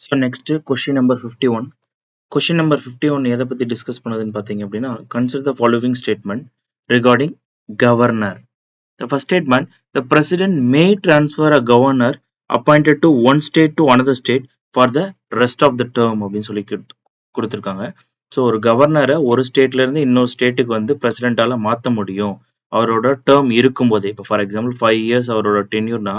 So next question number 51. Question number 51 எதை பத்தி discuss பண்ணதுன்னு பார்த்தீங்க அப்படின்னா, consider the following statement regarding governor. The first statement, the president may transfer a governor appointed to one state to another state for the rest of the term அப்படின்னு சொல்லி கொடுத்துருக்காங்க. So ஒரு கவர்னரை ஒரு ஸ்டேட்ல இருந்து இன்னொரு ஸ்டேட்டுக்கு வந்து பிரசிடென்டால மாற்ற முடியும் அவரோட டேர்ம் இருக்கும்போதே. இப்போ ஃபார் எக்ஸாம்பிள் 5 இயர்ஸ் அவரோட டென்யூர்னா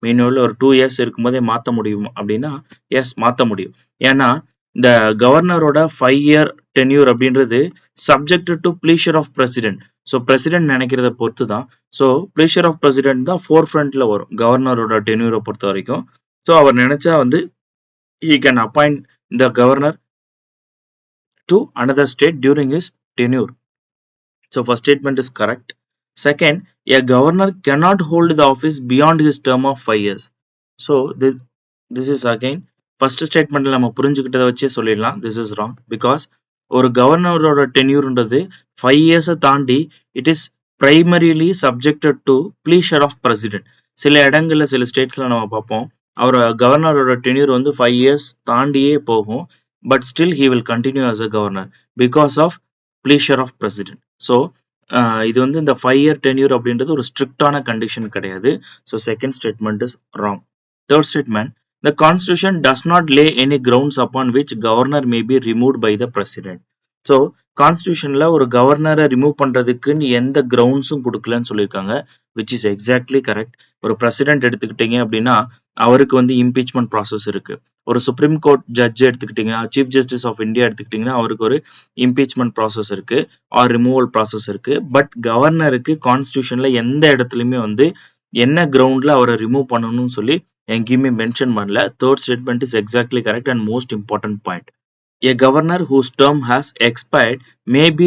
மீனோவில் ஒரு 2 இயர்ஸ் இருக்கும்போதே மாற்ற முடியும் அப்படின்னா எஸ் மாற்ற முடியும். ஏன்னா இந்த கவர்னரோட 5 இயர் டென்யூர் அப்படின்றது subject to pleasure of president. So president நினைக்கிறத பொறுத்து தான். ஸோ ப்ளீஷர் ஆஃப் பிரசிடென்ட் தான் ஃபோர் ஃப்ரண்ட்ல வரும் கவர்னரோட டென்யூரை பொறுத்த வரைக்கும். ஸோ அவர் நினைச்சா வந்து he can appoint the governor to another state during his tenure. So first statement is correct. Second, a governor cannot hold the office beyond his term of 5 years. So this is again first statement நம்ம புரிஞ்சுக்கிட்டதை வச்சே சொல்லிடலாம். This is wrong because ஒரு கவர்னரோட டென்யூர்ன்றது 5 years தாண்டி it is primarily subjected to pleasure of president. சில இடங்கள்ல சில ஸ்டேட்ஸ்ல நம்ம பார்ப்போம் அவர் கவர்னரோட டென்யூர் வந்து 5 years தாண்டியே போகும். But still he will continue as a governor because of pleasure of president. So இது வந்து இந்த 5 year tenure அப்படின்றது ஒரு ஸ்ட்ரிக்டான கண்டிஷன் கிடையாது. So second statement is wrong. Third statement, the constitution does not lay any grounds upon which governor may be removed by the president. So கான்ஸ்டியூஷன்ல ஒரு கவர்னரை ரிமூவ் பண்றதுக்குன்னு எந்த கிரவுண்ட்ஸும் கொடுக்கலன்னு சொல்லியிருக்காங்க, விச் இஸ் எக்ஸாக்ட்லி கரெக்ட். ஒரு பிரசிடென்ட் எடுத்துக்கிட்டீங்க அப்படின்னா அவருக்கு வந்து இம்பீச்மெண்ட் ப்ராசஸ் இருக்கு. ஒரு சுப்ரீம் கோர்ட் ஜட்ஜ் எடுத்துக்கிட்டீங்கன்னா, சீஃப் ஜஸ்டிஸ் ஆஃப் இந்தியா எடுத்துக்கிட்டீங்கன்னா அவருக்கு ஒரு இம்பீச்மெண்ட் ப்ராசஸ் இருக்கு ஆர் ரிமூவல் ப்ராசஸ் இருக்கு. பட் கவர்னருக்கு கான்ஸ்டியூஷன்ல எந்த இடத்துலையுமே வந்து என்ன கிரவுண்ட்ல அவரை ரிமூவ் பண்ணணும்னு சொல்லி எங்கேயுமே மென்ஷன் பண்ணல. Third statement is exactly correct and most important point. A governor whose term has expired may be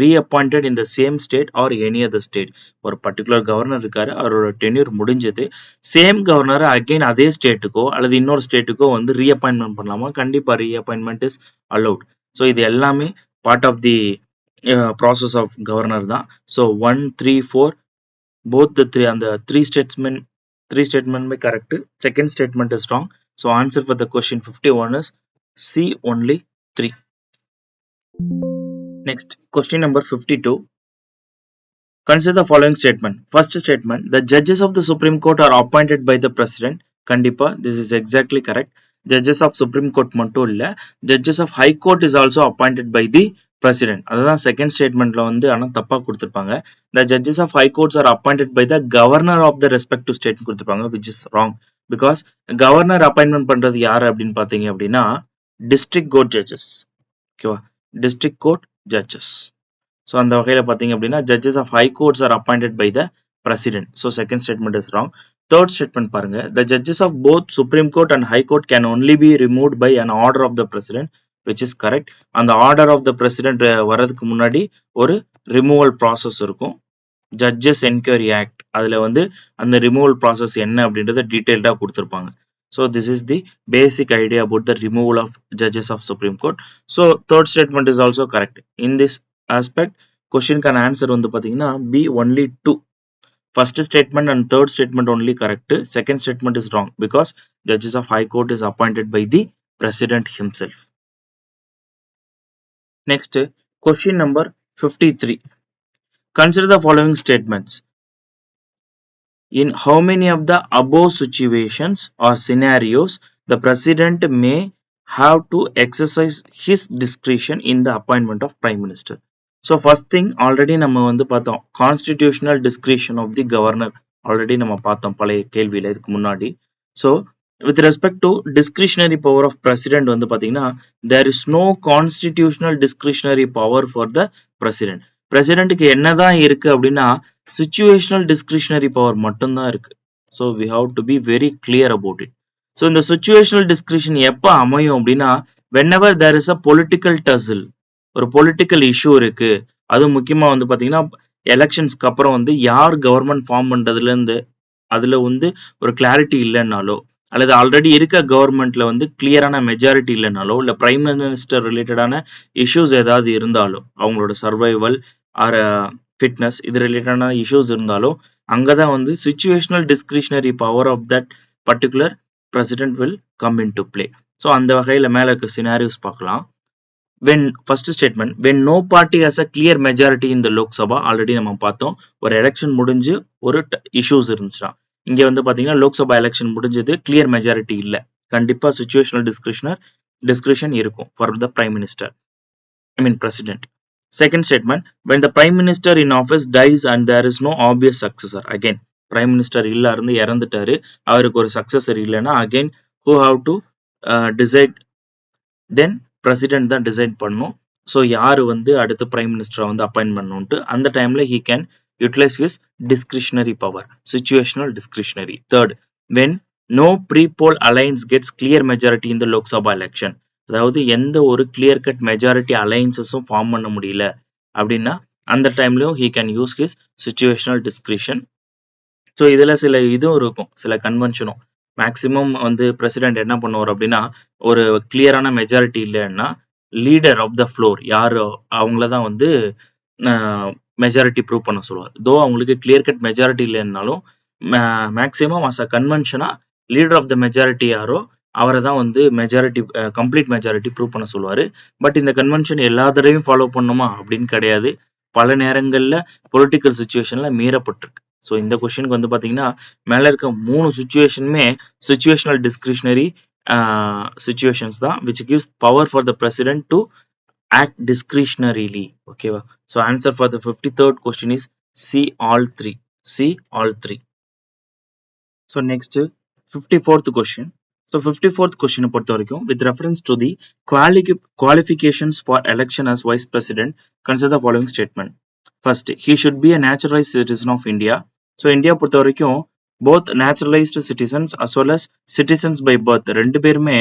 reappointed in the same state or any other state. ஒரு பர்டிகுலர் கவர்னர் இருக்காரு, அவரோட டென்யூர் முடிஞ்சது, same கவர்னரை again அதே ஸ்டேட்டுக்கோ அல்லது இன்னொரு ஸ்டேட்டுக்கோ வந்து reappointment பண்ணலாமா? கண்டிப்பா ரீஅப்பாயின்மெண்ட் இஸ் அலௌட். ஸோ இது எல்லாமே part of the process of governor தான். ஸோ 1, 3, 4 போத் த அந்த த்ரீ ஸ்டேட்மெண்ட்மே correct. Second statement is wrong. So answer for the question 51 is C only 3. Next, question number 52. Consider the following statement. First statement, the judges of the Supreme Court are appointed by the President. Kandipa, this is exactly correct. Judges of Supreme Court மட்டும் இல்ல, judges of High Court is also appointed by the President. அதுதான் second ஸ்டேட்மெண்ட்ல வந்து ஆனா தப்பா கொடுத்திருப்பாங்க. The judges of High Courts are appointed by the governor of the respective state கொடுத்திருப்பாங்க, which is wrong. Because governor appointment பண்றது யாரு அப்படின்னு பாத்தீங்க அப்படின்னா டிஸ்ட்ரிக்ட் கோர்ட் ஜட்ஜஸ். ஓகேவா, டிஸ்ட்ரிக்ட் கோர்ட் ஜட்ஜஸ். ஸோ அந்த வகையில் பார்த்தீங்க அப்படின்னா judges of high courts are appointed by the president. So second statement is wrong. Third statement பாருங்க, the judges of both supreme court and high court can only be removed by an order of the president, which is correct. அந்த order of the president வர்றதுக்கு முன்னாடி ஒரு removal process இருக்கும், judges enquiry act. அதில் வந்து அந்த removal process என்ன அப்படின்றத டீட்டெயில்டாக கொடுத்துருப்பாங்க. So this is the basic idea about the removal of judges of Supreme Court. So third statement is also correct. In this aspect, question can answer வந்து பாத்தீங்கன்னா B only 2. First statement and third statement only correct. Second statement is wrong because judges of High Court is appointed by the President himself. Next, question number 53. Consider the following statements. In how many of the above situations or scenarios the president may have to exercise his discretion in the appointment of prime minister? So first thing already நம்ம வந்து பார்த்தோம், constitutional discretion of the governor already நம்ம பார்த்தோம் பழைய கேள்வியில இதுக்கு முன்னாடி. So with respect to discretionary power of president வந்து பாத்தீங்கன்னா there is no constitutional discretionary power for the president. பிரசிடென்ட்டுக்கு என்னதான் இருக்கு அப்படின்னா சிச்சுவேஷனல் டிஸ்கிரிஷனரி பவர் மட்டும்தான் இருக்கு. So we have to be very clear about it. So இந்த சிச்சுவேஷனல் டிஸ்கிரிஷன் எப்போ அமையும் அப்படின்னா whenever there is a political tussle, ஒரு பொலிட்டிக்கல் இஷ்யூ இருக்கு. அதுவும் முக்கியமா வந்து பாத்தீங்கன்னா எலெக்ஷன்ஸ்க்கு அப்புறம் வந்து யார் கவர்மெண்ட் ஃபார்ம் பண்றதுல இருந்து அதுல வந்து ஒரு கிளாரிட்டி இல்லைன்னாலோ அல்லது ஆல்ரெடி இருக்க கவர்மெண்ட்ல வந்து கிளியரான மெஜாரிட்டி இல்லைனாலோ இல்ல பிரைம் மினிஸ்டர் ரிலேட்டடான இஷ்யூஸ் ஏதாவது இருந்தாலோ அவங்களோட சர்வைவல் ஆர் ஃபிட்னஸ் இது ரிலேட்டடான இஷ்யூஸ் இருந்தாலும் அங்கதான் வந்து situational discretionary power of that particular president will come into play. So அந்த வகையில மேல இருக்க scenarios பார்க்கலாம். When first statement, when no party has a clear majority in the Lok Sabha, already நம்ம பார்த்தோம், ஒரு election முடிஞ்சு ஒரு issues இருந்துச்சுன்னா, இங்க வந்து பாத்தீங்கன்னா லோக் சபா எலெக்ஷன் முடிஞ்சது, clear majority இல்ல, கண்டிப்பா situational discretion இருக்கும் for the prime minister, I mean president. Second statement, when the prime minister in office dies and there is no obvious successor, again prime minister இல்ல இருந்து இறந்துட்டாரு, அவருக்கு ஒரு successor இல்லைன்னா again who have to decide, then president தான் decide பண்ணும். So யாரு வந்து அடுத்த பிரைம் மினிஸ்டரை வந்து அப்பாயிண்ட் பண்ணணும்ட்டு அந்த டைம்ல he can utilize his discretionary power, situational discretionary. Third, when no pre-poll alliance gets clear majority in the Lok Sabha election, அதாவது எந்த ஒரு clear cut majority allianceஸும் ஃபார்ம் பண்ண முடியல அப்படின்னா அந்த டைம்லயும் he can use his situational discretion. So இதுல சில இதுவும் இருக்கும், சில கன்வென்ஷனும். மேக்சிமம் வந்து பிரசிடென்ட் என்ன பண்ணுவார் அப்படின்னா, ஒரு கிளியரான மெஜாரிட்டி இல்லைன்னா லீடர் ஆஃப் த ஃப்ளோர் யாரு அவங்கள தான் வந்து மெஜாரிட்டி ப்ரூவ் பண்ண சொல்லுவார். தோ அவங்களுக்கு கிளியர் கட் மெஜாரிட்டி இல்லைன்னாலும் மேக்சிமம் அஸ் அ கன்வென்ஷனா லீடர் ஆஃப் த மெஜாரிட்டி யாரோ அவரை தான் வந்து மெஜாரிட்டி கம்ப்ளீட் மெஜாரிட்டி ப்ரூவ் பண்ண சொல்லுவார். பட் இந்த கன்வென்ஷன் எல்லா தடவையும் ஃபாலோ பண்ணுமா அப்படின்னு கிடையாது, பல நேரங்களில் பொலிட்டிக்கல் சுச்சுவேஷன்ல மீறப்பட்டிருக்கு. ஸோ இந்த கொஸ்டினுக்கு வந்து பார்த்தீங்கன்னா மேலே இருக்க 3 சுச்சுவேஷனுமே situational discretionary situations தான், which gives power for the president to act discretionarily. ஓகேவா? So answer for the 53rd question is C all 3. C all 3. So next 54th question. So 54th question பொறுத்த வரைக்கும் with reference to the qualifications for election as vice president, consider the following statement. First, he should be a naturalized citizen of India. So India பொறுத்த வரைக்கும் both naturalized citizens as well as citizens by birth ரெண்டு பேருமே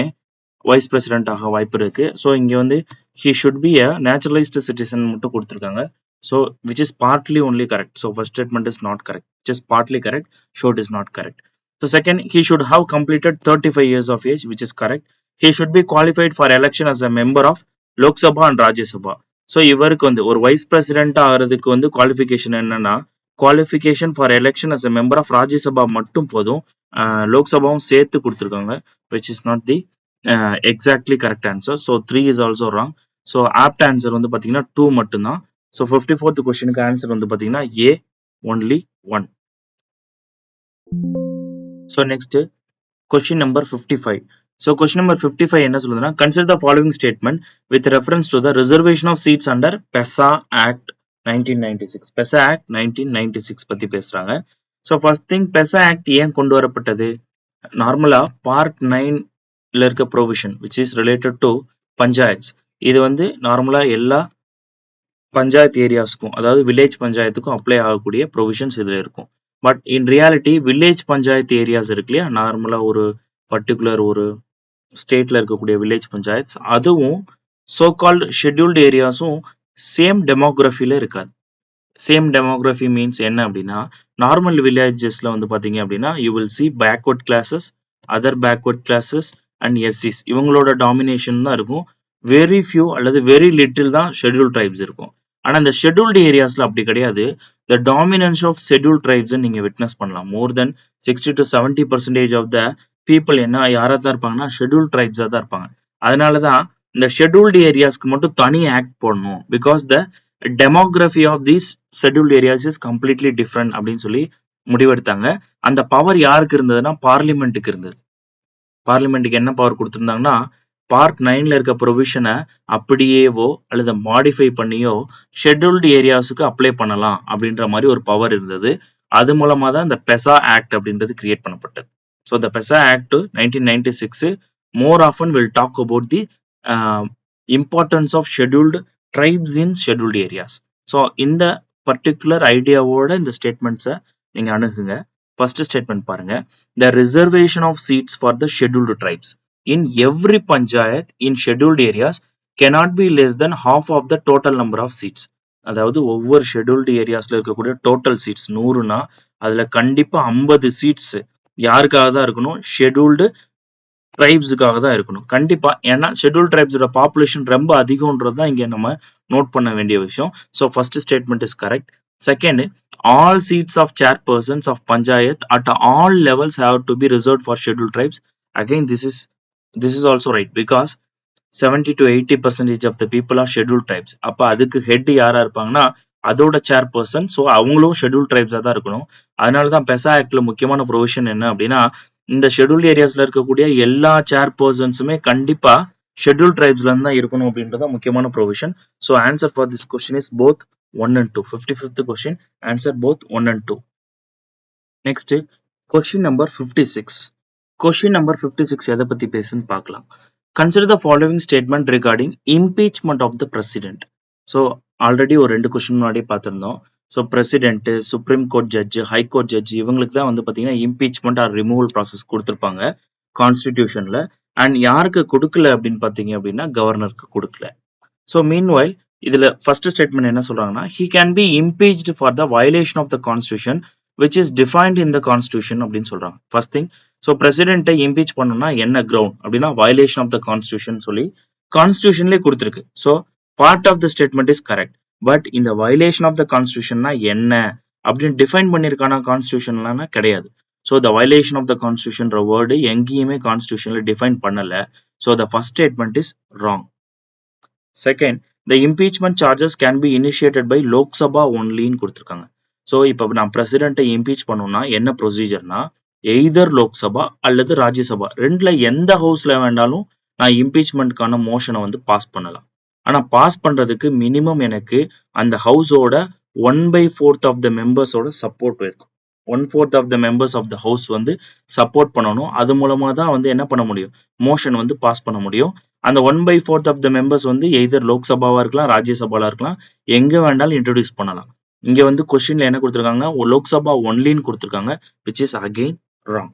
vice president ஆக வாய்ப்பு இருக்கு. So இங்க வந்து he should be a naturalized citizen மட்டும் கொடுத்துருக்காங்க. So which is partly only correct. So first statement is not correct, just partly correct, short is not correct. So second, he should have completed 35 years of age, which is correct. He should be qualified for election as a member of Lok Sabha and Rajya Sabha. So இவருக்கு வந்து ஒரு vice president ஆகிறதுக்கு வந்து qualification என்னன்னா, qualification for election as a member of Rajya Sabha மட்டும் போதும், லோக்சபாவும் சேர்த்து கொடுத்துருக்காங்க, which is not the exactly correct answer. So 3 is also wrong. So apt answer வந்து பாத்தீங்கன்னா 2 மட்டும்தான். So 54th கொஸ்டினுக்கு ஆன்சர் வந்து பாத்தீங்கன்னா A only 1. So next question number 55. So question number 55 என்ன சொல்லுதுன்னா, consider the following statement with reference to the reservation of seats under PESA Act 1996. PESA Act 1996 பத்தி பேசுறாங்க. So first thing, PESA Act ஏன் கொண்டு வரப்பட்டது? நார்மலா பார்ட் 9ல இருக்க provision which is related to panchayats, இது வந்து நார்மலா எல்லா பஞ்சாயத்து ஏரியாஸ்க்கும், அதாவது வில்லேஜ் பஞ்சாயத்துக்கும் அப்ளை ஆகக்கூடிய ப்ரொவிஷன்ஸ் இதுல இருக்கும். But in reality village panchayat areas இருக்கு இல்லையா, நார்மலா ஒரு பர்டிகுலர் ஒரு ஸ்டேட்ல இருக்கக்கூடிய வில்லேஜ் பஞ்சாயத்ஸ், அதுவும் சோ கால்டு ஷெட்யூல்டு ஏரியாஸும் சேம் டெமோகிராஃபில இருக்காது. சேம் டெமோகிராஃபி மீன்ஸ் என்ன அப்படின்னா, நார்மல் வில்லேஜஸ்ல வந்து பாத்தீங்க அப்படின்னா you will see backward classes, other backward classes and எஸ்சிஸ், இவங்களோட டாமினேஷன் தான் இருக்கும். வெரி ஃபியூ அல்லது வெரி லிட்டில் தான் ஷெட்யூல் ட்ரைப்ஸ் இருக்கும். ஆனா இந்த ஷெட்யூல்டு ஏரியாஸ்ல அப்படி கிடையாது. The dominance of schedule tribes நீங்க விட்னஸ் பண்ணலாம். More than 60 to 70% of the people என்ன யாரா தான் இருப்பாங்கன்னா ஷெட்யூல் ட்ரைப்ஸா தான் இருப்பாங்க. அதனாலதான் இந்த ஷெட்யூல்டு ஏரியாஸ்க்கு மட்டும் தனி ஆக்ட் போடணும், because the demography of these scheduled areas is completely different அப்படின்னு சொல்லி முடிவெடுத்தாங்க. அந்த பவர் யாருக்கு இருந்ததுன்னா பார்லிமெண்ட்டுக்கு இருந்தது. பார்லிமெண்ட்டுக்கு என்ன பவர் கொடுத்திருந்தாங்கன்னா, பார்ட் 9ல இருக்க ப்ரொவிஷனை அப்படியேவோ அல்லது மாடிஃபை பண்ணியோ ஷெட்யூல்டு ஏரியாஸுக்கு அப்ளை பண்ணலாம் அப்படின்ற மாதிரி ஒரு பவர் இருந்தது. அது மூலமா தான் இந்த பெசா ஆக்ட் அப்படின்றது கிரியேட் பண்ணப்பட்டது. So the PESA Act 1996 more often will talk about the importance of scheduled tribes in scheduled areas. So இந்த பர்டிகுலர் ஐடியாவோட இந்த ஸ்டேட்மெண்ட்ஸை நீங்க அணுகுங்க. ஃபர்ஸ்ட் ஸ்டேட்மெண்ட் பாருங்க, the reservation of seats for the scheduled tribes in every panchayat in scheduled areas cannot be less than half of the total number of seats. அதாவது ஒவ்வொரு scheduled ஏரியாஸ்ல இருக்கக்கூடிய total seeds 100னா அதுல கண்டிப்பா 50 seeds யாருக்காக தான் இருக்கணும்? Scheduled ட்ரைப்ஸுக்காக தான் இருக்கணும் கண்டிப்பா. ஏன்னா ஷெட்யூல்டு ட்ரைப்ஸோட பாப்புலேஷன் ரொம்ப அதிகம்ன்றது தான் இங்க நம்ம நோட் பண்ண வேண்டிய விஷயம். So first statement is correct. Second, all seats of chairpersons of panchayat at all levels have to be reserved for scheduled tribes Again, this is also right because 70 to 80% of the people are scheduled tribes. அப்ப அதுக்கு head யாரா இருப்பாங்கன்னா அதோட chairperson. So அவங்களும் schedule ட்ரைப்ஸா தான் இருக்கணும். அதனாலதான் பெசா ஆக்ட்ல முக்கியமான ப்ரொவிஷன் என்ன அப்படின்னா, இந்த ஷெட்யூல் ஏரியாஸ்ல இருக்கக்கூடிய எல்லா சேர்பர்சன்ஸுமே கண்டிப்பா ஷெட்யூல் ட்ரைப்ஸ்ல இருந்து தான் இருக்கணும் அப்படின்றத முக்கியமான provision. So answer for this question is both 1 and 2. 55th question answer both 1 and 2. Next question number 56. Question number 56 எதை பத்தி பேசுன்னு பார்க்கலாம். Consider the following statement regarding impeachment of the president. So already ஒரு 2 கொஸ்டின் முன்னாடியே பார்த்திருந்தோம். So president, supreme court judge, high court judge இவங்களுக்கு தான் வந்து பார்த்தீங்கன்னா இம்பீச்மெண்ட் ஆர் ரிமூவல் ப்ராசஸ் கொடுத்துருப்பாங்க கான்ஸ்டிடியூஷன்ல. அண்ட் யாருக்கு கொடுக்கல அப்படின்னு பார்த்தீங்க அப்படின்னா கவர்னருக்கு கொடுக்கல. ஸோ மீன்வைல் இதுல ஃபர்ஸ்ட் ஸ்டேட்மெண்ட் என்ன சொல்றாங்கன்னா, he can be impeached for the violation of the constitution which is defined in the constitution அப்படின்னு சொல்றாங்க. ஃபர்ஸ்ட் திங், ஸோ பிரசிடென்ட்டை இம்பீச் பண்ணணும்னா என்ன கிரவுண்ட் அப்படின்னா வயலேஷன் ஆஃப் த கான்ஸ்டியூஷன் சொல்லி கான்ஸ்டியூஷன்லேயே கொடுத்துருக்கு. So part of the statement is correct. But இந்த violation of the கான்ஸ்டியூஷன்னா என்ன அப்படின்னு டிஃபைன் பண்ணியிருக்கானா கான்ஸ்டியூஷன்லாம் கிடையாது. So the violation of the கான்ஸ்டியூஷன்ற வேர்டு எங்கேயுமே கான்ஸ்டியூஷன்ல டிஃபைன் பண்ணல. So the first statement is wrong. Second, the impeachment charges can be initiated by Lok Sabha ஒன்லின்னு கொடுத்துருக்காங்க. ஸோ இப்போ நான் பிரசிடென்ட்டை இம்பீச் பண்ணணும்னா என்ன ப்ரொசீஜர்னா, எய்தர் லோக்சபா அல்லது ராஜ்யசபா ரெண்டுல எந்த ஹவுஸ்ல வேண்டாலும் நான் இம்பீச்மெண்ட்கான மோஷனை வந்து பாஸ் பண்ணலாம். ஆனா பாஸ் பண்றதுக்கு மினிமம் எனக்கு அந்த ஹவுஸோட 1/4 ஆஃப் த மெம்பர்ஸோட சப்போர்ட் இருக்கும். 1/4 of the members of the house வந்து சப்போர்ட் பண்ணணும். அது மூலமா தான் வந்து என்ன பண்ண முடியும், மோஷன் வந்து பாஸ் பண்ண முடியும். அந்த 1/4 ஆஃப் த மெம்பர்ஸ் வந்து எய்தர் லோக்சபாவா இருக்கலாம், ராஜ்யசபாவா இருக்கலாம், எங்க வேண்டாலும் இன்ட்ரோடியூஸ் பண்ணலாம். இங்க வந்து கொஸ்டின்ல என்ன கொடுத்திருக்காங்க, லோக்சபா ஒன்லின்னு கொடுத்திருக்காங்க, which is again wrong.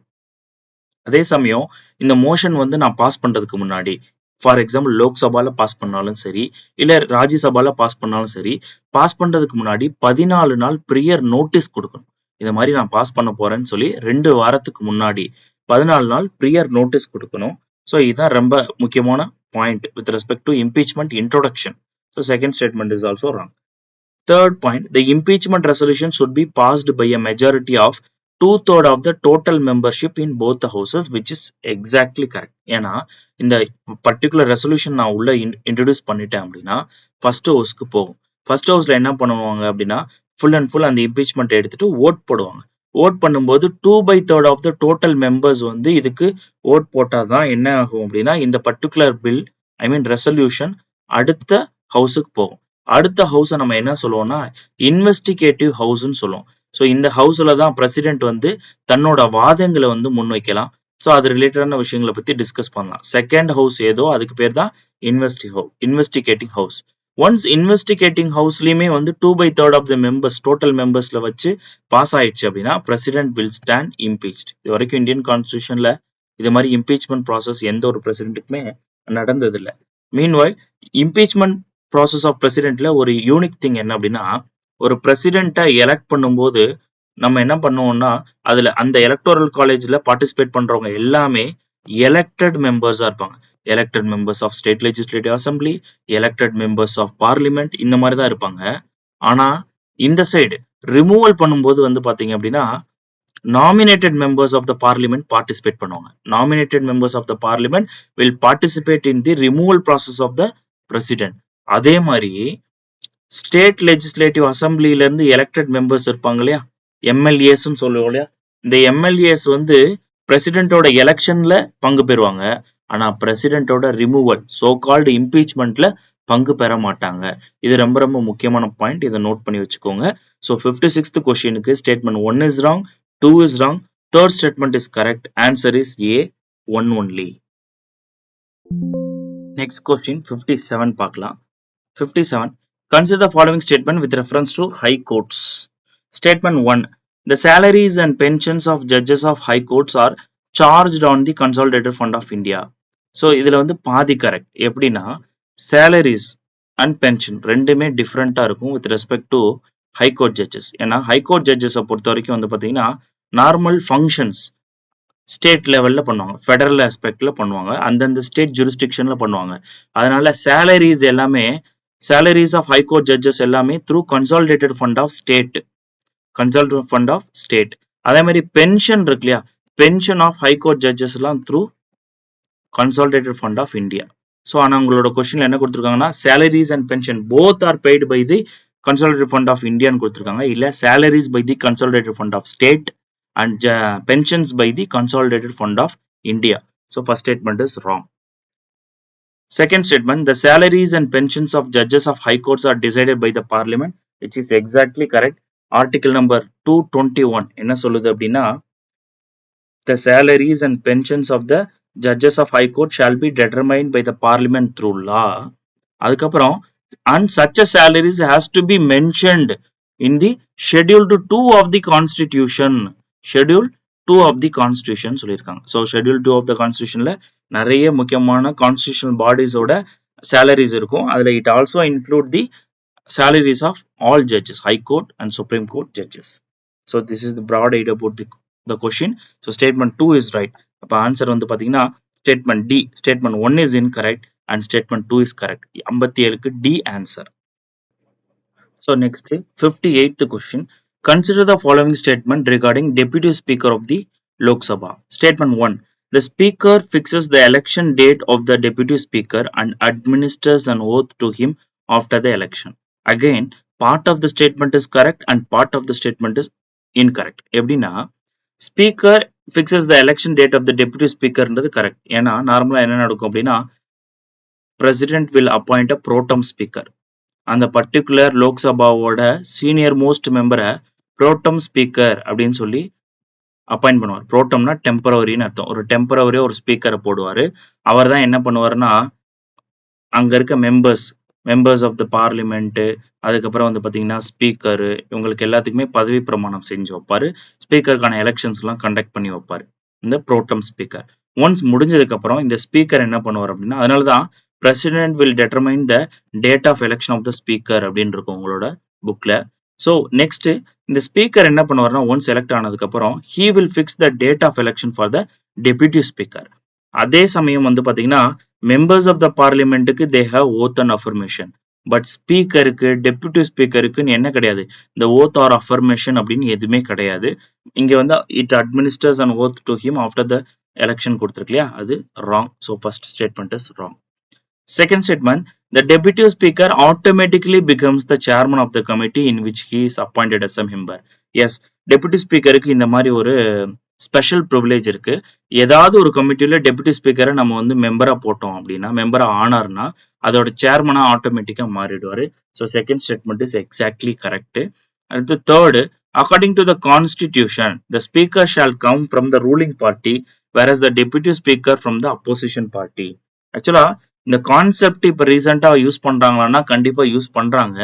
அதே சமயம் இந்த மோஷன் வந்து நான் பாஸ் பண்றதுக்கு முன்னாடி, ஃபார் எக்ஸாம்பிள் லோக்சபால பாஸ் பண்ணாலும் சரி, இல்ல ராஜ்யசபால பாஸ் பண்ணாலும் சரி, பாஸ் பண்றதுக்கு முன்னாடி 14 நாள் ப்ரியர் நோட்டீஸ் கொடுக்கணும். இந்த மாதிரி நான் பாஸ் பண்ண போறேன்னு சொல்லி 2 வாரத்துக்கு முன்னாடி 14 நாள் ப்ரியர் நோட்டீஸ் கொடுக்கணும். ஸோ இதுதான் ரொம்ப முக்கியமான point with respect to impeachment introduction. So second statement is also wrong. Third point, the impeachment resolution should be passed by a majority of 2/3 of the total membership in both the houses, which is exactly correct. ஏன்னா இந்த particular resolution நான் உள்ள introduce பண்ணிட்டேன் அப்படின்னா first ஹவுஸ்க்கு போகும். First ஹவுஸ்ல என்ன பண்ணுவாங்க அப்படின்னா ஃபுல் அண்ட் ஃபுல் அந்த இம்பீச்மெண்ட் எடுத்துட்டு ஓட் போடுவாங்க. ஓட் பண்ணும்போது 2/3 ஆஃப் த டோட்டல் மெம்பர்ஸ் வந்து இதுக்கு ஓட் போட்டாதான் என்ன ஆகும் அப்படின்னா இந்த பர்டிகுலர் பில், ஐ மீன் ரெசல்யூஷன் அடுத்த ஹவுஸுக்கு போகும். அடுத்த ஹவுஸை நம்ம என்ன சொல்லுவோம்னா இன்வெஸ்டிகேட்டிவ் ஹவுஸ்ன்னு சொல்லுவோம். ஸோ இந்த ஹவுஸ்ல தான் பிரசிடென்ட் வந்து தன்னோட வாதங்களை வந்து முன்வைக்கலாம். ஸோ அது ரிலேட்டடான விஷயங்களை பத்தி டிஸ்கஸ் பண்ணலாம். செகண்ட் ஹவுஸ் ஏதோ அதுக்கு பேர் தான் இன்வெஸ்டிகேட்டிங் ஹவுஸ். ஒன்ஸ் இன்வெஸ்டிகேட்டிங் ஹவுஸ்லயுமே வந்து 2/3 ஆஃப் த மெம்பர்ஸ் டோட்டல் மெம்பர்ஸ்ல வச்சு பாஸ் ஆயிடுச்சு அப்படின்னா பிரசிடென்ட் வில் ஸ்டாண்ட் இம்பீச்ட். இது வரைக்கும் இந்தியன் கான்ஸ்டியூஷன்ல இது மாதிரி இம்பீச்மெண்ட் ப்ராசஸ் எந்த ஒரு பிரசிடென்ட்டுக்குமே நடந்ததில்லை. மீன்வைல் இம்பீச்மெண்ட் ப்ராசஸ் ஆஃப் பிரசிடென்ட்ல ஒரு யூனிக் திங் என்ன அப்படின்னா, ஒரு பிரசிடென்ட்டை எலெக்ட் பண்ணும்போது நம்ம என்ன பண்ணுவோம்னா அதுல அந்த எலக்டோரல் காலேஜ்ல பார்ட்டிசிபேட் பண்றவங்க எல்லாமே எலெக்டட் மெம்பர்ஸா இருப்பாங்க. Elected members of state legislative assembly, elected members of parliament, இந்த மாதிரி தான் இருப்பாங்க. ஆனா இந்த சைடு ரிமூவல் பண்ணும்போது வந்து பாத்தீங்க அப்படின்னா nominated members of the parliament participate பண்ணுவாங்க. nominated members of the parliament will participate in the removal process of the president. அதே மாதிரி ஸ்டேட் லெஜிஸ்லேட்டிவ் அசம்பிளில இருந்து எலெக்டட் மெம்பர்ஸ் இருப்பாங்க இல்லையா, எம்எல்ஏஸ் சொல்லுவோம் இல்லையா, இந்த எம்எல்ஏஸ் வந்து பிரசிடென்ட்டோட எலெக்ஷன்ல பங்கு பெறுவாங்க. ஆனா பிரசிடென்ட்டோட ரிமூவல் சோ கால்டு இம்பீச்மெண்ட்ல பங்கு பெற மாட்டாங்க. இது ரொம்ப ரொம்ப முக்கியமான பாயிண்ட், இதை நோட் பண்ணி வச்சுக்கோங்க. ஸோ 56th கொஸ்டினுக்கு statement 1 is wrong, 2 is wrong, third statement is correct. Answer is A, 1 only. Next question 57 பார்க்கலாம். 57. Consider the following statement with reference to high courts. Statement 1. The salaries and pensions of judges of high courts are charged on the Consolidated Fund of India. So இதுல வந்து பாதி correct. எப்படின்னா salaries and pension ரெண்டுமே டிஃப்ரெண்டா இருக்கும் with respect to high court judges. ஏன்னா high court judges பொறுத்த வரைக்கும் வந்து பாத்தீங்கன்னா நார்மல் ஃபங்க்ஷன்ஸ் ஸ்டேட் லெவல்ல பண்ணுவாங்க, ஃபெடரல் ஆஸ்பெக்ட்ல பண்ணுவாங்க, அந்தந்த ஸ்டேட் ஜூரிஸ்டிக்ஷன்ல பண்ணுவாங்க. அதனால சேலரிஸ் எல்லாமே salaries of high court judges எல்லாமே through consolidated fund of state, அதே மாதிரி பென்ஷன் இருக்கு இல்லையா, pension of high court judges எல்லாம் through consolidated fund of India. So ஆனா உங்களோட கொஸ்டின்ல என்ன கொடுத்திருக்காங்கன்னா salaries and pension both are paid by the consolidated fund of India ன்னு கொடுத்திருக்காங்க. இல்ல salaries by the consolidated fund of state and pensions by the consolidated fund of India. So first statement is wrong. Second statement, the salaries and pensions of judges of high courts are decided by the parliament, which is exactly correct. Article number 221 என்ன சொல்லுது அப்படின்னா the salaries and pensions of the judges of high court shall be determined by the parliament through law. அதுக்கப்புறம் and such a salaries has to be mentioned in the schedule 2 of the constitution. Schedule 2 of the constitution சொல்லியிருக்காங்க. So schedule 2 of the constitutionல நிறைய முக்கியமான constitutional bodies ஓட salaries இருக்கும். அதுல it also include the salaries of all judges, high court and supreme court judges. So this is the broad idea about the question. So statement 2 is right. அப்ப answer வந்து பாத்தீங்கன்னா statement D, statement 1 is incorrect and statement 2 is correct. 57க்கு D answer. So next 58th question. Consider the following statement regarding Deputy Speaker of the Lok Sabha. Statement 1. The Speaker fixes the election date of the Deputy Speaker and administers an oath to him after the election. Again, part of the statement is correct and part of the statement is incorrect. எப்படின்னா Speaker fixes the election date of the Deputy Speaker ன்றது correct. ஏன்னா நார்மலா என்ன நடக்கும் அப்படின்னா President will appoint a pro tem speaker. அந்த particular லோக்சபாவோட senior most மெம்பரை ப்ரோட்டம் speaker அப்படின்னு சொல்லி அப்பாயிண்ட் பண்ணுவார். ப்ரோட்டம்னா டெம்பரவரின்னு அர்த்தம். ஒரு டெம்பரவரியா ஒரு ஸ்பீக்கரை போடுவாரு. அவர் தான் என்ன பண்ணுவாருன்னா அங்க இருக்க மெம்பர்ஸ் ஆஃப் த பார்லிமெண்ட், அதுக்கப்புறம் வந்து பாத்தீங்கன்னா ஸ்பீக்கர், இவங்களுக்கு எல்லாத்துக்குமே பதவி பிரமாணம் செஞ்சு வைப்பாரு. ஸ்பீக்கருக்கான எலெக்ஷன்ஸ் எல்லாம் கண்டக்ட் பண்ணி வைப்பாரு இந்த ப்ரோட்டம் ஸ்பீக்கர். ஒன்ஸ் முடிஞ்சதுக்கு அப்புறம் இந்த ஸ்பீக்கர் என்ன பண்ணுவார் அப்படின்னா, அதனாலதான் President will determine the date of election of the speaker அப்படின்னு இருக்கும் உங்களோட புக்ல. ஸோ நெக்ஸ்ட் இந்த ஸ்பீக்கர் என்ன பண்ணுவார்னா ஒன்ஸ் செலக்ட் ஆனதுக்கு அப்புறம் he will fix the date of election for the deputy speaker. அதே சமயம் வந்து பாத்தீங்கன்னா members of the parliamentக்கு they have oath and affirmation. But ஸ்பீக்கருக்கு டெப்யூட்டி ஸ்பீக்கருக்குன்னு என்ன கிடையாது, இந்த oath or affirmation அப்படின்னு எதுவுமே கிடையாது. இங்க வந்து it administers an oath to him after the election கொடுத்துருக்கு இல்லையா, அது wrong. So first statement is wrong. Second statement, the deputy speaker automatically becomes the chairman of the committee in which he is appointed as a member. Yes, deputy speakerக்கு இந்த மாதிரி ஒரு special privilege இருக்கு. ஏதாவது ஒரு கமிட்டியில deputy ஸ்பீக்கரை நம்ம வந்து மெம்பரா போட்டோம் அப்படின்னா, மெம்பரா ஆனார்னா அதோட சேர்மனா ஆட்டோமேட்டிக்கா மாறிடுவாரு. So second statement is exactly correct. அடுத்து third, according to the constitution, the speaker shall come from the ruling party whereas the deputy speaker from the opposition party. ஆக்சுவலா இந்த கான்செப்ட் இப்ப ரீசெண்டா யூஸ் பண்றாங்களான்னா கண்டிப்பா யூஸ் பண்றாங்க.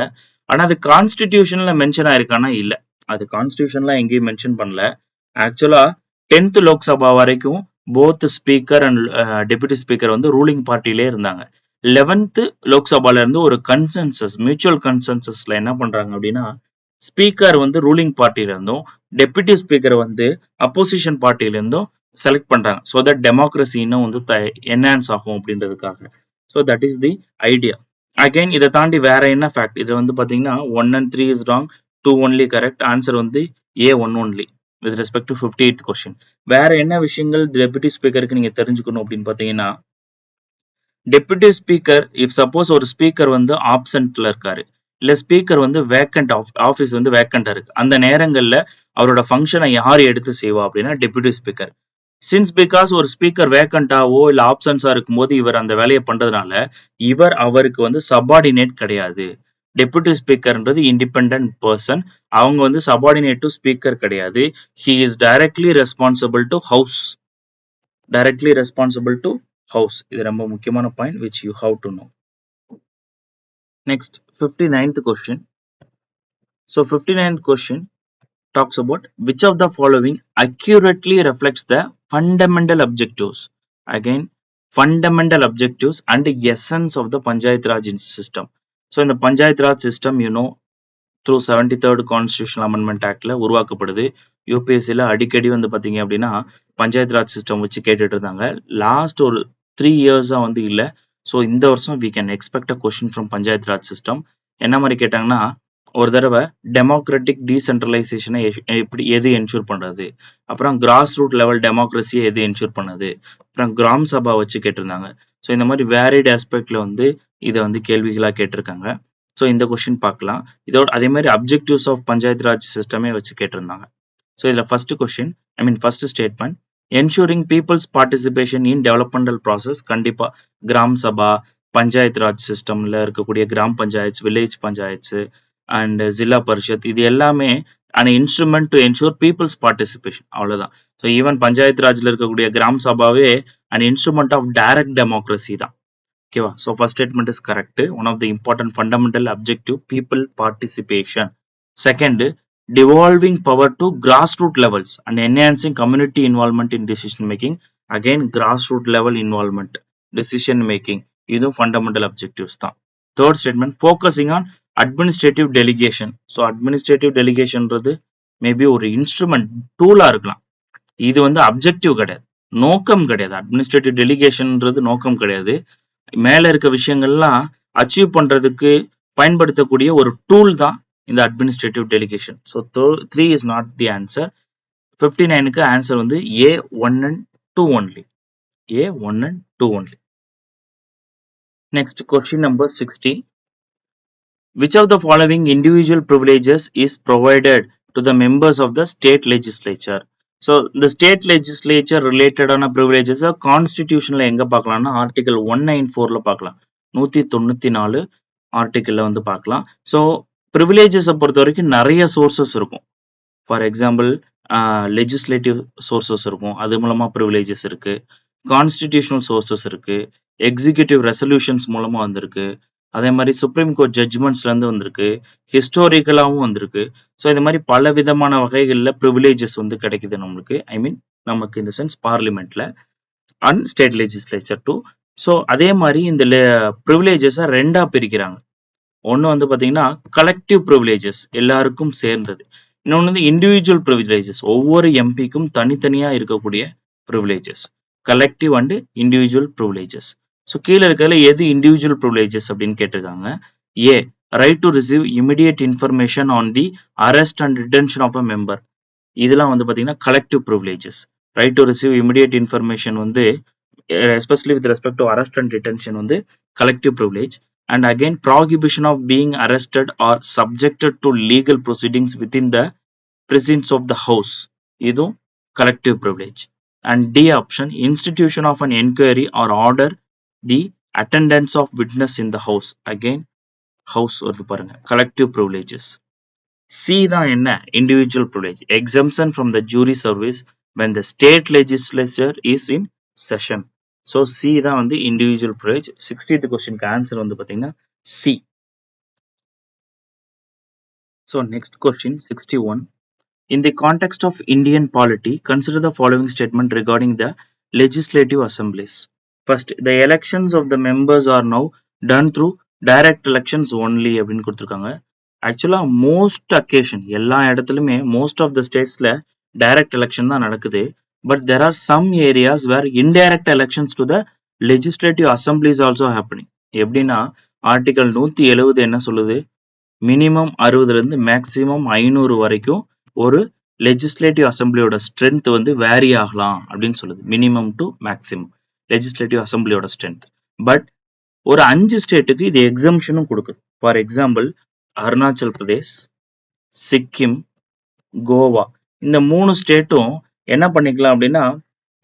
ஆனா அது கான்ஸ்டிடியூஷன்ல மென்ஷன் ஆயிருக்கானா இல்ல, அது கான்ஸ்டிடியூஷன்ல எங்கேயும் மென்ஷன் பண்ணல. ஆக்சுவலா 10th லோக்சபா வரைக்கும் both speaker and deputy speaker வந்து ரூலிங் பார்ட்டிலே இருந்தாங்க. 11th லோக்சபால இருந்து ஒரு கன்சென்சஸ், மியூச்சுவல் கன்சென்சஸ்ல என்ன பண்றாங்க அப்படின்னா ஸ்பீக்கர் வந்து ரூலிங் பார்ட்டில இருந்தும் டெபுட்டி ஸ்பீக்கர் வந்து அப்போசிஷன் பார்ட்டில இருந்தும் செலக்ட் பண்றாங்க. ஸோ தட் டெமோக்ரஸி இன்னும் வந்து என்ஹான்ஸ் ஆகும் அப்படின்றதுக்காக. So that is the idea. Again இதை தாண்டி வேற என்ன ஃபேக்ட், இது வந்து பாத்தீங்கன்னா 1 and 3 is wrong, 2 only correct. Answer வந்து A 1 only with respect to 58th question. வேற என்ன விஷயங்கள் டெபுட்டி ஸ்பீக்கருக்கு நீங்க தெரிஞ்சுக்கணும் அப்படின்னு பாத்தீங்கன்னா, டெபுட்டி ஸ்பீக்கர் இஃப் சப்போஸ் ஒரு ஸ்பீக்கர் வந்து ஆப்சென்ட்ல இருக்காரு, இல்ல ஸ்பீக்கர் வந்து வேக்கண்ட் ஆஃபீஸ் வந்து வேக்கண்டா இருக்கு, அந்த நேரங்கள்ல அவரோட ஃபங்க்ஷனை யார் எடுத்து செய்வா அப்படின்னா டெபுட்டி ஸ்பீக்கர். சின்ஸ் பிகாஸ் ஒரு ஸ்பீக்கர் வேக்கண்டாவோ இல்ல ஆப்சன்ஸா இருக்கும்போது இவர் அந்த வேலையை பண்றதுனால இவர் அவருக்கு வந்து சபார்டினேட் கிடையாது. டெபுட்டி ஸ்பீக்கர்ன்றது இண்டிபெண்டன்ட் பர்சன், அவங்க வந்து சபார்டினேட் டு ஸ்பீக்கர் கிடையாது. He is directly responsible to house, directly responsible to house. இது ரொம்ப முக்கியமான point which you have to know. Next 59th question. So 59th question talks about which of the following accurately reflects the fundamental objectives. Again, fundamental objectives and the essence of the Panchayat Raj system. So in the Panchayat Raj system, you know, through 73rd Constitutional Amendment Act ல உருவாக்கப்படுது. யூபிஎஸ்சில அடிக்கடி வந்து பாத்தீங்க அப்படின்னா panchayat Raj system வச்சு கேட்டுட்டு இருந்தாங்க. Last ஒரு 3 இயர்ஸா வந்து இல்ல. ஸோ இந்த வருஷம் we can expect a question from panchayat Raj system. என்ன மாதிரி கேட்டாங்கன்னா, ஒரு தடவை டெமோக்ராட்டிக் டீசென்ட்ரலைசேஷனை எப்படி எது என்ஷூர் பண்றது, அப்புறம் கிராஸ் ரூட் லெவல் டெமோக்ரஸியை எது என்ஷூர் பண்ணுது, அப்புறம் கிராம் சபா வச்சு கேட்டிருந்தாங்க. ஸோ இந்த மாதிரி வேரிட் ஆஸ்பெக்ட்ல வந்து இதை வந்து கேள்விகளா கேட்டிருக்காங்க. ஸோ இந்த கொஸ்டின் பார்க்கலாம். இதோட அதே மாதிரி அப்ஜெக்டிவ்ஸ் ஆஃப் பஞ்சாயத்து ராஜ் சிஸ்டமே வச்சு கேட்டிருந்தாங்க. ஸோ இதில் first question, first statement, ensuring people's participation in developmental process. கண்டிப்பா கிராம் சபா, பஞ்சாயத்து ராஜ் சிஸ்டம்ல இருக்கக்கூடிய கிராம் பஞ்சாயத்து, வில்லேஜ் பஞ்சாயத்து அண்ட் ஜில்லா பரிஷத், இது எல்லாமே an instrument to ensure people's participation. அவ்வளவுதான். ஸோ ஈவன் பஞ்சாயத்து ராஜ்ல இருக்கக்கூடிய கிராம் சபாவே an instrument of direct democracy தான். ஓகேவா? So first statement is correct. One of the important fundamental objective people participation. Second, devolving power to grassroots levels and enhancing community involvement in decision making. Again, grassroots level involvement, decision making. இதுவும் fundamental objectives தான். Third statement, focusing on administrative delegation. So administrative டெலிகேஷன்றது maybe ஒரு instrument, டூலா இருக்கலாம். இது வந்து objective கிடையாது, நோக்கம் கிடையாது. அட்மினிஸ்ட்ரேட்டிவ் டெலிகேஷன்ன்றது நோக்கம் கிடையாது. மேல இருக்க விஷயங்கள்லாம் அச்சீவ் பண்றதுக்கு பயன்படுத்தக்கூடிய ஒரு டூல் தான் இந்த administrative delegation. So 3 is not the answer. 59க்கு ஆன்சர் வந்து A1 and 2 only. A1 and 2 only. Next, question number 60. Which of the following individual privileges is provided to the members of the state legislature? So, the state legislature related ஆன privileges கான்ஸ்டிடியூஷன்ல எங்க பார்க்கலாம்னா article 194ல பார்க்கலாம். 194 ஆர்டிகல்ல வந்து பார்க்கலாம். So ப்ரிவிலேஜஸை பொறுத்த வரைக்கும் நிறைய sources இருக்கும். For example legislative sources இருக்கும், அது மூலமா ப்ரிவிலேஜஸ் இருக்கு. கான்ஸ்டிடியூஷனல் சோர்சஸ் இருக்கு, எக்ஸிகியூட்டிவ் ரெசல்யூஷன்ஸ் மூலமா வந்திருக்கு, அதே மாதிரி சுப்ரீம் கோர்ட் ஜட்ஜ்மெண்ட்ஸ்ல இருந்து வந்திருக்கு, ஹிஸ்டோரிக்கலாவும் வந்திருக்கு. ஸோ இந்த மாதிரி பல விதமான வகைகள்ல ப்ரிவிலேஜஸ் வந்து கிடைக்குது நம்மளுக்கு. நமக்கு இந்த சென்ஸ் பார்லிமெண்ட்ல and state legislature too. So அதே மாதிரி இந்த ப்ரிவிலேஜஸை ரெண்டா பிரிக்கிறாங்க. ஒன்று வந்து பார்த்தீங்கன்னா கலெக்டிவ் ப்ரிவிலேஜஸ், எல்லாருக்கும் சேர்ந்தது. இன்னொன்று வந்து இண்டிவிஜுவல் ப்ரிவிலேஜஸ், ஒவ்வொரு எம்பிக்கும் தனித்தனியா இருக்கக்கூடிய privileges. Collective and individual privileges. So கீழே இருக்கிறதுல எது இண்டிவிஜுவல் ப்ரிவிலேஜஸ் அப்படின்னு கேட்டிருக்காங்க. A, right to receive immediate information on the arrest and detention of a member. இதெல்லாம் வந்து பார்த்தீங்கன்னா collective privileges. Right to receive immediate information வந்து especially with respect to arrest and detention வந்து collective privilege. And again, prohibition of being arrested or subjected to legal proceedings within the precincts of the house. இதுவும் collective privilege. And D option, institution of an inquiry or order the attendance of witness in the house. Again, house வருது பாருங்க, collective privileges. C தான் என்ன, individual privilege. Exemption from the jury service when the state legislature is in session. So C தான் வந்து individual privilege. 60th கொஸ்டினுக்கு answer வந்து பார்த்தீங்கன்னா C. So next question 61. In the context of Indian polity, consider the following statement regarding the legislative assemblies. First, the elections of the members are now done through direct elections only அப்படின்னு கொடுத்துருக்காங்க. ஆக்சுவலா most occasion எல்லா இடத்துலையுமே most of the ஸ்டேட்ஸ்ல direct election தான் நடக்குது. But there are some areas where indirect elections to the legislative assembly is also happening. எப்படின்னா article 170 என்ன சொல்லுது, மினிமம் 60ல இருந்து மேக்சிமம் 500 வரைக்கும் ஒரு லெஜிஸ்லேட்டிவ் அசம்பிளியோட ஸ்ட்ரென்த் வந்து வேரி ஆகலாம் அப்படின்னு சொல்லுது. மினிமம் டு மேக்சிமம் லெஜிஸ்லேட்டிவ் அசம்பிளியோட ஸ்ட்ரென்த். பட் ஒரு 5 ஸ்டேட்டுக்கு இது எக்ஸம்ஷனும் கொடுக்குது. ஃபார் எக்ஸாம்பிள் அருணாச்சல் பிரதேஷ், சிக்கிம், கோவா, இந்த 3 ஸ்டேட்டும் என்ன பண்ணிக்கலாம் அப்படின்னா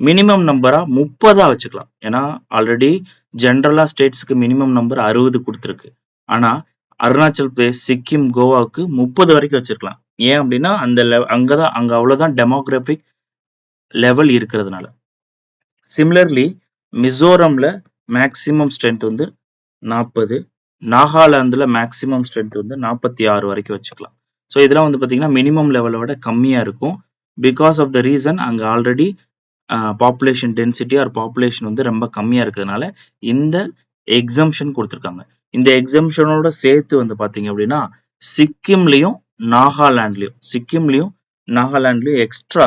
மினிமம் நம்பரா 30 வச்சுக்கலாம். ஏன்னா ஆல்ரெடி ஜென்ரலா ஸ்டேட்ஸ்க்கு மினிமம் நம்பர் 60 கொடுத்துருக்கு. ஆனா அருணாச்சல் பிரதேஷ், சிக்கிம், கோவாவுக்கு 30 வரைக்கும் வச்சிருக்கலாம். ஏன் அப்படின்னா அங்க அவ்வளவுதான் டெமோகிராபிக் லெவல் இருக்கிறதுனால. சிமிலர்லி மிசோரம்ல மேக்சிமம் ஸ்ட்ரென்த் வந்து 40, நாகாலாந்துல மேக்சிமம் ஸ்ட்ரென்த் வந்து 46 வரைக்கும் வச்சுக்கலாம். ஸோ இதெல்லாம் வந்து பாத்தீங்கன்னா மினிமம் லெவலை விட கம்மியா இருக்கும். பிகாஸ் ஆஃப் த ரீசன் அங்க already population density or population வந்து ரொம்ப கம்மியா இருக்கிறதுனால இந்த எக்ஸம்ஷன் கொடுத்துருக்காங்க. இந்த எக்ஸம்ஷனோட சேர்த்து வந்து பாத்தீங்க அப்படின்னா சிக்கிம்லயும் நாகாலாண்ட்லயும் extra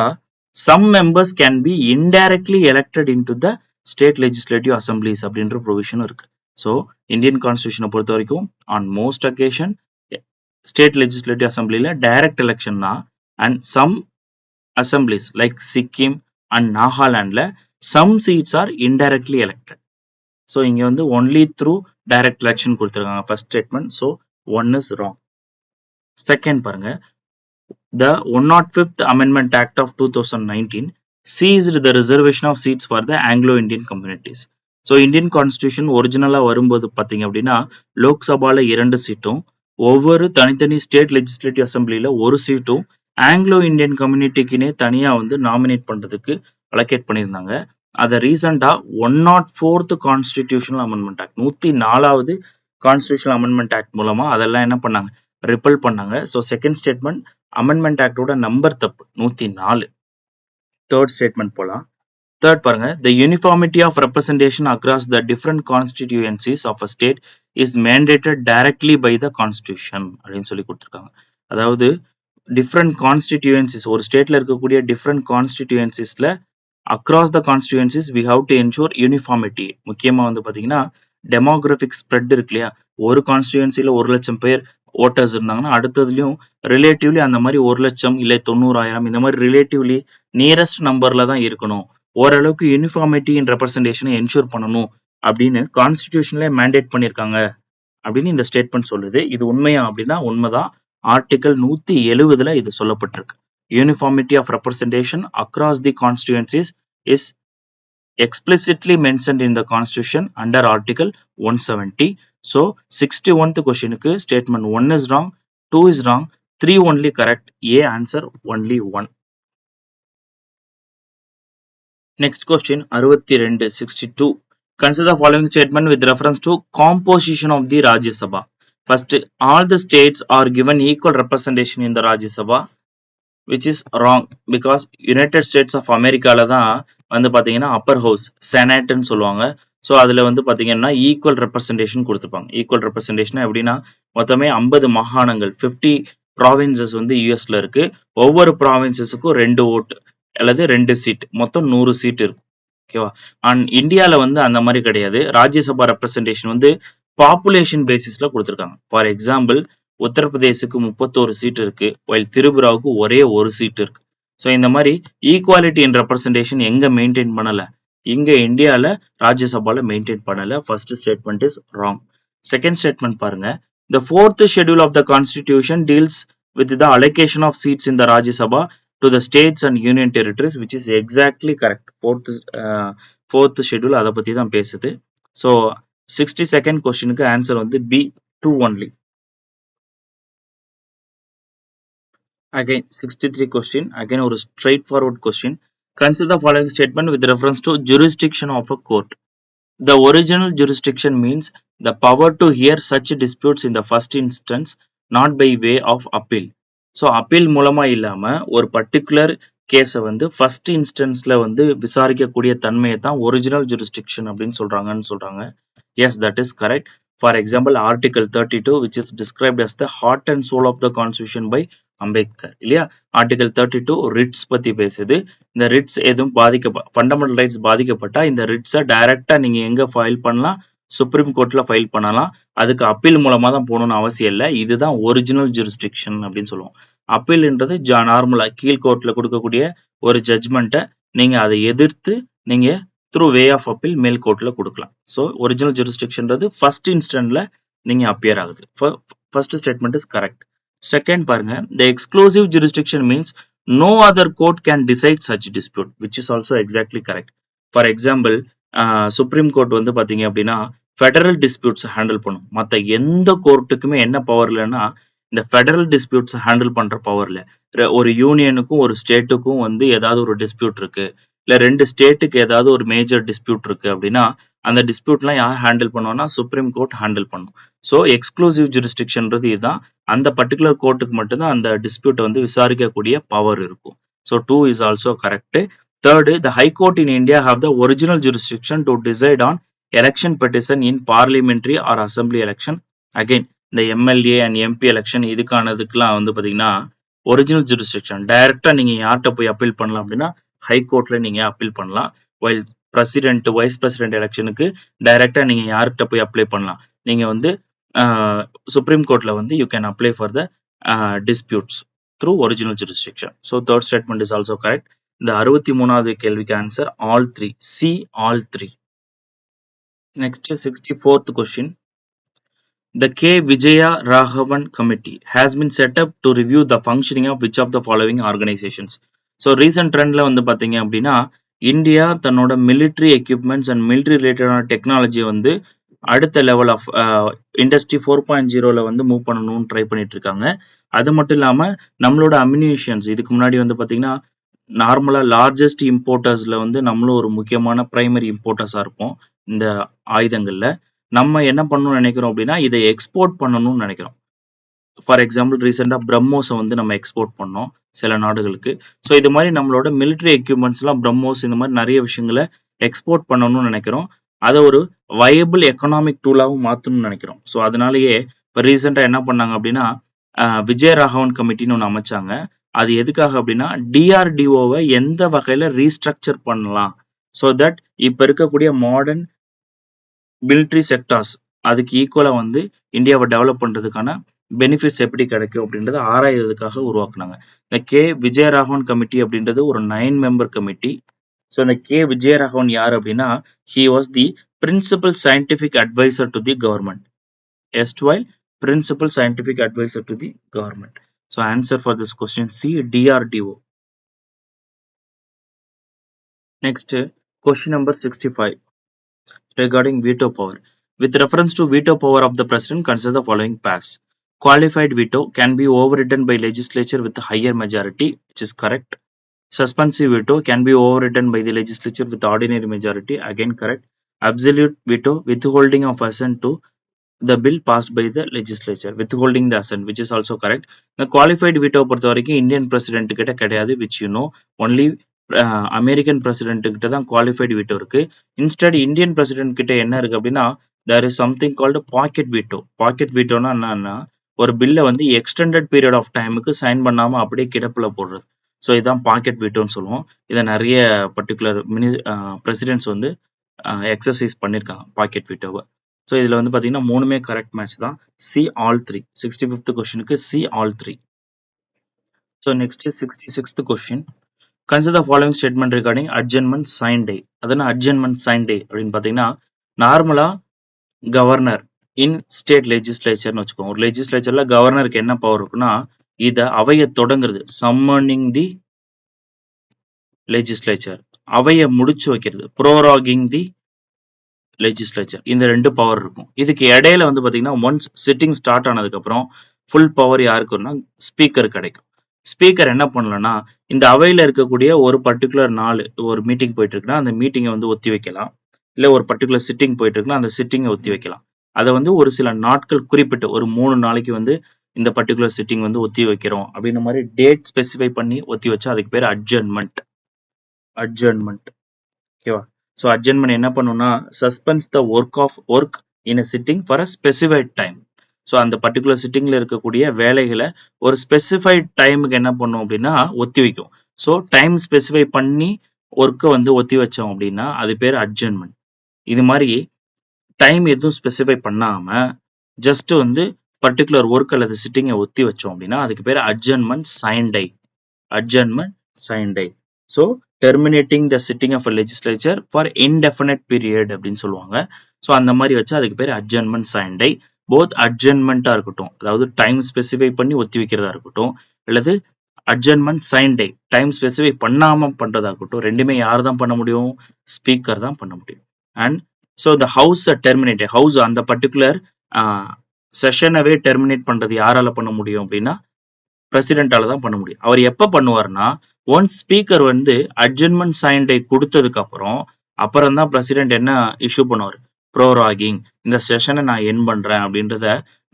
some members can be indirectly elected into the state legislative assemblies அப்படின்ற ப்ரொவிஷனும் இருக்கு. ஸோ இந்தியன் கான்ஸ்டியூஷனை பொறுத்த வரைக்கும் on most occasion state legislative அசம்பிளில டைரக்ட் எலெக்ஷன் தான். And some assemblies like Sikkim and Nagalandல some seats are indirectly elected. So இங்க வந்து only through direct election கொடுத்திருக்காங்க first statement. So 1 is wrong. Second பாருங்க, the 105th Amendment Act of 2019 seized the reservation of seats for the Anglo-Indian communities. So Indian constitution ஒரிஜினலா வரும்போது பாத்தீங்க அப்படின்னா லோக்சபால 2 சீட்டும் ஒவ்வொரு தனித்தனி ஸ்டேட் லெஜிஸ்லேட்டிவ் அசம்பிளில ஒரு சீட்டும் ஆங்கிலோ இந்தியன் கம்யூனிட்டிக்குனே தனியா வந்து நாமினேட் பண்றதுக்கு அலோகேட் பண்ணியிருந்தாங்க. அதை ரீசெண்டா 104th கான்ஸ்டிடியூஷனல் அமெண்ட்மெண்ட் ஆக்ட் 104வது கான்ஸ்டிடியூஷனல் அமெண்ட்மெண்ட் ஆக்ட் மூலமா அதெல்லாம் என்ன பண்ணாங்க, ரிப்பல் பண்ணாங்க. ஸோ செகண்ட் ஸ்டேட்மெண்ட் அமெண்ட்மெண்ட் ஆக்டோட நம்பர் தப்பு 104. தேர்ட் ஸ்டேட்மெண்ட் போலாம். தேர்ட் பாருங்க, the uniformity of representation across the different constituencies of a state is mandated directly by the constitution அப்படின்னு சொல்லி கொடுத்துருக்காங்க. அதாவது டிஃப்ரெண்ட் கான்ஸ்டிடியூன்சிஸ், ஒரு ஸ்டேட்ல இருக்கக்கூடிய டிஃப்ரெண்ட் கான்ஸ்டிடியூன்சிஸ்ல across the constituencies we have to ensure uniformity. முக்கியமா வந்து பாத்தீங்கன்னா டெமோகிராபிக் ஸ்ப்ரெட் இருக்கு இல்லையா, ஒரு கான்ஸ்டிடியூன்சில 1,00,000 பேர் ஓட்டர்ஸ் இருந்தாங்கன்னா அடுத்ததுலயும் ரிலேட்டிவ்லி அந்த மாதிரி 1,00,000 இல்லை 90,000 இந்த மாதிரி ரிலேட்டிவ்லி நியரஸ்ட் நம்பர்ல தான் இருக்கணும். ஓரளவுக்கு யூனிஃபார்மிட்டி இன் ரெப்ரசன்டேஷனை என்ஷூர் பண்ணணும் அப்படின்னு கான்ஸ்டிடியூஷன்ல மேண்டேட் பண்ணியிருக்காங்க அப்படின்னு இந்த ஸ்டேட்மெண்ட் சொல்லுது. இது உண்மையா அப்படின்னா உண்மைதான். ஆர்டிகல் 170ல இது சொல்லப்பட்டிருக்கு. Uniformity of representation across the constituencies is explicitly mentioned in the constitution under article 170. So 61th questionக்கு statement 1 is wrong, 2 is wrong, 3 only correct. A answer only 1. Next question 62, 62. Consider the following statement with reference to composition of the Rajya Sabha. First, all the states are given equal representation in the Rajya Sabha, which is wrong because United States of Americaல தான் வந்து பாத்தீங்கன்னா Appar house செனட்னு சொல்லுவாங்க. So அதுல வந்து பாத்தீங்கன்னா equal representation கொடுத்துருப்பாங்க. Equal representation எப்படின்னா மொத்தமே 50 மாகாணங்கள் 50 ப்ராவின்சஸ் வந்து யூஎஸ்ல இருக்கு. ஒவ்வொரு ப்ராவின்சஸுக்கும் 2 ஓட்டு அல்லது 2 சீட், மொத்தம் 100 சீட் இருக்கும். ஓகேவா? அண்ட் இந்தியால வந்து அந்த மாதிரி கிடையாது. ராஜ்யசபா ரெப்ரசன்டேஷன் வந்து பாப்புலேஷன் பேசிஸ்ல கொடுத்துருக்காங்க. ஃபார் எக்ஸாம்பிள் உத்தரப்பிரதேசுக்கு 31 சீட் இருக்கு, வைல் திரிபுராவுக்கு ஒரே ஒரு சீட் இருக்கு. ஸோ இந்த மாதிரி ஈக்குவாலிட்டி இன் ரெப்ரசன்டேஷன் எங்க மெயின்டைன் பண்ணல, இங்க இந்தியால ராஜ்யசபால மெயின்டைன் பண்ணல. First statement is wrong. Second statement பாருங்க, the fourth schedule of the constitution deals with the allocation of seats in the Rajya Sabha to the states and union territories, which is exactly correct. fourth schedule அதை பத்தி தான் பேசுது. So 62nd கொஸ்டினுக்கு answer வந்து B2 only. Again 63 question, again ஒரு straightforward question. Consider the following statement with reference to jurisdiction of a court. The original jurisdiction means the power to hear such disputes in the first instance, not by way of appeal. So appeal மூலமா இல்லாம ஒரு particular கேஸை வந்து first இன்ஸ்டன்ஸ்ல வந்து விசாரிக்கக்கூடிய தன்மையை தான் original jurisdiction அப்படின்னு சொல்றாங்க. Yes, that is correct. For example, Article 32, which is described as the heart and soul of the Constitution by Ambedkar. இல்லையா? Article 32 ரிட்ஸ் பத்தி பேசுது. இந்த ரிட்ஸ் எதுவும் ஃபண்டமெண்டல் ரைட்ஸ் பாதிக்கப்பட்டா இந்த ரிட்ஸை டைரக்டா நீங்க எங்க ஃபைல் பண்ணலாம், சுப்ரீம் கோர்ட்ல ஃபைல் பண்ணலாம். அதுக்கு அப்பீல் மூலமா தான் போகணும்னு அவசியம் இல்லை. இதுதான் ஒரிஜினல் ஜூரிஸ்டிக்ஷன் அப்படின்னு சொல்லுவோம். அப்பீல்ன்றது நார்மலா கீழ் கோர்ட்ல கொடுக்கக்கூடிய ஒரு ஜட்ஜ்மெண்ட்டை நீங்க அதை எதிர்த்து நீங்க த்ரூ வே ஆஃப் அப்பீல் மேல் கோர்ட்ல கொடுக்கலாம். ஸோ ஒரிஜினல் ஜூரிஸ்டிக்ஷன்றது ஃபர்ஸ்ட் இன்ஸ்டன்ட்ல நீங்க அப்பியர் ஆகுது. First statement is correct. Second பாருங்க, the exclusive jurisdiction means no other court can decide such dispute, which is also exactly correct. For example, supreme court வந்து பாத்தீங்க அப்படின்னா federal disputes handle பண்ணும். மற்ற எந்த கோர்ட்டுக்குமே என்ன பவர் இல்லைன்னா இந்த ஃபெடரல் டிஸ்பியூட்ஸ் ஹேண்டில் பண்ற பவர் இல்லை. ஒரு யூனியனுக்கும் ஒரு ஸ்டேட்டுக்கும் வந்து ஏதாவது ஒரு டிஸ்பியூட் இருக்கு, இல்ல 2 ஸ்டேட்டுக்கு ஏதாவது ஒரு மேஜர் டிஸ்பியூட் இருக்கு அப்படின்னா அந்த டிஸ்பியூட்லாம் யார் ஹேண்டில் பண்ணுவோம்னா சுப்ரீம் கோர்ட் ஹேண்டில் பண்ணும். ஸோ எக்ஸ்க்ளூசிவ் ஜூரிஸ்டிக்ஷன்றது இதுதான். அந்த பர்டிகுலர் கோர்ட்டுக்கு மட்டும்தான் அந்த டிஸ்பியூட்டை வந்து விசாரிக்கக்கூடிய பவர் இருக்கும். So 2 is also correct. Third, the High Court in India have the original jurisdiction to decide on election petition in parliamentary or assembly election. Again, இந்த MLA and MP election இதுக்கானதுக்குலாம் வந்து பாத்தீங்கன்னா original jurisdiction டைரக்டா நீங்க யார்கிட்ட போய் appeal பண்ணலாம் அப்படின்னா high கோர்ட்ல நீங்க அப்பீல் பண்ணலாம். வைல் பிரசிடென்ட் வைஸ் பிரசிடென்ட் எலெக்ஷனுக்கு டைரக்டா நீங்க யார்கிட்ட போய் அப்ளை பண்ணலாம், நீங்க வந்து சுப்ரீம் கோர்ட்ல வந்து you can apply for the disputes through original jurisdiction. So third statement is also correct. இந்த 63வது கேள்விக்கு answer all three. C all three. Next 64th question. The K. Vijaya Raghavan Committee has been set up to review the functioning of which of the following organizations. So recent trendல வந்து பாத்தீங்க அப்படின்னா India தன்னோட military equipments and military related technology வந்து அடுத்த level of industry 4.0ல வந்து move பண்ணணும்னு try பண்ணிட்டு இருக்காங்க. அது மட்டும் இல்லாம நம்மளோட அம்யூனிஷன்ஸ் இதுக்கு முன்னாடி வந்து பாத்தீங்கன்னா நார்மலா லார்ஜஸ்ட் இம்போர்ட்டர்ஸ்ல வந்து நம்மளும் ஒரு முக்கியமான பிரைமரி இம்போர்ட்டர்ஸா இருப்போம் இந்த ஆயுதங்கள்ல. நம்ம என்ன பண்ணணும்னு நினைக்கிறோம் அப்படின்னா இதை எக்ஸ்போர்ட் பண்ணணும்னு நினைக்கிறோம். ஃபார் எக்ஸாம்பிள் ரீசெண்டா பிரம்மோஸை வந்து நம்ம எக்ஸ்போர்ட் பண்ணோம் சில நாடுகளுக்கு. ஸோ இது மாதிரி நம்மளோட மிலிட்ரி எக்யூப்மெண்ட்ஸ் எல்லாம் பிரம்மோஸ் இந்த மாதிரி நிறைய விஷயங்களை எக்ஸ்போர்ட் பண்ணணும்னு நினைக்கிறோம். அதை ஒரு வயபிள் எக்கனாமிக் டூலாவும் மாற்றணும்னு நினைக்கிறோம். ஸோ அதனாலேயே இப்போ ரீசெண்டாக என்ன பண்ணாங்க அப்படின்னா விஜயராகவன் கமிட்டின்னு ஒன்று அமைச்சாங்க. அது எதுக்காக அப்படின்னா டிஆர்டிஓவை எந்த வகையில ரீஸ்ட்ரக்சர் பண்ணலாம், ஸோ தட் இப்போ இருக்கக்கூடிய மாடர்ன் மிலிட்ரி செக்டார்ஸ் அதுக்கு ஈக்குவலா வந்து இந்தியாவை டெவலப் பண்றதுக்கான பெனிஃபிட்ஸ் எப்படி கிடைக்கும் அப்படின்றத ஆராயறதுக்காக உருவாக்குனாங்க. இந்த கே விஜயராகவன் கமிட்டி அப்படின்றது ஒரு 9 மெம்பர் கமிட்டி. ஸோ இந்த கே விஜயராகவன் யார் அப்படின்னா he was the principal scientific adviser to the government. Erstwhile principal scientific adviser to the government. So answer for this question C DRDO. Next question number 65 regarding veto power. With reference to veto power of the president, consider the following pass. Qualified veto can be overridden by legislature with a higher majority, which is correct. Suspensive veto can be overridden by the legislature with ordinary majority, again correct. Absolute veto, withholding of assent to the bill passed by the legislature, withholding the assent, which is also correct. The qualified veto பொறுத்த வரைக்கும் Indian president கிட்ட கிடையாது, which you know, only American president கிட்ட தான் qualified veto இருக்கு. Instead Indian president கிட்ட என்ன இருக்கு அப்படின்னா there is something called pocket veto. Pocket வீட்டோனா என்னன்னா ஒரு பில்லை வந்து எக்ஸ்டெண்டட் பீரியட் ஆஃப் டைமுக்கு சைன் பண்ணாம அப்படியே கிடப்புல போடுறது. ஸோ இதான் பாக்கெட் வீட்டோன்னு சொல்லுவோம். இதை நிறைய பர்டிகுலர் பிரசிடென்ட்ஸ் வந்து எக்ஸசைஸ் பண்ணியிருக்காங்க பாக்கெட் வீட்டோவை. ஸோ இதில் வந்து பார்த்தீங்கன்னா மூணுமே கரெக்ட் மேட்ச் தான். C all three. 65th கொஸ்டினுக்கு C all three. So next 66th question. Consider the following statement regarding adjournment sign day. அதனா adjournment sign day அப்படின்னு பார்த்தீங்கன்னா நார்மலா கவர்னர் இன் ஸ்டேட் லெஜிஸ்லேச்சர்னு வச்சுக்கோங்க. ஒரு லெஜிஸ்லேச்சர்ல கவர்னருக்கு என்ன பவர் இருக்குன்னா இதை அவையை தொடங்குறது, சம்மனிங் தி லெஜிஸ்லேச்சர், அவையை முடிச்சு வைக்கிறது, ப்ரோராகிங் தி லெஜிஸ்லேச்சர், இந்த ரெண்டு பவர் இருக்கும். இதுக்கு இடையில வந்து பாத்தீங்கன்னா ஒன்ஸ் சிட்டிங் ஸ்டார்ட் ஆனதுக்கு அப்புறம் ஃபுல் பவர் யாருக்குன்னா ஸ்பீக்கர் கிடைக்கும். ஸ்பீக்கர் என்ன பண்ணலன்னா இந்த அவையில இருக்கக்கூடிய ஒரு பர்டிகுலர் நாள் ஒரு மீட்டிங் போயிட்டு இருக்குன்னா அந்த மீட்டிங்கை வந்து ஒத்தி வைக்கலாம். இல்ல ஒரு பர்டிகுலர் சிட்டிங் போயிட்டு இருக்குன்னா அந்த சிட்டிங்கை ஒத்தி வைக்கலாம். அதை வந்து ஒரு சில நாட்கள் குறிப்பிட்டு ஒரு 3 நாளைக்கு வந்து இந்த பர்டிகுலர் சிட்டிங் வந்து ஒத்தி வைக்கிறோம் அப்படின்ற மாதிரி டேட் ஸ்பெசிஃபை பண்ணி ஒத்தி வச்சா அதுக்கு பேர் அட்ஜர்ன்மெண்ட். அட்ஜர்ன்மெண்ட் ஓகேவா? ஸோ அட்ஜர்ன்மெண்ட் என்ன பண்ணுன்னா suspends the work in a sitting for a specified time. So அந்த பர்டிகுலர் சிட்டிங்ல இருக்கக்கூடிய வேலைகளை ஒரு ஸ்பெசிஃபைட் டைமுக்கு என்ன பண்ணும் அப்படின்னா ஒத்தி வைக்கும். ஸோ டைம் ஸ்பெசிஃபை பண்ணி ஒர்க்கை வந்து ஒத்தி வச்சோம் அப்படின்னா அது பேர் அட்ஜர்ன்மெண்ட். இது மாதிரி டைம் எதுவும் ஸ்பெசிஃபை பண்ணாம ஜஸ்ட் வந்து பர்டிகுலர் ஒர்க் அல்லது சிட்டிங்கை ஒத்தி வச்சோம் அப்படின்னா அதுக்கு பேர் adjournment sine die. Adjournment sine die. So terminating the sitting of a legislature for indefinite period அப்படின்னு சொல்லுவாங்க. ஸோ அந்த மாதிரி வச்சு அதுக்கு பேர் அட்ஜர்ன்மெண்ட் சைன் டை. போத் அட்ஜர்ன்மெண்டா இருக்கட்டும், அதாவது டைம் ஸ்பெசிஃபை பண்ணி ஒத்தி வைக்கிறதா இருக்கட்டும், அல்லது adjournment sine die time specify பண்ணாம பண்றதா இருக்கட்டும், ரெண்டுமே யார் தான் பண்ண முடியும்? ஸ்பீக்கர் தான் பண்ண முடியும். And so the house terminate house அந்த பர்டிகுலர் செஷனவே டெர்மினேட் பண்றது யாரால பண்ண முடியும் அப்படின்னா பிரசிடென்டால தான் பண்ண முடியும். அவர் எப்ப பண்ணுவார்னா ஒன்ஸ் ஸ்பீக்கர் வந்து அட்ஜர்ன்மெண்ட் சைன் டை கொடுத்ததுக்கு அப்புறம் தான் பிரசிடென்ட் என்ன இஷ்யூ பண்ணுவார்? ப்ரோராகிங், இந்த செஷனை நான் என் பண்றேன் அப்படின்றத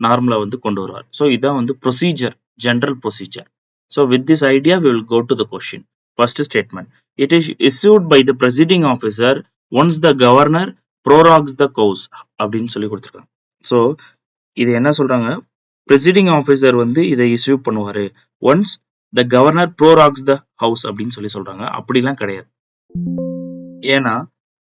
நார்மலா வந்து கொண்டு வருவார். ஸோ இதான் வந்து procedure, general procedure. So with this idea we will go to the question. First statement, it is issued by the presiding officer once the governor prorogues the cause அப்படின்னு சொல்லி கொடுத்துருக்காங்க. ஸோ இது என்ன சொல்றாங்க? presiding officer வந்து இதை issue பண்ணுவாரு once the governor prorogues the house அப்படின்னு சொல்லி சொல்றாங்க. அப்படிலாம் கிடையாது. ஏன்னா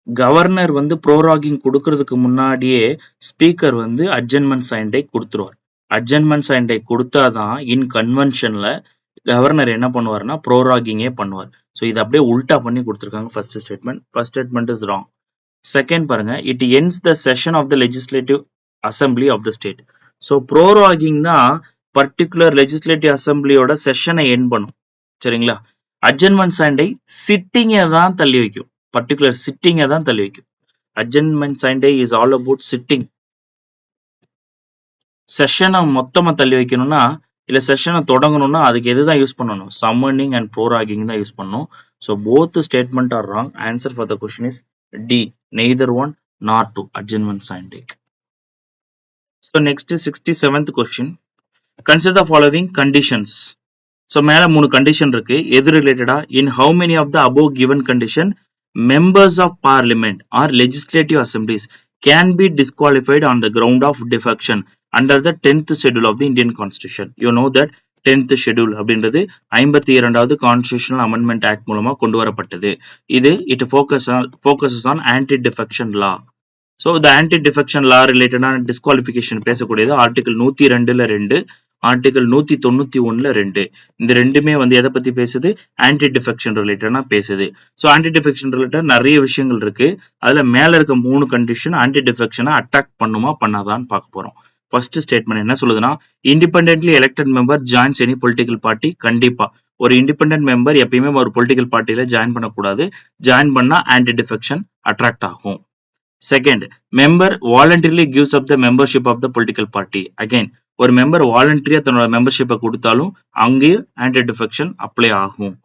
கவர்னர் வந்து ப்ரோராகிங் கொடுக்கறதுக்கு முன்னாடியே ஸ்பீக்கர் வந்து அட்ஜர்ன்மெண்ட் சைன்டை கொடுத்துருவார். அட்ஜர்ன்மெண்ட் சைன்டை கொடுத்தாதான் இன் கன்வென்ஷன்ல கவர்னர் என்ன பண்ணுவார்னா ப்ரோராகிங்கே பண்ணுவார். ஸோ இது அப்படியே உல்டா பண்ணி கொடுத்துருக்காங்க first statement. First statement is wrong. Second பாருங்க, it ends the session of the legislative assembly of the state. So proroguing தான் பர்டிகுலர் லெஜிஸ்லேட்டிவ் அசம்பிளியோட செஷனை எண்ட் பண்ணும். சரிங்களா? அட்ஜர்ன்மெண்ட் சைன்டை சிட்டிங்கை தான் தள்ளி வைக்கும். பர்டிகுலர் சிட்டிங்கை தான் தள்ளி வைக்கும். Adjournment சைன்டை is all about sitting. செஷனை மொத்தமா தள்ளி வைக்கணும்னா இல்ல செஷனை தொடங்கணும்னா அதுக்கு எதுதான் யூஸ் பண்ணணும்? சம்மனிங் அண்ட் ப்ரோராகிங் தான் யூஸ் பண்ணணும். So both statement are wrong. Answer for the question is D, neither one nor two, adjournment sine die. So next 67th question, consider the following conditions. So மேல 3 கண்டிஷன் இருக்கு. எது ரிலேட்டடா? In how many of the above given condition members of parliament or legislative assemblies can be disqualified on the ground of defection under the 10th schedule of the Indian constitution. You know that 10th schedule அப்படின்றது 52வது constitutional amendment act மூலமா கொண்டு வரப்பட்டது. இது it focuses on anti defection law. So இந்த anti defection லா ரிலேட்டடான disqualification பேசக்கூடியது article 102ல 2, article 191ல 2. இந்த ரெண்டுமே வந்து எதை பத்தி பேசுது? ஆன்டி டிஃபெக்ஷன் ரிலேட்டடா பேசுது. ஸோ ஆன்டி டிஃபெக்ஷன் ரிலேட்டட் நிறைய விஷயங்கள் இருக்கு. அதுல மேல இருக்க 3 கண்டிஷன் ஆன்டி டிஃபெக்ஷனை அட்டாக் பண்ணுமா பண்ணாதான்னு பார்க்க போறோம். ஃபர்ஸ்ட் ஸ்டேட்மெண்ட் என்ன சொல்லுதுன்னா, independently elected member joins any political party. கண்டிப்பா ஒரு இண்டிபெண்டன்ட் மெம்பர் எப்பயுமே ஒரு பொலிட்டிக்கல் பார்ட்டியில ஜாயின் பண்ணக்கூடாது. ஜாயின் பண்ணா ஆன்டி டிஃபெக்ஷன் அட்ராக்ட் ஆகும். Second, member voluntarily gives up the membership of the political party. Again, ஒரு மெம்பர் வாலண்டரியா தன்னோட மெம்பர்ஷிப்பை கொடுத்தாலும் அங்கேயும் ஆன்டி டிஃபெக்ஷன் அப்ளை ஆகும்.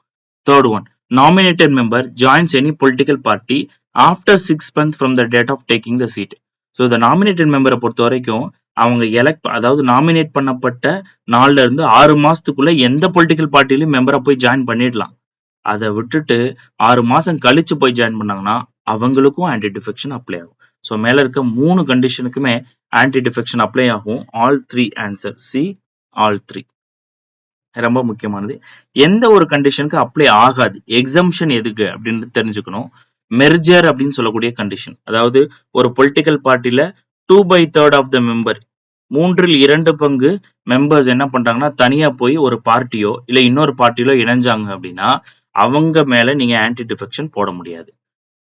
Third one, nominated member joins any political party after 6 months from the date of taking the seat. So இந்த nominated மெம்பரை பொறுத்த வரைக்கும் அவங்க அதாவது நாமினேட் பண்ணப்பட்ட நாள்ல இருந்து 6 மாசத்துக்குள்ள எந்த பொலிட்டிக்கல் பார்ட்டிலையும் மெம்பரா போய் ஜாயின் பண்ணிடலாம். அதை விட்டுட்டு 6 மாசம் கழிச்சு போய் ஜாயின் பண்ணாங்கன்னா அவங்களுக்கும் ஆன்டி டிஃபெக்ஷன் அப்ளை ஆகும். ஸோ மேல இருக்க 3 கண்டிஷனுக்குமே ஆன்டி டிஃபெக்ஷன் அப்ளை ஆகும். ஆல் 3 ஆன்சர் சி, ஆல் 3 ரொம்ப முக்கியமானது. எந்த ஒரு கண்டிஷனுக்கு அப்ளை ஆகாது, எக்ஸம்ஷன் எதுக்கு அப்படின்னு தெரிஞ்சுக்கணும். மெர்ஜர் அப்படின்னு சொல்லக்கூடிய கண்டிஷன், அதாவது ஒரு பொலிட்டிக்கல் பார்ட்டில 2/3 ஆஃப் த மெம்பர், 2/3 மெம்பர்ஸ் என்ன பண்றாங்கன்னா தனியா போய் ஒரு பார்ட்டியோ இல்ல இன்னொரு பார்ட்டியோ இணைஞ்சாங்க அப்படின்னா அவங்க மேல நீங்க ஆன்டி டிஃபெக்ஷன் போட முடியாது.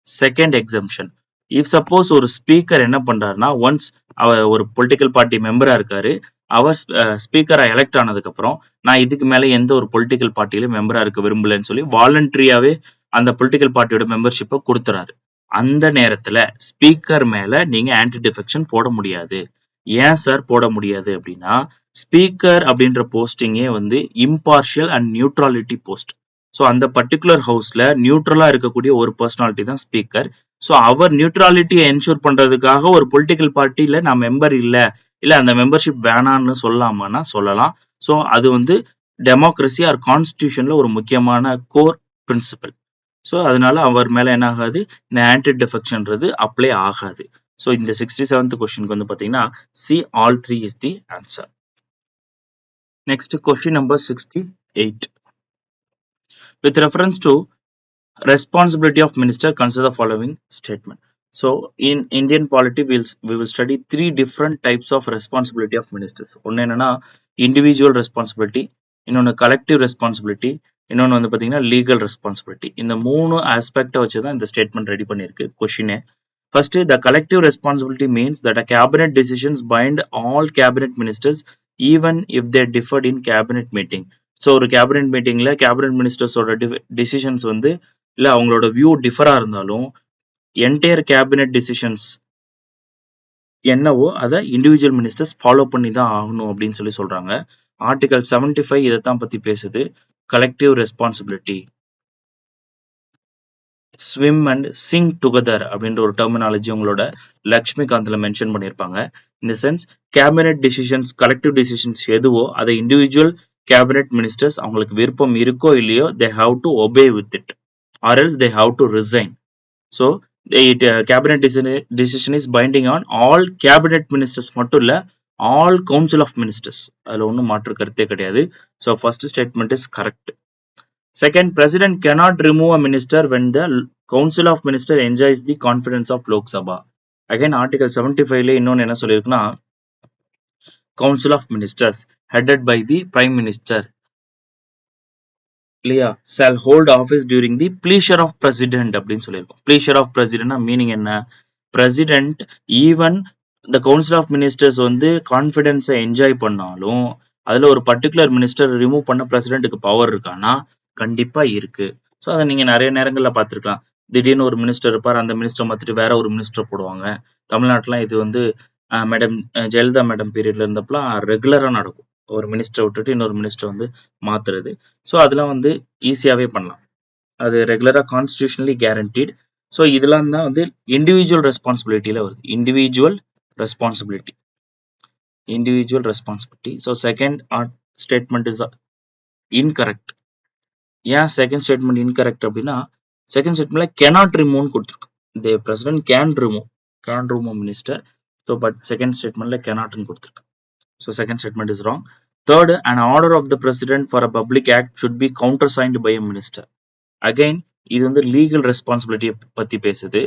செகண்ட் எக்ஸம்ஷன், இஃப் சப்போஸ் ஒரு ஸ்பீக்கர் என்ன பண்றாருன்னா ஒன்ஸ் அவர் ஒரு பொலிட்டிக்கல் பார்ட்டி மெம்பரா இருக்காரு, அவர் ஸ்பீக்கரா எலெக்ட் ஆனதுக்கு அப்புறம் நான் இதுக்கு மேல எந்த ஒரு பொலிட்டிக்கல் பார்ட்டியில மெம்பரா இருக்க விரும்பலன்னு சொல்லி வாலண்டரியாவே அந்த பொலிட்டிக்கல் பார்ட்டியோட மெம்பர்ஷிப்பை கொடுத்துறாரு. அந்த நேரத்துல ஸ்பீக்கர் மேல நீங்க ஆன்டி டிஃபெக்ஷன் போட முடியாது. ஏன் சார் போட முடியாது அப்படின்னா, ஸ்பீக்கர் அப்படின்ற போஸ்டிங்கே வந்து impartial and neutrality post. So அந்த பர்டிகுலர் ஹவுஸ்ல நியூட்ரலா இருக்கக்கூடிய ஒரு பர்சனாலிட்டி தான் ஸ்பீக்கர். ஸோ அவர் நியூட்ராலிட்டியை என்ஷூர் பண்றதுக்காக ஒரு பொலிட்டிக்கல் பார்ட்டியில நான் மெம்பர் இல்ல அந்த மெம்பர்ஷிப் வேணான்னு சொல்லலாமான்னா சொல்லலாம். ஸோ அது வந்து டெமோக்ரஸி ஆர் கான்ஸ்டிடியூஷன்ல ஒரு முக்கியமான கோர் பிரின்சிபல். ஸோ அதனால அவர் மேல என்ன ஆகாது, இந்த ஆன்டி டிஃபெக்ஷன்றது அப்ளை ஆகாது. ஸோ இந்த 67th கொஸ்டினுக்கு வந்து பாத்தீங்கன்னா C, all 3 is the answer. Next question number 68. With reference to responsibility of minister, consider the following statement. So in Indian polity we will study 3 different types of responsibility of ministers. ஒன்னு என்னன்னா individual responsibility, இன்னொன்னு collective responsibility, இன்னொன்னு வந்து பாத்தீங்கன்னா legal responsibility. இந்த 3 aspect வச்சுதான் இந்த statement ready பண்ணிருக்கு கொஸ்டினே. First, the collective responsibility means that a cabinet decisions bind all cabinet ministers even if they differed in cabinet meeting. So ஒரு கேபினெட் மீட்டிங்ல கேபினெட் மினிஸ்டர்ஸோட டிசிஷன்ஸ் வந்து இல்ல அவங்களோட வியூ டிஃபரா இருந்தாலும் என்டையர் கேபினெட் டிசிஷன்ஸ் என்னவோ அதை இண்டிவிஜுவல் மினிஸ்டர்ஸ் ஃபாலோ பண்ணி தான் ஆகணும் அப்படின்னு சொல்லி சொல்றாங்க. ஆர்டிகல் 75 இதைத்தான் பத்தி பேசுது. Collective responsibility, swim and Singh together அப்படின்ற ஒரு டெர்மினாலஜி உங்களோட லக்ஷ்மிகாந்த்ல மென்ஷன் பண்ணியிருப்பாங்க. இந்த sense cabinet decisions, collective decisions எதுவோ அதை இண்டிவிஜுவல் கேபினெட் மினிஸ்டர்ஸ் அவங்களுக்கு விருப்பம் இருக்கோ இல்லையோ they have to obey with it or else they have to resign. So cabinet decision is binding on all cabinet ministers மட்டும் இல்ல, all council of ministers. அதுல ஒன்றும் மாற்று கருத்தே கிடையாது. So first statement is correct. Second, president cannot remove a minister when the council of minister enjoys the confidence of Lok Sabha. Again, article 75 ல இன்னொன்னு என்ன சொல்லிருக்குன்னா, council of ministers headed by the prime minister இல்லையா shall hold office during the pleasure of president அப்படின்னு சொல்லியிருக்கோம். pleasure of president meaning என்ன? president even the council of ministers வந்து கான்ஃபிடன்ஸ enjoy பண்ணாலும் அதுல ஒரு பர்டிகுலர் மினிஸ்டர் ரிமூவ் பண்ண பிரசிடென்ட்டுக்கு பவர் இருக்கானா? கண்டிப்பா இருக்கு. ஸோ அதை நீங்க நிறைய நேரங்கள்ல பார்த்திருக்கலாம். திடீர்னு ஒரு மினிஸ்டர் இருப்பார், அந்த மினிஸ்டர் மாத்திட்டு வேற ஒரு மினிஸ்டர் போடுவாங்க. தமிழ்நாட்டுல இது வந்து மேடம் ஜெயலலிதா மேடம் பீரியட்ல இருந்தப்பலாம் ரெகுலரா நடக்கும். ஒரு மினிஸ்டர் விட்டுட்டு இன்னொரு மினிஸ்டர் வந்து மாத்துறது. ஸோ அதெல்லாம் வந்து ஈஸியாவே பண்ணலாம். அது ரெகுலரா கான்ஸ்டிடியூஷனலி கேரண்டீட். ஸோ இதெல்லாம் தான் வந்து இண்டிவிஜுவல் ரெஸ்பான்சிபிலிட்டியில வருது. Individual responsibility. So second statement is incorrect. ஏன் செகண்ட் ஸ்டேட்மெண்ட் இன்கரெக்ட் அப்படின்னா, செகண்ட் ஸ்டேட்மெண்ட்ல cannot remove கொடுத்துருக்கு. the president can remove minister. So but second statementல cannot கொடுத்துருக்கு. So second statement is wrong. Third, an order of the president for a public act should be countersigned by a minister. Again, இது வந்து legal responsibility பத்தி பேசுது.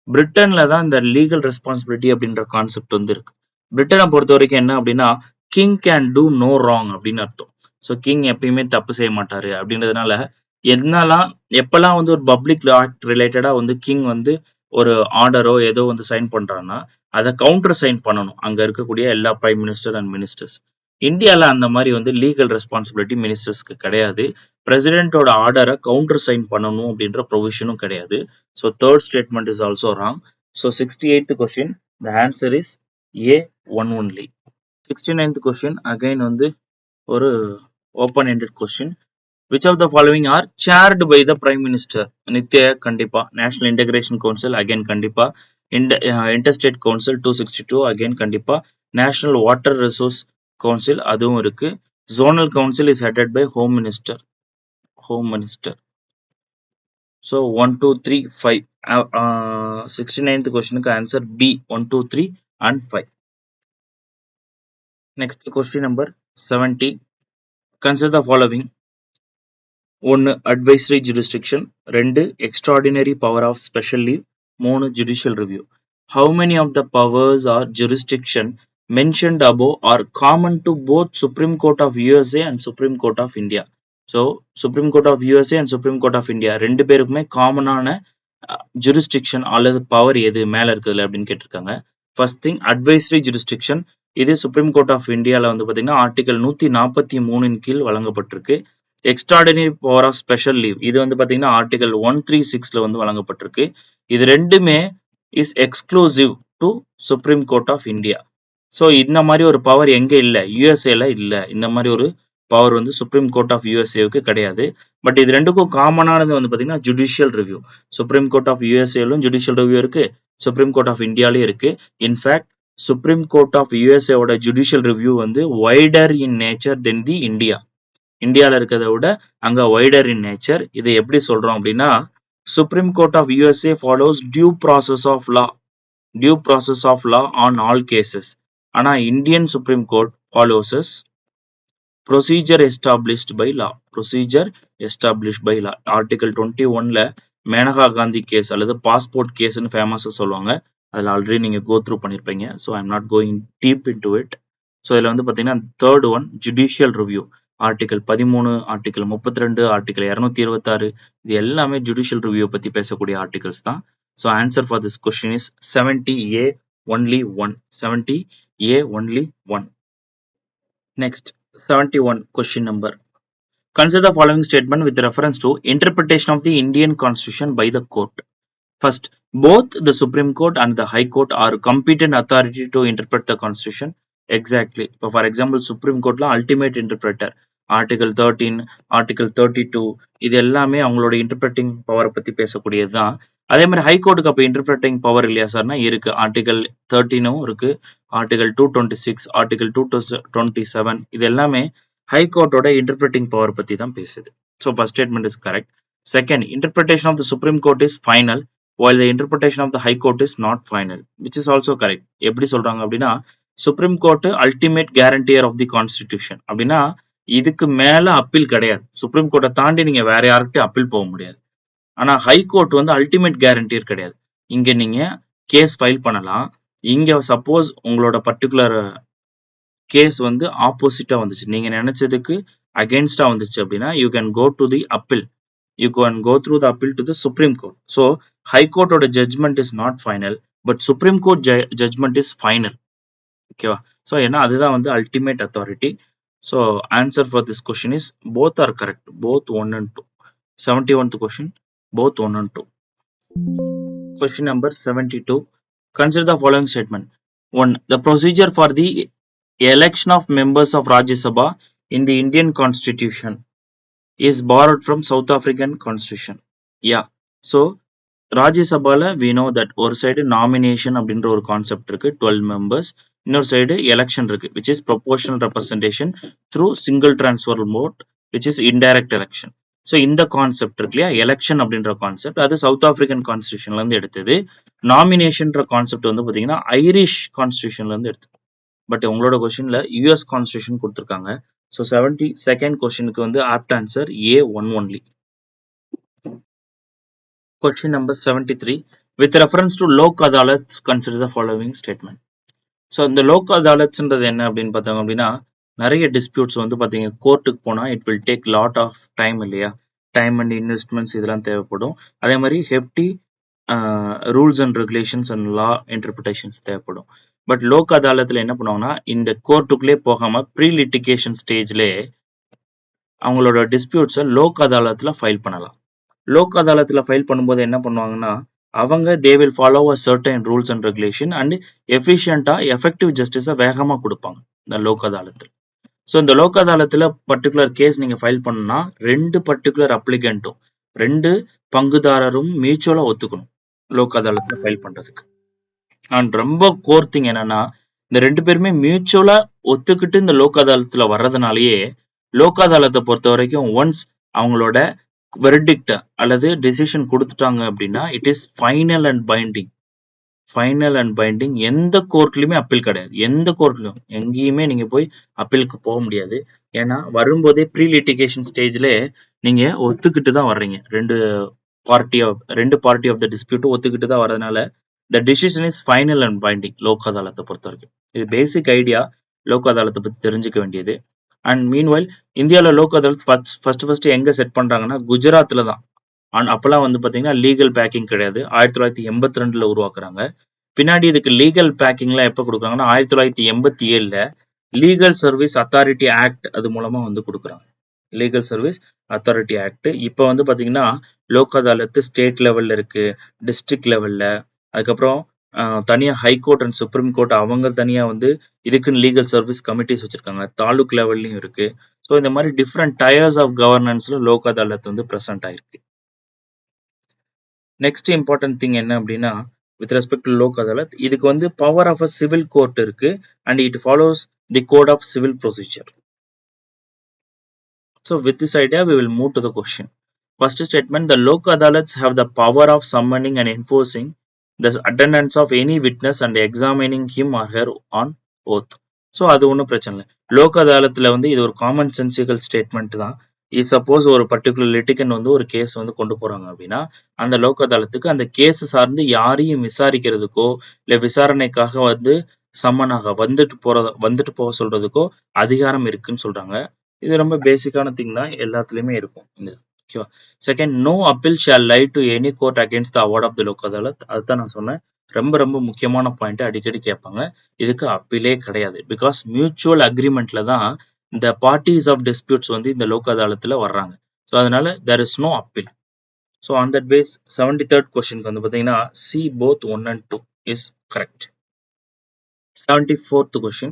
பிரிட்டன்ல தான் இந்த legal responsibility அப்படின்ற concept வந்து இருக்கு. பிரிட்டனை பொறுத்த வரைக்கும் என்ன அப்படின்னா, king can do no wrong அப்படின்னு அர்த்தம். ஸோ கிங் எப்பயுமே தப்பு செய்ய மாட்டாரு அப்படின்றதுனால எப்பெல்லாம் வந்து ஒரு பப்ளிக் ஆக்ட் ரிலேட்டடா வந்து கிங் வந்து ஒரு ஆர்டரோ ஏதோ வந்து சைன் பண்றாங்கன்னா அதை கவுண்டர் சைன் பண்ணணும் அங்க இருக்கக்கூடிய எல்லா பிரைம் மினிஸ்டர் அண்ட் மினிஸ்டர்ஸ். இந்தியால அந்த மாதிரி வந்து லீகல் ரெஸ்பான்சிபிலிட்டி மினிஸ்டர்ஸ்க்கு கிடையாது. பிரசிடென்ட்டோட ஆர்டரை கவுண்டர் சைன் பண்ணணும் அப்படின்ற ப்ரொவிஷனும் கிடையாது. So third statement is also wrong. So 68th question the answer is A1 only. 69th question again வந்து ஒரு open ended question. Which of the following are chaired by the Prime Minister? Nithya கண்டிப்பா. National Integration Council again கண்டிப்பா. Interstate Council 262 again கண்டிப்பா. National Water Resource Council அதுவும் இருக்கு. Zonal Council is headed by Home Minister. So 1, 2, 3, 5. 69th question answer B 1, 2, 3 and 5. Next question number 70. Consider the following. 1. Advisory jurisdiction. 2. Extraordinary power of special leave. 3. Judicial review. How many of the powers or jurisdiction mentioned above are common to both Supreme Court of USA and Supreme Court of India? So, Supreme Court of USA and Supreme Court of India ரெண்டு பேருக்குமே காமனான jurisdiction அல்லது power எது மேல இருக்குதுல அப்படின்னு கேட்டிருக்காங்க. First thing advisory jurisdiction. இது சுப்ரீம் கோர்ட் ஆஃப் இந்தியால வந்து பாத்தீங்கன்னா ஆர்டிகல் 143 கீழ் வழங்கப்பட்டிருக்கு. Extraordinary power of special leave இது வந்து பாத்தீங்கன்னா ஆர்டிகல் 136ல வந்து வழங்கப்பட்டிருக்கு. இது ரெண்டுமே is exclusive to supreme court of India. So இந்த மாதிரி ஒரு பவர் எங்க இல்ல, யூஎஸ்ஏல இல்ல. இந்த மாதிரி ஒரு பவர் வந்து சுப்ரீம் கோர்ட் ஆஃப் யூஎஸ்ஏவுக்கு கிடையாது. பட் இது ரெண்டுக்கும் காமனானது வந்து பாத்தீங்கன்னா judicial review. Supreme court of யூஎஸ்ஏலும் ஜுடிஷியல் ரிவ்யூ இருக்கு, சுப்ரீம் கோர்ட் ஆஃப் இந்தியாலயும் இருக்கு. இன்ஃபேக்ட் சுப்ரீம் கோர்ட் ஆஃப் யூஎஸ்ஏவோட ஜுடிஷியல் ரிவ்யூ வந்து wider in nature then the India. இந்தியால இருக்கிறத விட அங்க வைடர் இன் நேச்சர். இதை எப்படி சொல்றோம் அப்படின்னா, supreme court of USA follows due process of law on all cases. ஆனா Indian supreme court follows procedure established by law. Article 21ல மேனகா காந்தி கேஸ் அல்லது பாஸ்போர்ட் கேஸ்ன்னு ஃபேமஸா சொல்லுவாங்க. அதுல ஆல்ரெடி நீங்க கோ த்ரூ பண்ணிருப்பீங்க. So I am not going deep into it. So இதுல வந்து பாத்தீங்கன்னா third one judicial review. Article 13, article 32, article 226 இது எல்லாமே ஜுடிஷியல் ரிவ்யூ பத்தி பேசக்கூடிய ஆர்டிகல்ஸ் தான். So answer for this question is 70A only 1. 70A only 1. Next 71 question number. Consider the following statement with reference to interpretation of the Indian Constitution by the court. First, both the Supreme Court and the High Court are competent authority to interpret the Constitution. Exactly. For example, Supreme Court la ultimate interpreter. Article 13, article 32 இது எல்லாமே அவங்களோட interpreting பவரை பத்தி பேசக்கூடியது தான். அதே மாதிரி ஹைகோர்ட்டுக்கு அப்ப interpreting power இல்லையா சார்னா இருக்கு. ஆர்டிகல் 13 இருக்கு, ஆர்டிகல் 226, ஆர்டிகல் 227 இது எல்லாமே ஹைகோர்ட்டோட இன்டர்பிரட்டிங் பவர் பத்தி தான் பேசுது. So first statement is correct. Second, interpretation of the supreme court is final while the interpretation of the high court is not final, which is also correct. எப்படி சொல்றாங்க அப்படின்னா, supreme court ultimate guarantor of the constitution அப்படின்னா இதுக்கு மேல appeal கிடையாது. Supreme கோர்ட்டை தாண்டி நீங்க வேற யார்கிட்டயும் அப்பீல் போக முடியாது. ஆனா ஹை கோர்ட் வந்து அல்டிமேட் கேரண்டியர் கிடையாது. இங்க நீங்க கேஸ் ஃபைல் பண்ணலாம். இங்க சப்போஸ் உங்களோட பர்டிகுலர் கேஸ் வந்து ஆப்போசிட்டா வந்துச்சு, நீங்க நினைச்சதுக்கு அகைன்ஸ்டா வந்துச்சு அப்படின்னா you can go to the appeal. You can go through the appeal to the supreme court. So high கோர்ட்டோட judgment is not final, but supreme court judgment is final. ஓகேவா? ஸோ ஏன்னா அதுதான் வந்து ultimate authority. So answer for this question is both are correct, both 1 and 2. 71th question, both 1 and 2. Question number 72. Consider the following statement. 1. The procedure for the election of members of Rajya Sabha in the Indian Constitution is borrowed from South African Constitution. Yeah. So, Rajya Sabhala we know that ஒரு side nomination அப்படின்ற ஒரு concept இருக்கு, 12 members. இன்னொரு side election இருக்கு, which is proportional representation through single transfer mode, which is indirect election. So இந்த concept இருக்கு இல்லையா, election அப்படின்ற கான்செப்ட், அது சவுத் ஆப்பிரிக்கன் கான்ஸ்டியூஷன்ல இருந்து எடுத்தது. நாமினேஷன்ற கான்செப்ட் வந்து பாத்தீங்கன்னா ஐரிஷ் கான்ஸ்டியூஷன்ல இருந்து எடுத்தது. பட் உங்களோட கொஸ்டின்ல யூஎஸ் கான்ஸ்டியூஷன் கொடுத்துருக்காங்க. ஸோ 72nd கொஸ்டினுக்கு வந்து apt answer A1 only. Question number 73. With reference to Lok Adalats, consider the following statement. So இந்த லோக் அதாலத்ஸ்ன்றது என்ன அப்படின்னு பார்த்தாங்க அப்படின்னா, நிறைய டிஸ்பியூட்ஸ் வந்து பார்த்தீங்க கோர்ட்டுக்கு போனால் it will take lot of time இல்லையா, டைம் அண்ட் இன்வெஸ்ட்மெண்ட்ஸ் இதெல்லாம் தேவைப்படும். அதே மாதிரி hefty rules and regulations and law interpretations தேவைப்படும். பட் லோக் அதாலத்தில் என்ன பண்ணுவாங்கன்னா, இந்த கோர்ட்டுக்குள்ளே போகாமல் ப்ரீ லிட்டிகேஷன் ஸ்டேஜ்லேயே அவங்களோட டிஸ்பியூட்ஸை லோக் அதாலத்தில் ஃபைல் பண்ணலாம். லோக் அதாலத்தில் ஃபைல் பண்ணும்போது என்ன பண்ணுவாங்கன்னா, அவங்க they will follow a certain rules and regulation and எஃபிஷியண்டா எஃபெக்டிவ் ஜஸ்டிஸை வேகமா கொடுப்பாங்க இந்த லோக் அதாலத்தில். ஸோ இந்த லோக் அதாலத்தில் பர்டிகுலர் கேஸ் நீங்க ஃபைல் பண்ணா 2 பர்டிகுலர் அப்ளிகண்ட்டும் 2 பங்குதாரரும் மியூச்சுவலா ஒத்துக்கணும் லோக் அதாலத்தில் ஃபைல் பண்றதுக்கு. அண்ட் ரொம்ப கோர் திங் என்னன்னா, இந்த 2 பேருமே மியூச்சுவலா ஒத்துக்கிட்டு இந்த லோக் அதாலத்துல வர்றதுனாலயே லோக் அதாலத்தை பொறுத்த வரைக்கும் ஒன்ஸ் அவங்களோட வெர்டிக்ட் அல்லது டெசிஷன் கொடுத்துட்டாங்க அப்படின்னா it is final and binding. Final and binding. எந்த கோர்ட்லயுமே அப்பீல் கிடையாது. எந்த கோர்ட்லயும் எங்கேயுமே நீங்க போய் அப்பீலுக்கு போக முடியாது. ஏன்னா வரும்போதே ப்ரீ லிட்டிகேஷன் ஸ்டேஜ்ல நீங்க ஒத்துக்கிட்டு தான் வர்றீங்க. ரெண்டு பார்ட்டி ஆஃப் த டிஸ்பியூட் ஒத்துக்கிட்டு தான் வர்றதுனால the decision is final and binding Lok அதாலத்தை பொறுத்த வரைக்கும். இது பேசிக் ஐடியா லோக் அதாலத்தை பத்தி தெரிஞ்சுக்க வேண்டியது. அண்ட் மீன்வைல் இந்தியாவில் லோக் அதாலத் ஃபர்ஸ்ட் எங்க செட் பண்றாங்கன்னா குஜராத்ல தான். அப்பெல்லாம் வந்து பாத்தீங்கன்னா லீகல் பேக்கிங் கிடையாது. 1982 உருவாக்குறாங்க. பின்னாடி இதுக்கு லீகல் பேக்கிங்லாம் எப்ப கொடுக்குறாங்கன்னா 1987 லீகல் சர்வீஸ் அத்தாரிட்டி ஆக்ட் அது மூலமா வந்து கொடுக்குறாங்க. Legal service authority act. இப்ப வந்து பாத்தீங்கன்னா லோக் அதாலத் ஸ்டேட் லெவல்ல இருக்கு, டிஸ்ட்ரிக்ட் லெவல்ல, அதுக்கப்புறம் தனியா high court and supreme court அவங்க தனியா வந்து இதுக்குன்னு லீகல் சர்வீஸ் கமிட்டிஸ் வச்சிருக்காங்க. தாலுக் லெவல்லையும் இருக்கு. ஸோ இந்த மாதிரி டிஃப்ரெண்ட் டயர்ஸ் ஆஃப் கவர்னன்ஸ்ல லோக் அதாலத் வந்து பிரசன்ட் ஆயிருக்கு. நெக்ஸ்ட் இம்பார்ட்டன்ட் திங் என்ன அப்படின்னா, with respect to Lok Adalat, இதுக்கு வந்து power of a civil court இருக்கு and it follows the code of civil procedure. So with this idea we will move to the question. First statement, the Lok Adalats have the power of summoning and enforcing the attendance of any witness and examining him or her on oath. So அது ஒன்றும் பிரச்சனை இல்லை. லோக் அதாலத்தில் வந்து இது ஒரு common சென்சிக்கல் statement தான். Suppose ஒரு particular லிட்டிகன் வந்து ஒரு கேஸ் வந்து கொண்டு போறாங்க அப்படின்னா அந்த லோக் அதாலத்துக்கு அந்த கேஸ் சார்ந்து யாரையும் விசாரிக்கிறதுக்கோ இல்லை விசாரணைக்காக வந்து சம்மனாக வந்துட்டு போக சொல்றதுக்கோ அதிகாரம் இருக்குன்னு சொல்றாங்க. இது ரொம்ப பேசிக்கான திங் தான், எல்லாத்துலயுமே இருக்கும் இந்த. ஓகேவா? Second, no appeal shall lie to any court against the award of the Lok Adalat. அதுதான் நான் சொன்னேன், ரொம்ப ரொம்ப முக்கியமான பாயிண்ட், அடிக்கடி கேட்பாங்க. இதுக்கு அப்பீலே கிடையாது. பிகாஸ் மியூச்சுவல் அக்ரிமெண்ட்ல தான் இந்த பார்ட்டிஸ் ஆஃப் டிஸ்பியூட்ஸ் வந்து இந்த லோக் அதாலத்துல வர்றாங்க. ஸோ அதனால there is no appeal. So on that base 73rd கொஸ்டினுக்கு வந்து பார்த்தீங்கன்னா C both 1 and 2 is correct. 74th question.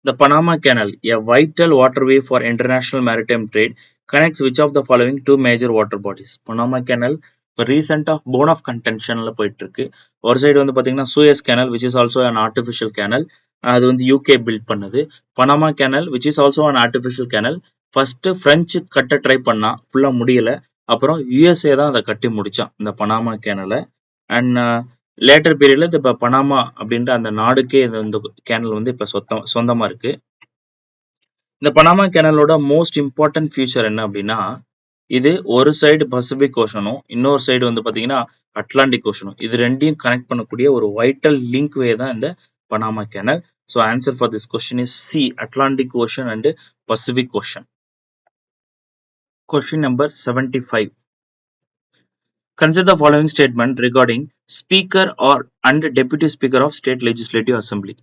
The Panama Canal, a vital waterway for international maritime trade, connects which of the following two major water bodies? Panama Canal இப்போ recent of phone of கன்டென்ஷன்ல போயிட்டு இருக்கு. ஒரு side வந்து பாத்தீங்கன்னா Suez canal which is also an artificial canal, அது வந்து UK build பண்ணது. Panama canal which is also an artificial canal, first French கட்ட ட்ரை பண்ணா, ஃபுல்லா முடியல. அப்புறம் யூஎஸ்ஏ தான் அதை கட்டி முடிச்சான் இந்த பனாமா கேனலை. அண்ட் லேட்டர் பீரியட்ல இப்ப பனாமா அப்படின்ற அந்த நாடுக்கே இந்த கேனல் வந்து இப்ப சொந்தமா இருக்கு. இந்த பனாமா கேனலோட மோஸ்ட் இம்பார்ட்டன்ட் ஃபீச்சர் என்ன அப்படின்னா, இது ஒரு சைடு பசிபிக் ஓஷனும், இன்னொரு சைடு வந்து பாத்தீங்கன்னா அட்லாண்டிக் ஓஷனும், இது ரெண்டையும் கனெக்ட் பண்ணக்கூடிய ஒரு வைட்டல் லிங்க் வே தான் இந்த Panama canal. So answer for this question is C, Atlantic ocean and Pacific ocean. Question number 75. Consider the following statement regarding Speaker or and Deputy Speaker of State Legislative Assembly.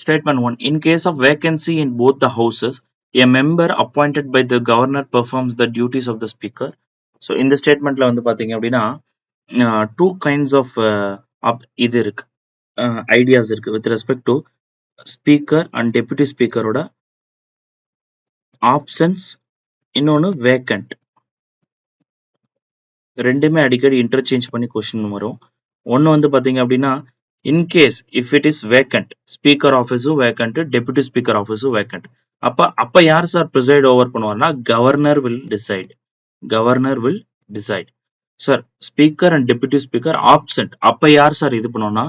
Statement 1. In case of vacancy in both the houses, a member appointed by the governor performs the duties of the speaker. So in the statement la வந்து பாத்தீங்க அப்படின்னா two kinds of இது இருக்கு ideas இருக்கு with respect to speaker and deputy speaker ஓட options, இன்னொன்னு vacant. ரெண்டுமே அடிக்கடி இன்டர்சேஞ்ச் பண்ணி கொஸ்டின் வரும். ஒன்று வந்து பார்த்தீங்க அப்படின்னா in case if it is vacant, speaker ஆஃபீஸும் வேக்கண்ட், டெபுட்டி ஸ்பீக்கர் ஆஃபீஸும் வேக்கண்ட், அப்போ யார் சார் ப்ரிசைட் ஓவர் பண்ணுவார்னா governor will decide. Governor will decide. Sir speaker and deputy speaker absent, அப்போ யார் சார் இது பண்ணுவோம்னா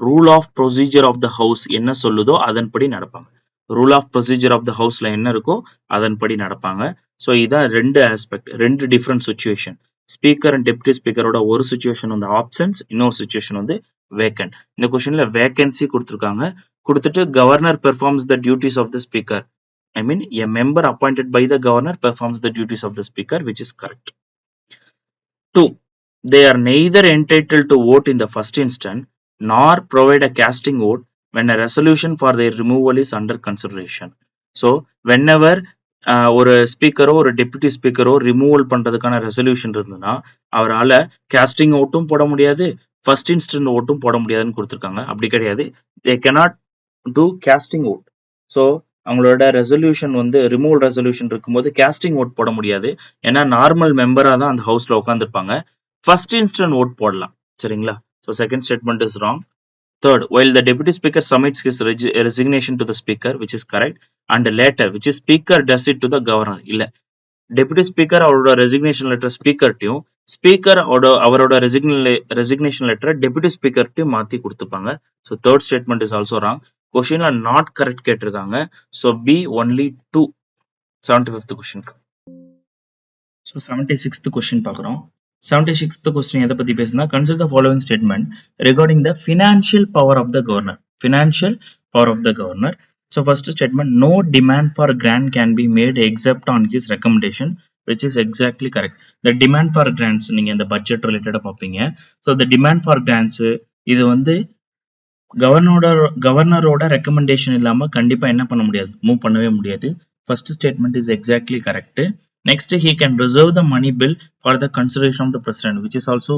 rule of procedure of the house என்ன சொல்லுதோ அதன்படி நடப்பாங்க. Rule of procedure of the ஹவுஸ்ல என்ன இருக்கோ அதன்படி நடப்பாங்க. ஸோ இதான் ரெண்டு ஆஸ்பெக்ட், ரெண்டு different situation. Speaker and deputy ஸ்பீக்கரோட ஒரு சுச்சுவேஷன் வந்து ஆப்சன்ஸ், இன்னொரு சுச்சுவேஷன் வந்து வேக்கன்ட். இந்த கொஸ்டின்ல வேகன்சி கொடுத்துருக்காங்க, கொடுத்துட்டு governor performs the duties of the speaker. I mean a member appointed by the governor performs the duties of the speaker, which is correct. 2. They are neither entitled to vote in the first instance nor provide a casting vote when a resolution for their removal is under consideration. So whenever ஒரு ஸ்பீக்கரோ ஒரு deputy ஸ்பீக்கரோ removal பண்றதுக்கான resolution இருந்ததுன்னா அவரால் casting ஓட்டும் போட முடியாது, first instant ஓட்டும் போட முடியாதுன்னு கொடுத்துருக்காங்க. அப்படி கிடையாது, they cannot do casting vote. So அவங்களோட ரெசல்யூஷன் வந்து ரிமூவல் ரெசல்யூஷன் இருக்கும்போது கேஸ்டிங் ஓட் போட முடியாது, ஏன்னா நார்மல் மெம்பராக தான் அந்த ஹவுஸ்ல உட்காந்துருப்பாங்க. ஃபர்ஸ்ட் இன்ஸ்டன்ட் ஓட் போடலாம். சரிங்களா? So second statement is wrong. Third, while the deputy speaker submits his resignation to the speaker, which is correct, and later, which is speaker does it to the governor. இல்ல, deputy speaker அவரோட resignation letter ஸ்பீக்கர்ட்டையும், speaker அவரோட resignation letter deputy ஸ்பீக்கர்ட்டையும் மாத்தி கொடுத்துப்பாங்க. So third statement is also wrong. கொஸ்டின்ல not correct கேட்டிருக்காங்க. So B only 2. 75th கொஸ்டினுக்கு. ஸோ 76th கொஸ்டின் பார்க்குறோம். 76th question எதை பத்தி பேசுனா, consider the following statement regarding the financial power of the governor. Financial power of the governor. So first statement, no demand for grant can be made except on his recommendation, which is exactly correct. The demand for grants நீங்க இந்த budget ரிலேட்டடா பார்ப்பீங்க. So the demand for grants இது வந்து கவர்னரோட recommendation இல்லாம கண்டிப்பா என்ன பண்ண முடியாது, மூவ் பண்ணவே முடியாது. First statement is exactly correct. Next, he can reserve the money bill for the consideration of the president, which is also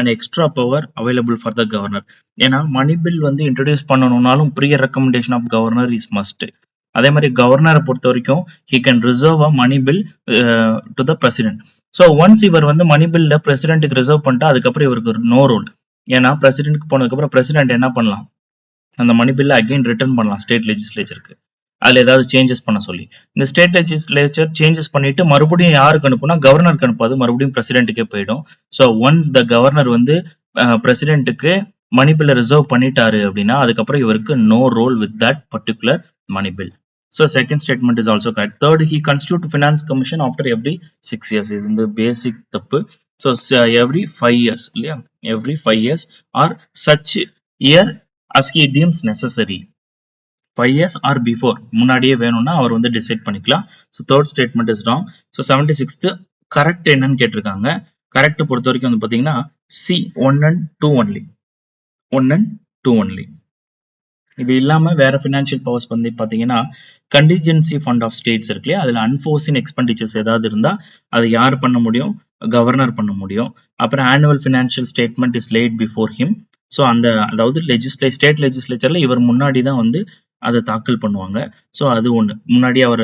an extra power available for the governor. ஏன்னா மணி பில் வந்து introduce பண்ணணும்னாலும் pre recommendation of governor is must. அதே மாதிரி கவர்னரை பொறுத்த வரைக்கும் he can reserve a money bill to the president. So once இவர் வந்து மணி பில்ல பிரசிடென்ட்டுக்கு ரிசர்வ் பண்ணிட்டா அதுக்கப்புறம் இவருக்கு நோ ரோல். ஏன்னா பிரசிடென்ட்க்கு போனதுக்கப்புறம் பிரசிடென்ட் என்ன பண்ணலாம், அந்த மணி பில்ல அகைன் ரிட்டர்ன் பண்ணலாம் ஸ்டேட் லெஜிஸ்லேச்சருக்கு, அதில் ஏதாவது சேஞ்சஸ் பண்ண சொல்லி. இந்த ஸ்டேட் லெஜிஸ்லேச்சர் சேஞ்சஸ் பண்ணிட்டு மறுபடியும் யாருக்கு அனுப்புனா கவர்னருக்கு அனுப்பாது, மறுபடியும் பிரசிடென்ட்டுக்கே போயிடும். ஸோ ஒன்ஸ் த கவர்னர் வந்து பிரசிடென்ட்டுக்கு மணி பில்லை ரிசர்வ் பண்ணிட்டாரு அப்படின்னா அதுக்கப்புறம் இவருக்கு no role with that particular money bill. So second statement is also correct. Third, he constitute finance commission after every 6 years. இது வந்து பேசிக் தப்பு. ஸோ எவ்ரி 5 years இல்லையா, every 5 years or such year as he deems necessary. 5 years or before, முன்னாடியே வேணும்னா அவர் வந்து decide பண்ணிக்கலாம். So third statement is wrong. So 76th correct என்னன்னு கேட்டிருக்காங்க. கரெக்ட் பொறுத்த வரைக்கும் வந்து பார்த்தீங்கன்னா C 1 and 2 only. 1 and 2 only. இது இல்லாம வேற ஃபினான்ஷியல் பவர்ஸ் வந்து பாத்தீங்கன்னா கண்டிஜென்சி ஃபண்ட் ஆஃப் ஸ்டேட்ஸ் இருக்கு இல்லையா, அதுல அன்ஃபோர்சின் எக்ஸ்பெண்டிச்சர்ஸ் ஏதாவது இருந்தா அது யார் பண்ண முடியும், கவர்னர் பண்ண முடியும். அப்புறம் annual financial statement is late before him. So அந்த அதாவது ஸ்டேட் லெஜிஸ்லேச்சர்ல இவர் முன்னாடி தான் வந்து அதை தாக்கல் பண்ணுவாங்க. ஸோ அது ஒன்று, முன்னாடி அவர்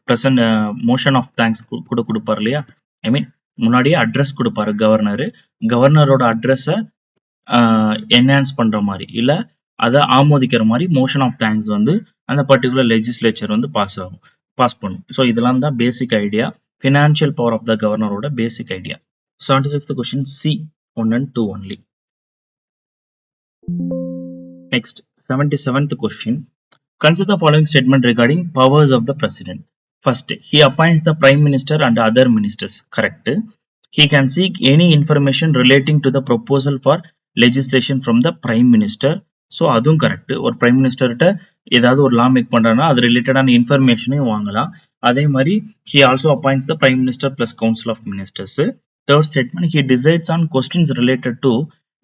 ப்ரெசன்ட் மோஷன் ஆஃப் தேங்க்ஸ் கூட கொடுப்பார் இல்லையா, ஐ மீன் முன்னாடியே அட்ரஸ் கொடுப்பாரு கவர்னரு, கவர்னரோட அட்ரஸை என்ஹான்ஸ் பண்ற மாதிரி இல்லை அதை ஆமோதிக்கிற மாதிரி மோஷன் ஆஃப் தேங்க்ஸ் வந்து அந்த பர்டிகுலர் லெஜிஸ்லேச்சர் வந்து பாஸ் பண்ணும். ஸோ இதெல்லாம் தான் basic idea, financial power of the கவர்னரோட basic idea. 76th question C 1 and 2 only. Next 77th question, Consider the following statement regarding powers of the president. First, he appoints the prime minister and other ministers. Correct. He can seek any information relating to the proposal for legislation from the prime minister. So அதுவும் correct. ஒரு prime மினிஸ்டர்கிட்ட ஏதாவது ஒரு லா make பண்றாங்கன்னா அது ரிலேட்டடான இன்ஃபர்மேஷனையும் வாங்கலாம். அதே மாதிரி he also appoints the prime minister plus council of ministers. Third statement, he decides on questions related to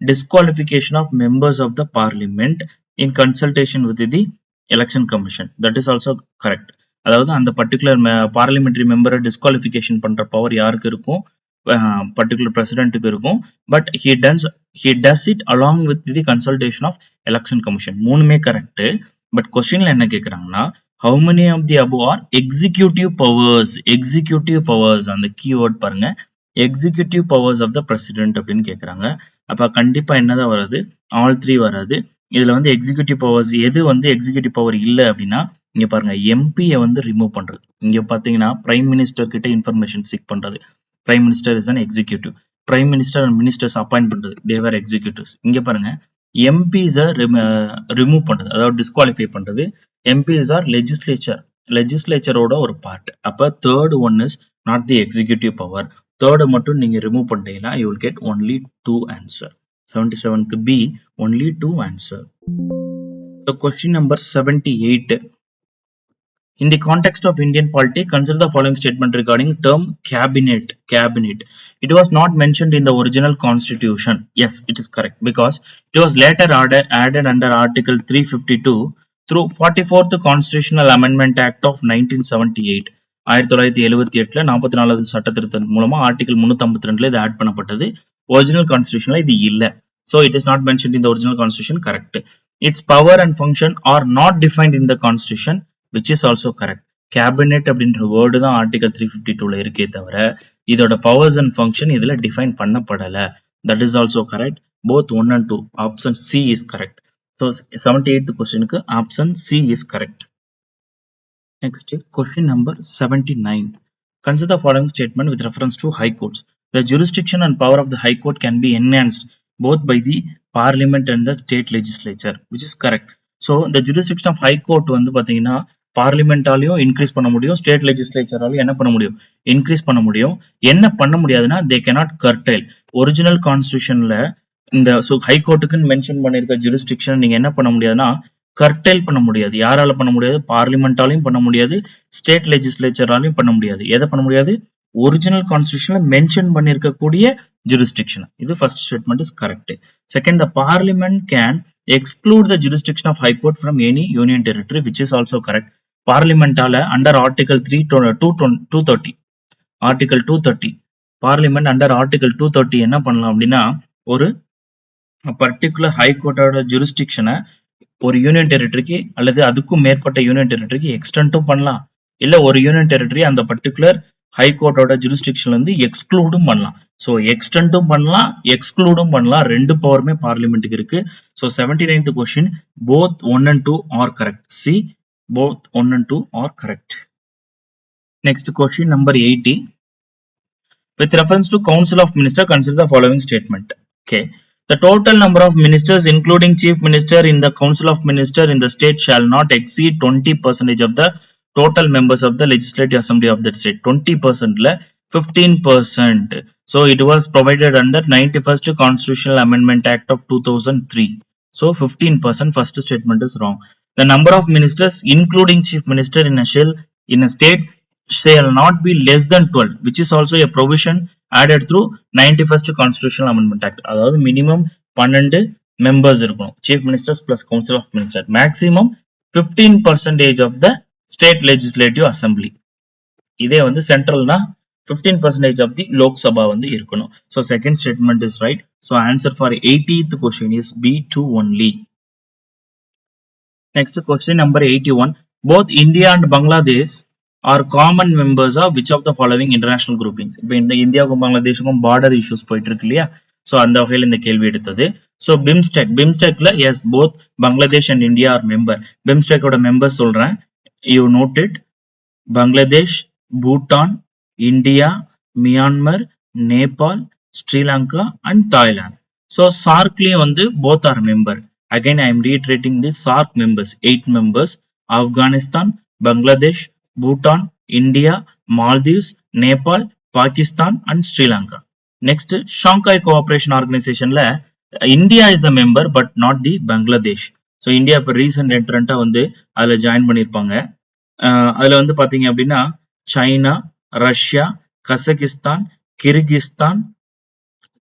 disqualification of members of the parliament in consultation with the election commission. That is also correct. அதாவது அந்த particular parliamentary மெம்பரை disqualification பண்ற power யாருக்கு இருக்கும், particular பிரசிடென்ட்டுக்கு இருக்கும். But he does it along with the consultation of election commission. மூணுமே correct. But கொஸ்டின்ல என்ன கேக்குறாங்கன்னா, how many of the above are executive powers? executive powers அந்த கீவேர்ட் பாருங்க, executive powers of the president அப்படின்னு கேக்குறாங்க. அப்ப கண்டிப்பா என்னதான் வராது, all three வராது. இதுல வந்து எக்ஸிகியூட்டிவ் பவர்ஸ் எது வந்து எக்ஸிகியூட்டிவ் பவர் இல்ல அப்படின்னா, இங்க பாருங்க எம்பியை வந்து ரிமூவ் பண்றது. இங்க பாத்தீங்கன்னா பிரைம் மினிஸ்டர் கிட்ட இன்ஃபர்மேஷன் சீக் பண்றது. Prime minister is an executive. Prime minister and ministers appoint பண்றது, தேவர் எக்ஸிகியூட்டிவ்ஸ். இங்க பாருங்க எம்பிஸை ரிமூவ் பண்றது, அதாவது டிஸ்குவாலிஃபை பண்றது. எம்பிஸ் ஆர் லெஜிஸ்லேச்சரோட ஒரு பார்ட். அப்ப third one is not the executive power. Third மட்டும் நீங்க ரிமூவ் பண்ணிட்டீங்கன்னா you will get only 2 answer. 77க்கு B only 2 answer. So question number 78. In the context of Indian polity, consider the following statement regarding term cabinet. Cabinet. It was not mentioned in the original constitution. Yes, it is correct because it was later added under Article 352 through 44th Constitutional Amendment Act of 1978. 1978ல 44வது சட்ட திருத்தம் மூலமா article 352ல இது add பண்ணப்பட்டது. Original கான்ஸ்டிடியூஷன்ல இது இல்ல. So it is not mentioned in the original constitution. Correct. Its power and function are not defined in the constitution, which is also correct. Cabinet அப்படின்ற word தான் article 352ல இருக்கே தவிர இதோட பவர்ஸ் அண்ட் ஃபங்க்ஷன் இதுல define பண்ணப்படல. That is also correct. Both 1 and 2. Option C is correct. So 78th questionக்கு option C is correct. Next, question number 79. Consider the following statement with reference to high courts. The jurisdiction and power of the high court can be enhanced both by the parliament and the state legislature, which is correct. So the jurisdiction of high court வந்து பாத்தீங்கன்னா பார்லிமெண்டாலையும் increase பண்ண முடியும், state லெஜிஸ்லேச்சராலையும் என்ன பண்ண முடியும், increase பண்ண முடியும். என்ன பண்ண முடியாதுன்னா they cannot curtail. ஒரிஜினல் கான்ஸ்டிடியூஷன்ல இந்த ஹை கோர்ட்டுக்குன்னு மென்ஷன் பண்ணிருக்க ஜூரிஸ்டிக்ஷன் நீங்க என்ன பண்ண முடியாதுன்னா கர்டைல் பண்ண முடியாது. யாரால பண்ண முடியாது, பார்லிமெண்டாலையும் பண்ண முடியாது, ஸ்டேட் லெஜிஸ்லேச்சராலையும் பண்ண முடியாது. எதை பண்ண முடியாது, ஒரிஜினல் கான்ஸ்டிடியூஷன்ல மென்ஷன் பண்ணிருக்கக்கூடிய jurisdiction. இது first statement is correct. Second, the parliament can exclude the jurisdiction of high court from any union territory, which is also correct. பார்லிமெண்டால under article 230 article 230 parliament under article 230 என்ன பண்ணலாம் அப்படின்னா, ஒரு particular high கோர்ட்டோட ஜூரிஸ்டிக்ஷனை ஒரு union டெரிட்டரிக்கு அல்லது அதுக்கும் மேற்பட்ட union டெரிட்டரிக்கு எக்ஸ்டெண்டும் பண்ணலாம், இல்ல ஒரு யூனியன் டெரிட்டரி அந்த பர்டிகுலர் ஹை கோர்ட்டோட ஜூரிஸ்டிக்ஷன்ல இருந்து எக்ஸ்க்ளூடும் பண்ணலாம். ஸோ எக்ஸ்டெண்டும் பண்ணலாம், எக்ஸ்க்ளூடும் பண்ணலாம். ரெண்டு பவருமே பார்லிமெண்ட்டுக்கு இருக்கு. So 79th question both 1 and 2 are correct. C both 1 and 2 are correct. Next question number 80. With reference to Council of Ministers, consider the following statement. Okay. The total number of ministers, including chief minister in the Council of Ministers in the state, shall not exceed 20% of the total members of the Legislative Assembly of that state. 20% la 15%. So it was provided under 91st Constitutional Amendment Act of 2003. So 15%. First statement is wrong. The number of ministers, including chief minister in a state, shall not be less than 12, which is also a provision added through 91st Constitutional Amendment Act. அதாவது minimum 12 members இருக்கணும், chief ministers plus council of ministers. Maximum 15% of the state legislative assembly. இதே வந்து சென்ட்ரல்னா 15% of the Lok Sabha வந்து இருக்கணும். So second statement is right. So answer for 80th question is B2 only. Next question number 81. Both India and Bangladesh are common members of which of the following international groupings? இப்போ இந்த இந்தியாவுக்கும் பங்களாதேஷுக்கும் border issues போயிட்டு இருக்கு இல்லையா, so அந்த வகையில் இந்த கேள்வி எடுத்தது. ஸோ பிம்ஸ்டெக்ல as both Bangladesh and India are member. பிம்ஸ்டெக்கோட மெம்பர்ஸ் சொல்றேன், you note it. Bangladesh, Bhutan, India, Myanmar, Nepal, Sri Lanka and Thailand. So சார்க்லயும் வந்து both are member. Again, I am reiterating the SAARC members, 8 members Afghanistan, Bangladesh, Bhutan, India, Maldives, Nepal, Pakistan and Sri Lanka. Next, Shanghai Cooperation Organization la India is a member but not the Bangladesh. So India இப்போ recent entrant வந்து அதுல join பண்ணிருப்பாங்க. அதுல வந்து பாத்தீங்க அப்படின்னா China, Russia, Kazakhstan, Kyrgyzstan,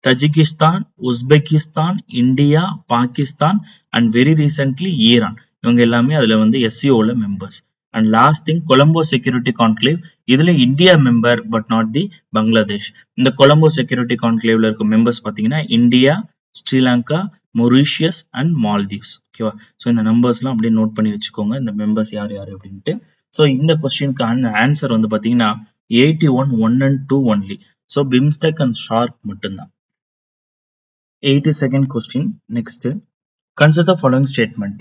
Tajikistan, Uzbekistan, India, Pakistan and very recently Iran. இவங்க எல்லாமே அதுல வந்து எஸ்சிஓல members. And last thing Colombo security conclave. இதுல India member but not the Bangladesh. இந்த கொலம்போ செக்யூரிட்டி கான்க்ளேவ்ல இருக்க மெம்பர்ஸ் பாத்தீங்கன்னா India, Sri Lanka, Mauritius and Maldives. ஓகேவா? ஸோ இந்த நம்பர்ஸ்லாம் அப்படியே நோட் பண்ணி வச்சுக்கோங்க, இந்த மெம்பர்ஸ் யார் யார் அப்படின்ட்டு. ஸோ இந்த கொஸ்டினுக்கு ஆன்சர் வந்து பாத்தீங்கன்னா 81, 1 and 2 only. So BIMSTEC and shark மட்டும்தான். 82nd question. Next, consider the following statement.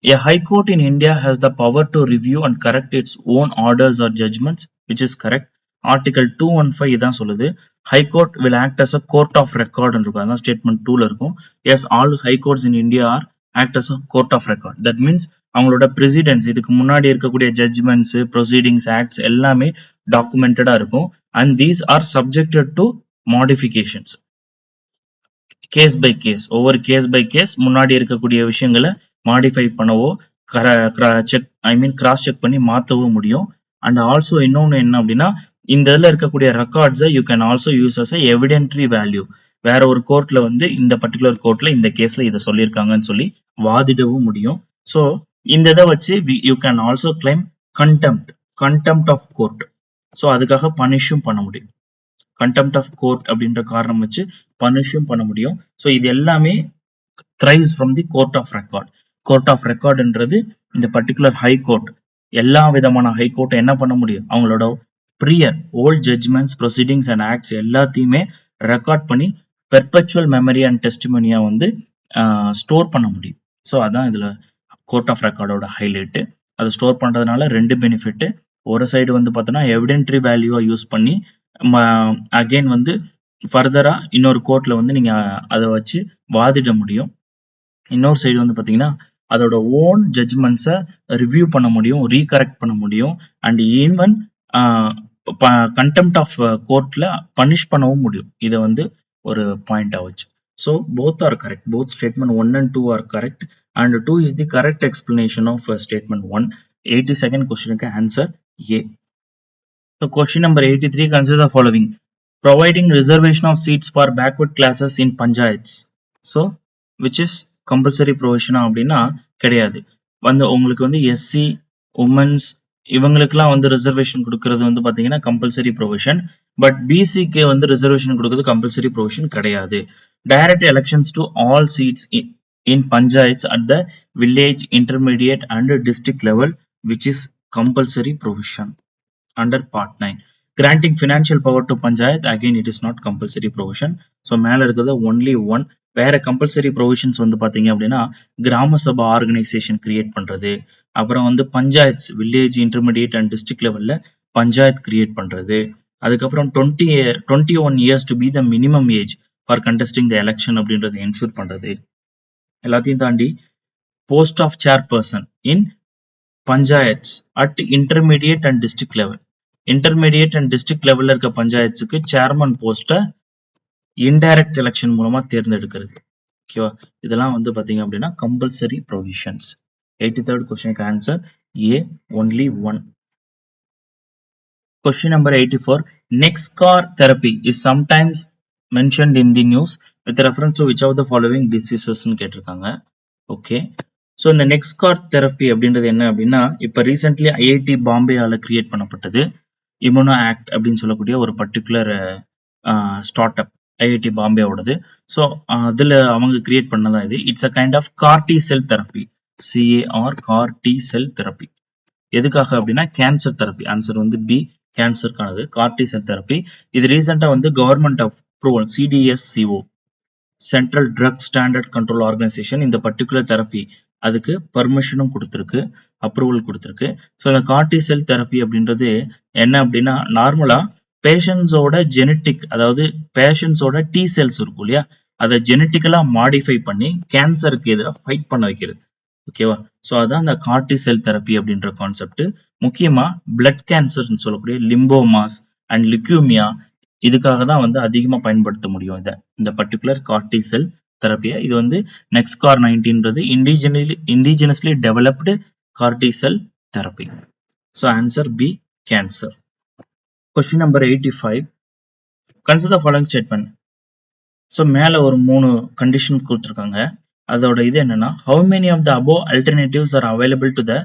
A high court in India has the power to review and correct its own orders or judgments, which is correct. Article 215 இதான் சொல்லுது. High court will act as a court of record இருக்கும். அதான் statement 2ல இருக்கும். Yes, all high courts in India are act as a court of record. That means அவங்களோட precedents, இதுக்கு முன்னாடி இருக்கக்கூடிய judgments, proceedings, acts எல்லாமே documented இருக்கும். And these are subjected to modifications. Case by case, ஒவ்வொரு கேஸ் பை கேஸ் முன்னாடி இருக்கக்கூடிய விஷயங்களை மாடிஃபை பண்ணவோ செக் கிராஸ் செக் பண்ணி மாற்றவோ முடியும். அண்ட் ஆல்சோ இன்னொன்று என்ன அப்படின்னா, இந்த இதில் இருக்கக்கூடிய ரெக்கார்ட்ஸை you can also use as evidentiary value. வேற ஒரு கோர்ட்ல வந்து இந்த பர்டிகுலர் கோர்ட்ல இந்த கேஸ்ல இதை சொல்லியிருக்காங்கன்னு சொல்லி வாதிடவும் முடியும். ஸோ இந்த இதை வச்சு you can also claim contempt of court. So அதுக்காக பனிஷும் பண்ண முடியும். கண்டெம்ட் ஆஃப் கோர்ட் அப்படின்ற காரணம் வச்சு பனிஷும் பண்ண முடியும். ஸோ இது எல்லாமே thrives from the court of record. Court of ரெக்கார்டுன்றது இந்த பர்டிகுலர் ஹை கோர்ட், எல்லா விதமான ஹை கோர்ட் என்ன பண்ண முடியும், அவங்களோட prior old judgments, proceedings and acts எல்லாத்தையுமே ரெக்கார்ட் பண்ணி பெர்பச்சுவல் மெமரி அண்ட் டெஸ்டிமோனியா வந்து ஸ்டோர் பண்ண முடியும். ஸோ அதான் இதுல கோர்ட் ஆஃப் ரெக்கார்டோட ஹைலைட்டு. அதை ஸ்டோர் பண்றதுனால ரெண்டு பெனிஃபிட். ஒரு சைடு வந்து பார்த்தோன்னா எவிடென்ட்ரி வேல்யூவா யூஸ் பண்ணி அகெயின் வந்து ஃபர்தரா இன்னொரு கோர்ட்ல வந்து நீங்க அதை வச்சு வாதிட முடியும். இன்னொரு சைடு வந்து பாத்தீங்கன்னா அதோட ஓன் ஜட்ஜ்மெண்ட்ஸை ரிவ்யூ பண்ண முடியும், ரீகரெக்ட் பண்ண முடியும். அண்ட் ஈவன் கண்டெம்ட் ஆஃப் கோர்ட்ல பனிஷ் பண்ணவும் முடியும். இதை வந்து ஒரு பாயிண்டா வச்சு. So both are correct. Both statement 1 and 2 are correct. And 2 is the correct explanation of statement 1. 82nd கொஸ்டினுக்கு answer A. So question number 83, consider the following. Providing reservation of seats for backward classes in panchayats. So which is compulsory provision அப்படின்னா கிடையாது. வந்து உங்களுக்கு வந்து SC, women's இவங்களுக்குலாம் வந்து reservation கொடுக்கறது வந்து பாத்தீங்கன்னா கம்பல்சரி ப்ரொவிஷன். பட் பிசிக்கு வந்து ரிசர்வேஷன் கொடுக்கறது கம்பல்சரி ப்ரொவிஷன் கிடையாது. Direct elections to all seeds in panchayats at the village, intermediate and district level, which is compulsory provision under part 9. Granting financial power to panchayat, again it is not compulsory provision. So மேல இருக்கிறது only one. வேற compulsory provisions வந்து பாத்தீங்க அப்படின்னா கிராம சபா organisation create பண்றது, அப்புறம் வந்து panchayats village, intermediate and district லெவல்ல பஞ்சாயத் கிரியேட் பண்றது, அதுக்கப்புறம் 21 years to be the minimum age for contesting the election அப்படின்றத என்ஷூர் பண்றது. எல்லாத்தையும் தாண்டி post of chairperson in panchayats at intermediate and district level. Intermediate and district லெவல்ல இருக்க பஞ்சாயத்துக்கு சேர்மன் போஸ்ட்டை இன்டைரக்ட் எலெக்ஷன் மூலமா தேர்ந்தெடுக்கிறது. ஓகேவா? இதெல்லாம் வந்து பாத்தீங்க அப்படின்னா கம்பல்சரி ப்ரொவிஷன்ஸ். 83rd கொஸ்டினுக்கு answer A, only one. Question number 84. Nexcar therapy is sometimes mentioned in the news with reference to which of the following diseases ன்னு கேட்டிருக்காங்க. ஓகே, ஸோ இந்த நெக்ஸ்கார் தெரப்பி அப்படின்றது என்ன அப்படின்னா, இப்போ ரீசென்ட்லி ஐஐடி பாம்பேயால கிரியேட் பண்ணப்பட்டது. இம்யூனோ ஆக்ட் அப்படின்னு சொல்லக்கூடிய ஒரு பர்டிகுலர் ஸ்டார்ட் அப் ஐஐடி பாம்பேவோடது. ஸோ அதில் அவங்க கிரியேட் பண்ணதான் இது. It's a kind of CAR T cell therapy, CAR CAR T cell therapy. எதுக்காக அப்படின்னா கேன்சர் தெரப்பி. ஆன்சர் வந்து பி, கேன்சருக்கானது கார்டி செல் தெரப்பி. இது ரீசெண்டாக வந்து government approval CDSCO, central drug standard control organisation, இந்த பர்டிகுலர் தெரப்பி அதுக்கு பர்மிஷனும் கொடுத்துருக்கு, அப்ரூவல் கொடுத்துருக்கு. ஸோ இந்த கார்டி செல் தெரப்பி அப்படின்றது என்ன அப்படின்னா, நார்மலா பேஷண்ட்ஸோட ஜெனட்டிக், அதாவது பேஷண்ட்ஸோட டி செல்ஸ் இருக்கும் இல்லையா, அதை ஜெனட்டிக்கலா மாடிஃபை பண்ணி கேன்சருக்கு எதிராக ஃபைட் பண்ண வைக்கிறது. ஓகேவா? ஸோ அதான் அந்த கார்டி செல் தெரப்பி அப்படின்ற கான்செப்ட். முக்கியமா பிளட் கேன்சர்னு சொல்லக்கூடிய லிம்போமாஸ் அண்ட் லிக்யூமியா இதுக்காக தான் வந்து அதிகமா பயன்படுத்த முடியும் இந்த பர்டிகுலர் கார்டி செல் தெரப்பியை. இது வந்து நெக்ஸ்கார் 19ன்றது indigenously developed CAR T cell therapy. So answer B cancer. Question number 85. Consider the following statement. So மேலே ஒரு 3 கண்டிஷன் கொடுத்துருக்காங்க. அதோட இது என்னன்னா, how many of the above alternatives are available to the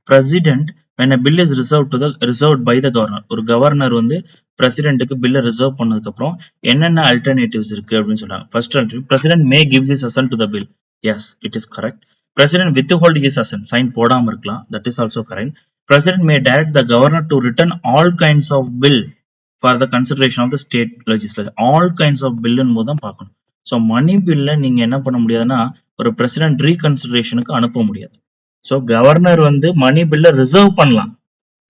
president when a bill is reserved by the governor? ஒரு governor வந்து பிரசிடென்ட்டுக்கு பில்லை reserve பண்ணதுக்கு அப்புறம் என்னென்ன அல்டர்னேட்டிவ்ஸ் இருக்கு அப்படின்னு சொல்றாங்க. First alternative, president may give his assent to the bill. Yes, it is correct. President withhold his assent, sign போடாம இருக்கலாம். That is also correct. President may direct the governor to return all kinds of bill for the consideration of the state legislature. All kinds of பில்லுன்னு போது தான் பார்க்கணும். So மணி பில்ல நீங்க என்ன பண்ண முடியாதுன்னா ஒரு பிரசிடென்ட் ரீகன்சிடரேஷனுக்கு அனுப்ப முடியாது. ஸோ கவர்னர் வந்து மணி பில்ல ரிசர்வ் பண்ணலாம்.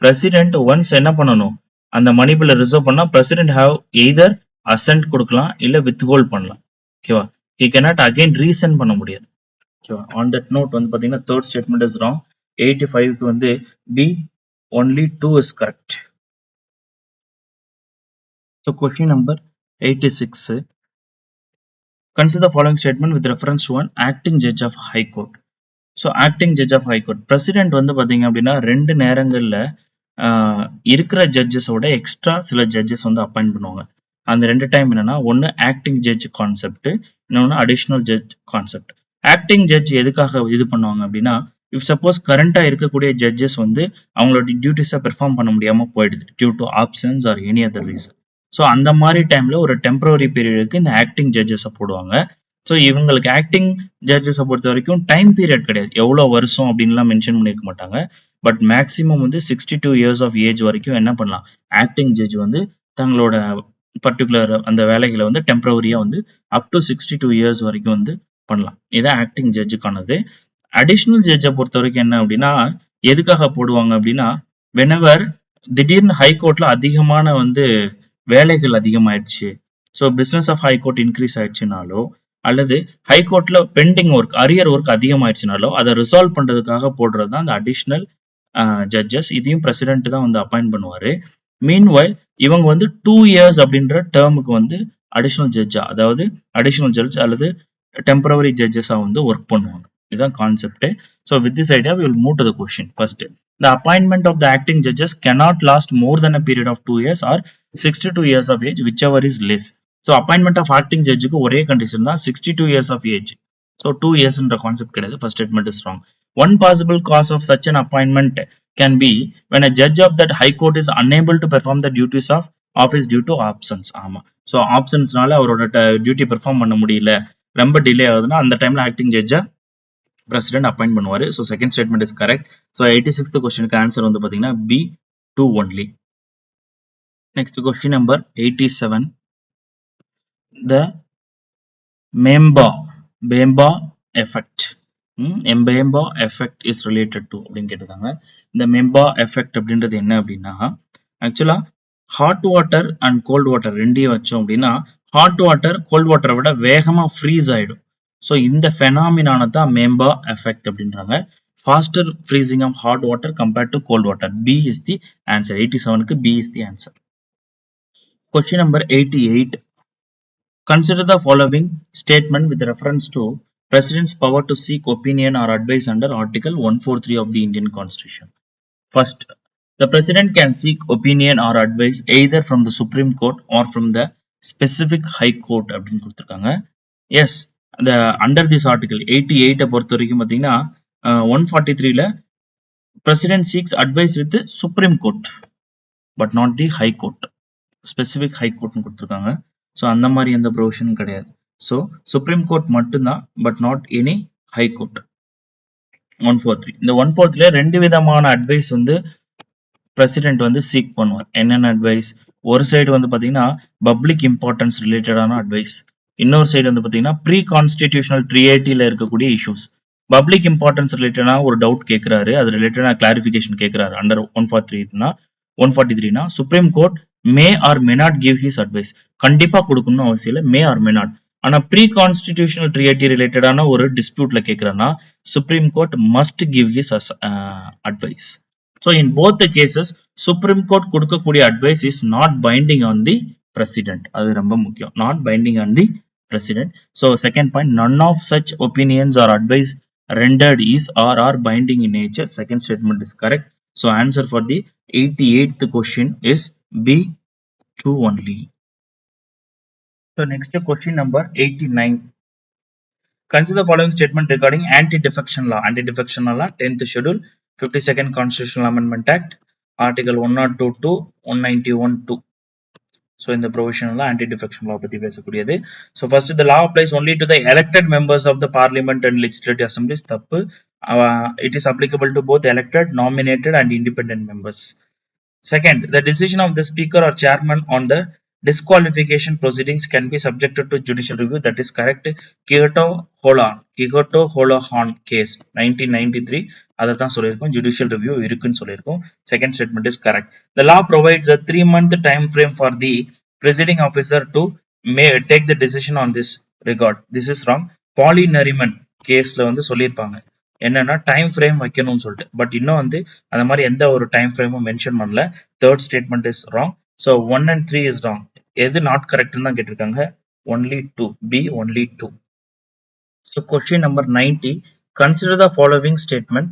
பிரசிடென்ட் ஒன்ஸ் என்ன பண்ணணும், அந்த மணி பில்ல ரிசர்வ் பண்ணா பிரசிடென்ட் ஹாவ் எய்தர் அசென்ட் கொடுக்கலாம் இல்ல வித்ஹோல்ட் பண்ணலாம். ஓகேவா? ஹி கேனாட் அகைன் ரீசென்ட் பண்ண முடியாது. ஓகேவா? ஆன் தட் நோட் வந்து பாத்தீங்கன்னா தேர்ட் ஸ்டேட்மெண்ட் இஸ் ராங். 85க்கு வந்து B only 2 is correct. So question number 86. Consider the following statement with reference to an acting judge of High Court. So acting judge of high court president வந்து பார்த்தீங்க அப்படின்னா 2 நேரங்களில் இருக்கிற ஜட்ஜஸோட extra சில judges வந்து appoint பண்ணுவாங்க. அந்த 2 டைம் என்னன்னா, ஒன்று ஆக்டிங் ஜட்ஜ் கான்செப்ட், இன்னொன்று additional judge concept. Acting judge எதுக்காக இது பண்ணுவாங்க அப்படின்னா, இஃப் சப்போஸ் கரண்டா இருக்கக்கூடிய ஜட்ஜஸ் வந்து அவங்களோட டியூட்டிஸை பெர்ஃபார்ம் பண்ண முடியாம போயிடுது due to absence or any other reason. So அந்த மாதிரி டைம்ல ஒரு டெம்பரரி பீரியடுக்கு இந்த ஆக்டிங் ஜட்ஜஸை போடுவாங்க. ஸோ இவங்களுக்கு ஆக்டிங் ஜட்ஜஸை பொறுத்த வரைக்கும் டைம் பீரியட் கிடையாது, எவ்வளோ வருஷம் அப்படின்லாம் மென்ஷன் பண்ணியிருக்க மாட்டாங்க. பட் மேக்ஸிமம் வந்து 62 years ஆஃப் ஏஜ் வரைக்கும் என்ன பண்ணலாம், ஆக்டிங் ஜட்ஜ் வந்து தங்களோட பர்டிகுலர் அந்த வேலைகளை வந்து டெம்பரரியா வந்து அப் டு 62 years வரைக்கும் வந்து பண்ணலாம். இதான் ஆக்டிங் ஜட்ஜுக்கானது. அடிஷ்னல் ஜட்ஜை பொறுத்த வரைக்கும் என்ன அப்படின்னா, எதுக்காக போடுவாங்க அப்படின்னா, வெனவர் திடீர்னு ஹைகோர்ட்ல அதிகமான வந்து வேலைகள் அதிகமாயிடுச்சு, so business of high court increase ஆயிடுச்சுனாலோ அல்லது ஹைகோர்ட்ல பெண்டிங் ஒர்க் அரியர் ஒர்க் அதிகமாயிடுச்சுனாலோ அதை ரிசால்வ் பண்றதுக்காக போடுறது தான் அந்த அடிஷ்னல் ஜட்ஜஸ். இதையும் பிரசிடென்ட் தான் வந்து அப்பாயிண்ட் பண்ணுவாரு. மீன்வைல் இவங்க வந்து 2 years அப்படின்ற டேர்முக்கு வந்து அடிஷ்னல் ஜட்ஜா, அதாவது அடிஷ்னல் ஜட்ஜ் அல்லது டெம்பரரி ஜட்ஜஸா வந்து ஒர்க் பண்ணுவாங்க. இதுதான் concept. So with this idea we will move to the question. First, the appointment of the acting judges cannot last more than a period of 2 years or 62 years of age, whichever is less. So appointment of acting ஜட்ஜுக்கு ஒரே condition தான் 62 years of age. So 2 yearsன்ற concept கிடையாது. First statement is wrong. One possible cause of such an appointment can be when a judge of that high court is unable to perform the duties of office due to absence. ஆமா, so ஆப்சன்ஸ்னால அவரோட duty perform பண்ண முடியல, ரொம்ப delay ஆகுதுன்னா அந்த டைம்ல acting ஜட்ஜா president appoint பண்ணுவாரு. So second statement is correct. So 86th கொஸ்டினுக்கு ஆன்சர் வந்து பாத்தீங்கன்னா B 2 only. Next question number 87. The Mbemba effect. Mbemba effect is related to அப்படின்னு கேட்டிருக்காங்க. இந்த மெம்பா எஃபெக்ட் அப்படின்றது என்ன அப்படின்னா, ஆக்சுவலா hot water and cold water ரெண்டையும் வச்சோம் அப்படின்னா ஹாட் வாட்டர் கோல்ட் வாட்டரை விட வேகமா ஃப்ரீஸ் ஆயிடும். ஸோ இந்த ஃபெனாமினான தான் மெம்பா எஃபெக்ட் அப்படின்றாங்க. Faster freezing of hot water compared to cold water. B is the answer. 87க்கு B is the answer. Question number 88. Consider the following statement with reference to President's power to seek opinion or advice under Article 143 of the Indian Constitution. First, the President can seek opinion or advice either from the Supreme Court or from the specific High Court அப்படின்னு கொடுத்துருக்காங்க. S, அந்த under this article 88 பொறுத்த வரைக்கும் பார்த்தீங்கன்னா 143ல President seeks advice with the Supreme Court but not the High Court. Specific high கோர்ட்னு கொடுத்துருக்காங்க. So அந்த மாதிரி எந்த ப்ரொவிஷனும் கிடையாது. ஸோ சுப்ரீம் கோர்ட் மட்டும்தான், but not any high court. 143. இந்த 143ல 2 விதமான அட்வைஸ் வந்து பிரசிடென்ட் வந்து சீக் பண்ணுவார். என்னென்ன அட்வைஸ்? ஒரு சைடு வந்து பார்த்தீங்கன்னா பப்ளிக் இம்பார்ட்டன்ஸ் ரிலேட்டடான அட்வைஸ், இன்னொரு சைடு வந்து பார்த்தீங்கன்னா ப்ரீ கான்ஸ்டிடியூஷனல் ட்ரீட்டில இருக்கக்கூடிய இஷ்யூஸ். பப்ளிக் இம்பார்ட்டன்ஸ் ரிலேட்டடா ஒரு டவுட் கேட்கிறாரு, அது ரிலேட்டடா கிளாரிஃபிகேஷன் கேட்கிறாரு அண்டர் 143னா supreme court may or may not give his advice. கண்டிப்பா கொடுக்கணும்னு அவசியம் இல்லை, மே ஆர் மே நாட். ஆனா ப்ரீ கான்ஸ்டிடியூஷனல் ட்ரியேட்டி ரிலேட்டடான ஒரு டிஸ்பியூட்ல கேட்கிறேன்னா supreme court must give his advice. So in both the cases supreme court கொடுக்கக்கூடிய advice is not binding on the president. அது ரொம்ப முக்கியம். Not binding on the president. So second point, none of such opinions or advice rendered is or are binding in nature. Second statement is correct. So answer for the 88th question is B, true only. So next question number 89. Consider the following statement regarding anti-defection law. Anti-defection law 10th schedule 52nd Constitutional Amendment Act Article 102 191 So in the provision law, anti-defection law பத்தி பேசக்கூடியது. So first the law applies only to the elected members of the parliament and legislative assemblies. தப்பு. It is applicable to both elected, nominated and independent members. Second, the decision of the speaker or chairman on the disqualification proceedings can be subjected to judicial review. That is correct. Kyoto Holohan case 1993 அதான் சொல்லியிருக்கோம். judicial review இருக்குன்னு சொல்லியிருக்கோம். Second statement is correct. The law provides a 3-month time frame for the presiding officer to take the decision on this regard. This is wrong. Polly Nariman கேஸ்ல சொல்லியிருப்பாங்க என்னன்னா time frame வைக்கணும்னு சொல்லிட்டு. But இன்னும் அந்த மாதிரி எந்த ஒரு டைம் ஃப்ரேமும் மென்ஷன் பண்ணல. Third statement is wrong. So 1 and 3 is wrong. எது நாட் கரெக்ட்னு தான் கேட்டிருக்காங்க. only 2. B only 2. So question number 90. Consider the following statement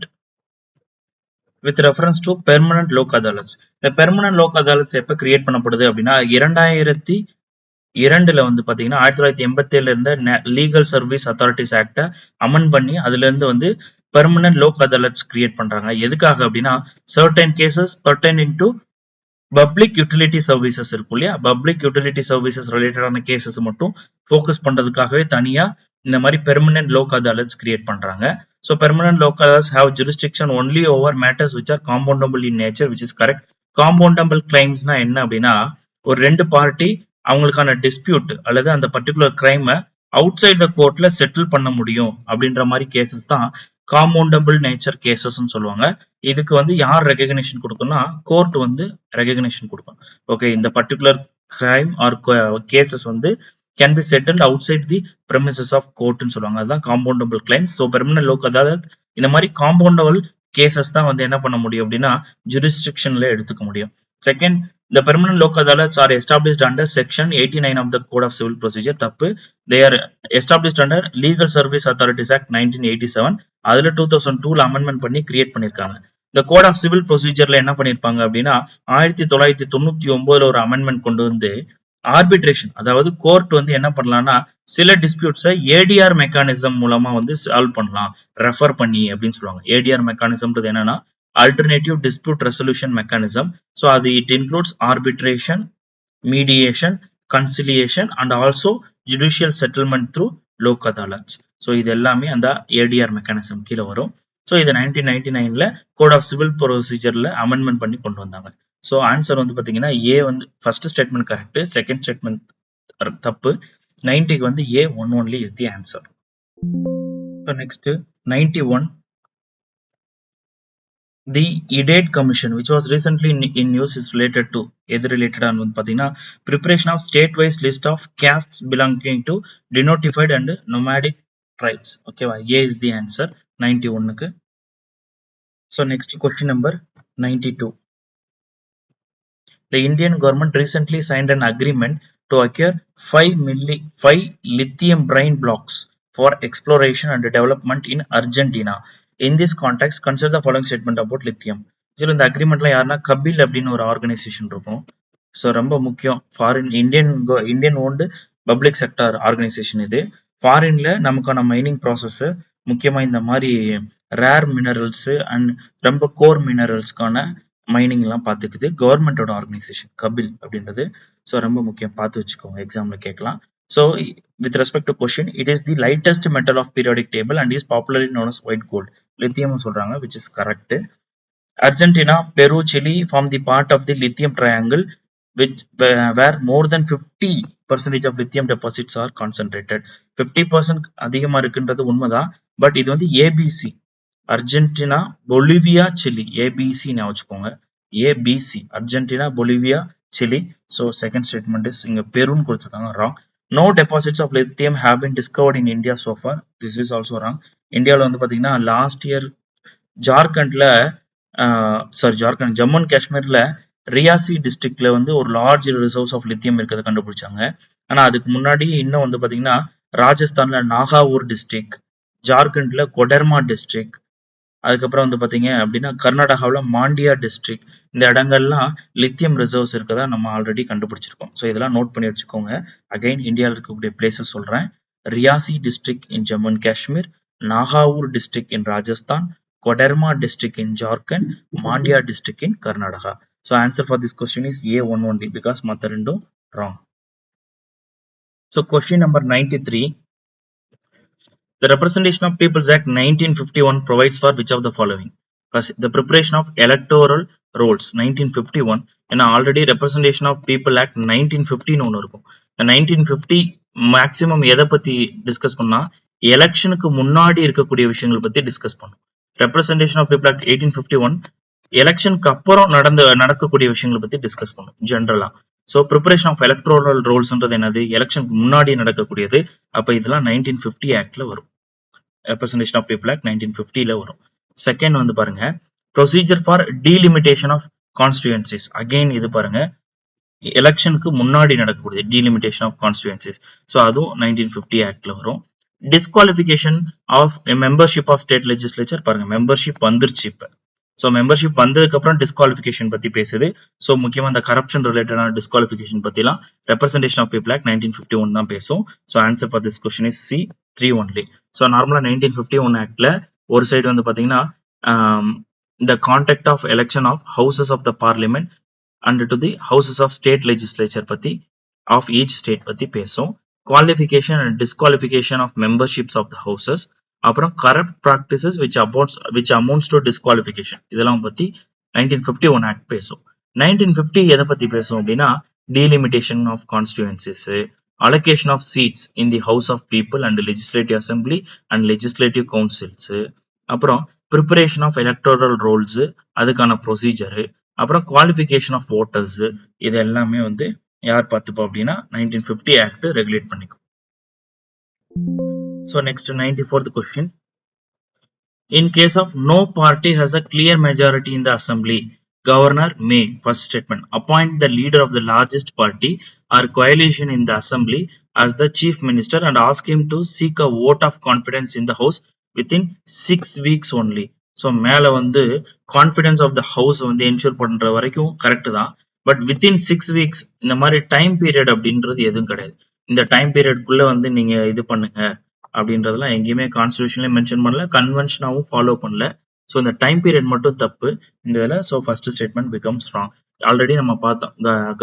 with reference to permanent lok adalats. The permanent lok adalats எப்ப create பண்ணப்படுது அப்படின்னா 2002ல பாத்தீங்கன்னா 1987ல இருந்த லீகல் சர்வீஸ் அத்தாரிட்டிஸ் ஆக்ட அமெண்ட் பண்ணி அதுல இருந்து பெர்மனன்ட் லோக் அதாலட்ஸ் கிரியேட் பண்றாங்க. எதுக்காக அப்படின்னா certain cases pertaining to public utility services இருக்கும் இல்லையா, பப்ளிக் யூட்டிலிட்டி சர்வீசஸ் ரிலேட்டடான கேசஸ் மட்டும் ஃபோக்கஸ் பண்றதுக்காகவே தனியா இந்த மாதிரி பெர்மனன்ட் லோக் அதாலட்ஸ் கிரியேட் பண்றாங்க. So permanent Lok Adalats have jurisdiction only over matters which are compoundable in nature, which is correct. Compoundable கிளைம்ஸ்னா என்ன அப்படின்னா ஒரு ரெண்டு பார்ட்டி அவங்களுக்கான டிஸ்பியூட் அல்லது அந்த பர்டிகுலர் கிரைமை அவுட் சைட் த கோர்ட்ல செட்டில் பண்ண முடியும் அப்படின்ற மாதிரி கேசஸ் தான் காம்பவுண்டபிள் நேச்சர் கேசஸ் சொல்லுவாங்க. இதுக்கு யார் ரெகக்னிஷன் கொடுக்கணும்னா கோர்ட் ரெகக்னிஷன் கொடுக்கும். ஓகே, இந்த particular crime or cases can be settled outside the premises of கோர்ட்னு சொல்லுவாங்க. அதுதான் compoundable claims. So permanent Lok Adalat இந்த மாதிரி காம்பவுண்டபிள் கேசஸ் தான் என்ன பண்ண முடியும் அப்படின்னா ஜூரிஸ்டிக்ஷன்ல எடுத்துக்க முடியும். Second, the permanent lok adalats are established under section 89 of the Code of Civil Procedure. தப்பு. They are established under Legal Service Authorities Act 1987. அதுல 2002ல அமெண்ட்மெண்ட் பண்ணி கிரியேட் பண்ணிருக்காங்க. The Code of Civil Procedureல என்ன பண்ணிருப்பாங்க அப்படின்னா 1999ல ஒரு அமெண்ட்மெண்ட் கொண்டு ஆர்பிட்ரேஷன், அதாவது கோர்ட் என்ன பண்ணலாம்னா சில டிஸ்பியூட்ஸை ஏடிஆர் மெக்கானிசம் மூலமா சால்வ் பண்ணலாம் ரெஃபர் பண்ணி அப்படின்னு சொல்லுவாங்க. ஏடிஆர் மெக்கானிசம்ன்றது என்னன்னா alternative dispute resolution mechanism. So it includes arbitration, mediation, conciliation and also judicial settlement through lok adalats. So இது எல்லாமே அந்த ADR mechanism கீழ வரும். So இது 1999ல Code of Civil Procedureல அமெண்ட்மெண்ட் பண்ணி கொண்டு வந்தாங்க. So ஆன்சர் பாத்தீங்கன்னா A first statement correct, second statement தப்பு. 90க்கு A one only is the answer. So next 91. The Idate Commission, which was recently in news, is related to preparation of state-wise list of castes belonging to denotified and nomadic tribes. Okay, A is the answer. 91. So next question number 92. The Indian government recently signed an agreement to acquire 5 lithium brine blocks for exploration and development in Argentina. In this context, consider the following statement about lithium. இந்த அக்ரிமெண்ட்ல யாருன்னா கபில் அப்படின்னு ஒரு organisation இருக்கும். So ரொம்ப முக்கியம். Foreign Indian owned public sector organisation இது. ஃபாரின்ல நமக்கான மைனிங் ப்ராசஸ் முக்கியமா இந்த மாதிரி ரேர் மினரல்ஸ் அண்ட் ரொம்ப கோர் மினரல்ஸ்க்கான மைனிங் எல்லாம் பார்த்துக்குது கவர்மெண்டோட ஆர்கனைசேஷன் கபில் அப்படின்றது. ஸோ ரொம்ப முக்கியம், பார்த்து வச்சுக்கோங்க, எக்ஸாம்ல கேட்கலாம். So with respect to question, it is the lightest metal of periodic table and is popularly known as white gold. Lithium சொல்றாங்க, which is correct. Argentina, Peru, Chile form the part of the lithium triangle, which where more than 50% of lithium deposits are concentrated. 50% அதிகமா இருக்குன்றது உண்மைதான். But இது ABC, Argentina, Bolivia, Chile. ABC ஞாபகம் வச்சுக்கோங்க. ABC, Argentina, Bolivia, Chile. So second statement is இங்க பெருன்னு கொடுத்துருக்காங்க, wrong. No deposits of lithium have been discovered in India so far. This is also wrong. இந்தியாவில் வந்து பார்த்தீங்கன்னா லாஸ்ட் இயர் ஜார்க்கண்ட்ல Jharkhand Jammu and காஷ்மீர்ல ரியாசி டிஸ்ட்ரிக்ட்ல வந்து ஒரு லார்ஜ் ரிசர்வ்ஸ் ஆஃப் லித்தியம் இருக்கிறத கண்டுபிடிச்சாங்க. ஆனா அதுக்கு முன்னாடி இன்னும் வந்து பாத்தீங்கன்னா ராஜஸ்தான்ல நாகாவூர் டிஸ்ட்ரிக்ட், ஜார்க்கண்ட்ல கொடர்மா டிஸ்ட்ரிக்ட், அதுக்கப்புறம் வந்து பாத்தீங்க அப்படின்னா கர்நாடகாவில் மாண்டியா டிஸ்ட்ரிக்ட், இந்த இடங்கள்லாம் லித்தியம் ரிசர்வ்ஸ் இருக்கதா நம்ம ஆல்ரெடி கண்டுபிடிச்சிருக்கோம். ஸோ இதெல்லாம் நோட் பண்ணி வச்சுக்கோங்க. அகைன் இந்தியாவில் இருக்கக்கூடிய பிளேசஸ் சொல்றேன். Reasi district in Jammu and Kashmir, Nagaur district in Rajasthan, Koderma district in Jharkhand, Mandya district in Karnataka. So answer for this question is A1 only because Matharindu wrong. So question number 93. The Representation of Peoples Act 1951 provides for which of the following? First, the preparation of electoral rolls 1951. And already Representation of People Act 1950 ஒன்று இருக்கும். The 1950 maximum எதை பத்தி discuss பண்ணா எலெக்ஷனுக்கு முன்னாடி இருக்கக்கூடிய விஷயங்கள் பத்தி டிஸ்கஸ் பண்ணும். ரெப்ரசன்டேஷன் ஆஃப் பீப்புள் ஆக்ட் 1851 எலெக்ஷனுக்கு அப்புறம் நடக்கக்கூடிய விஷயங்களை பத்தி டிஸ்கஸ் பண்ணும் ஜென்ரலா. ஸோ ப்ரிப்பரேஷன் ஆஃப் எலக்ட்ரோரல் ரோல்ஸ்ன்றது என்னது? எலெக்ஷனுக்கு முன்னாடி நடக்கக்கூடியது. அப்ப இதெல்லாம் 1950 ஆக்ட்ல வரும். ரெப்ரசன்டேஷன் ஆஃப் பீப்புள் ஆக்ட் 1950ல வரும். செகண்ட் வந்து பாருங்க, procedure for delimitation of constituencies. Again இது பாருங்க, எலெக்ஷனுக்கு முன்னாடி நடக்கக்கூடியது டீலிமிட்டேஷன் ஆஃப் கான்ஸ்டியூன்சிஸ். ஸோ அதுவும் 1950 ஆக்ட்ல வரும். Disqualification of membership of state legislature பாருங்க, மெம்பர்ஷிப் வந்துருச்சு இப்ப. ஸோ மெம்பர்ஷிப் வந்ததுக்கு அப்புறம் டிஸ்குவாலிஃபிகேஷன் பத்தி பேசுது. ஸோ முக்கியமா இந்த கரப்ஷன் ரிலேட்டடான டிஸ்குவாலிஃபிகேஷன் பத்திலாம் ரெப்ரசன்டேஷன் ஆஃப் பீப்புள் ஆக்ட் 1951 தான் பேசும். So answer for this question is C3 only. So நார்மலா 1951 ஆக்ட்ல ஒரு சைடு வந்து பாத்தீங்கன்னா the conduct of election of houses of the parliament and to the houses of state legislature பத்தி of each state பத்தி பேசும். Qualification and disqualification of memberships of the houses, அப்புறம் corrupt practices which amounts to disqualification, இதெல்லாம் பத்தி 1951 act பேசும். 1950 எதை பத்தி பேசும் அப்படின்னா delimitation of constituencies, allocation of seats in the house of people and legislative assembly and legislative councils, அப்புறம் preparation of electoral rolls, அதுக்கான ப்ரொசீஜர், அப்புறம் குவாலிஃபிகேஷன் ஆஃப் ஓட்டர்ஸ், இது எல்லாமே வந்து யார் பார்த்துப்போம் அப்படின்னா 1950 ஆக்ட் ரெகுலேட் பண்ணிக்கும். So next 94th question. In case of no party has a clear majority in the assembly, governor may, first statement, appoint the leader of the largest party or coalition in the assembly as the chief minister and ask him to seek a vote of confidence in the house within 6 weeks only. So மேல வந்து confidence of the house வந்து ensure பண்ற வரைக்கும் correct தான். But within 6 weeks இந்த மாதிரி time period அப்படின்றது எதுவும் கிடையாது. இந்த டைம் பீரியட்குள்ள வந்து நீங்க இது பண்ணுங்க அப்படின்றதெல்லாம் எங்கேயுமே கான்ஸ்டியூஷன்லயும் மென்ஷன் பண்ணல, கன்வென்ஷனாவும் ஃபாலோ பண்ணல. ஸோ இந்த டைம் பீரியட் மட்டும் தப்பு இந்த இதில். So first statement becomes wrong. Already நம்ம பார்த்தோம்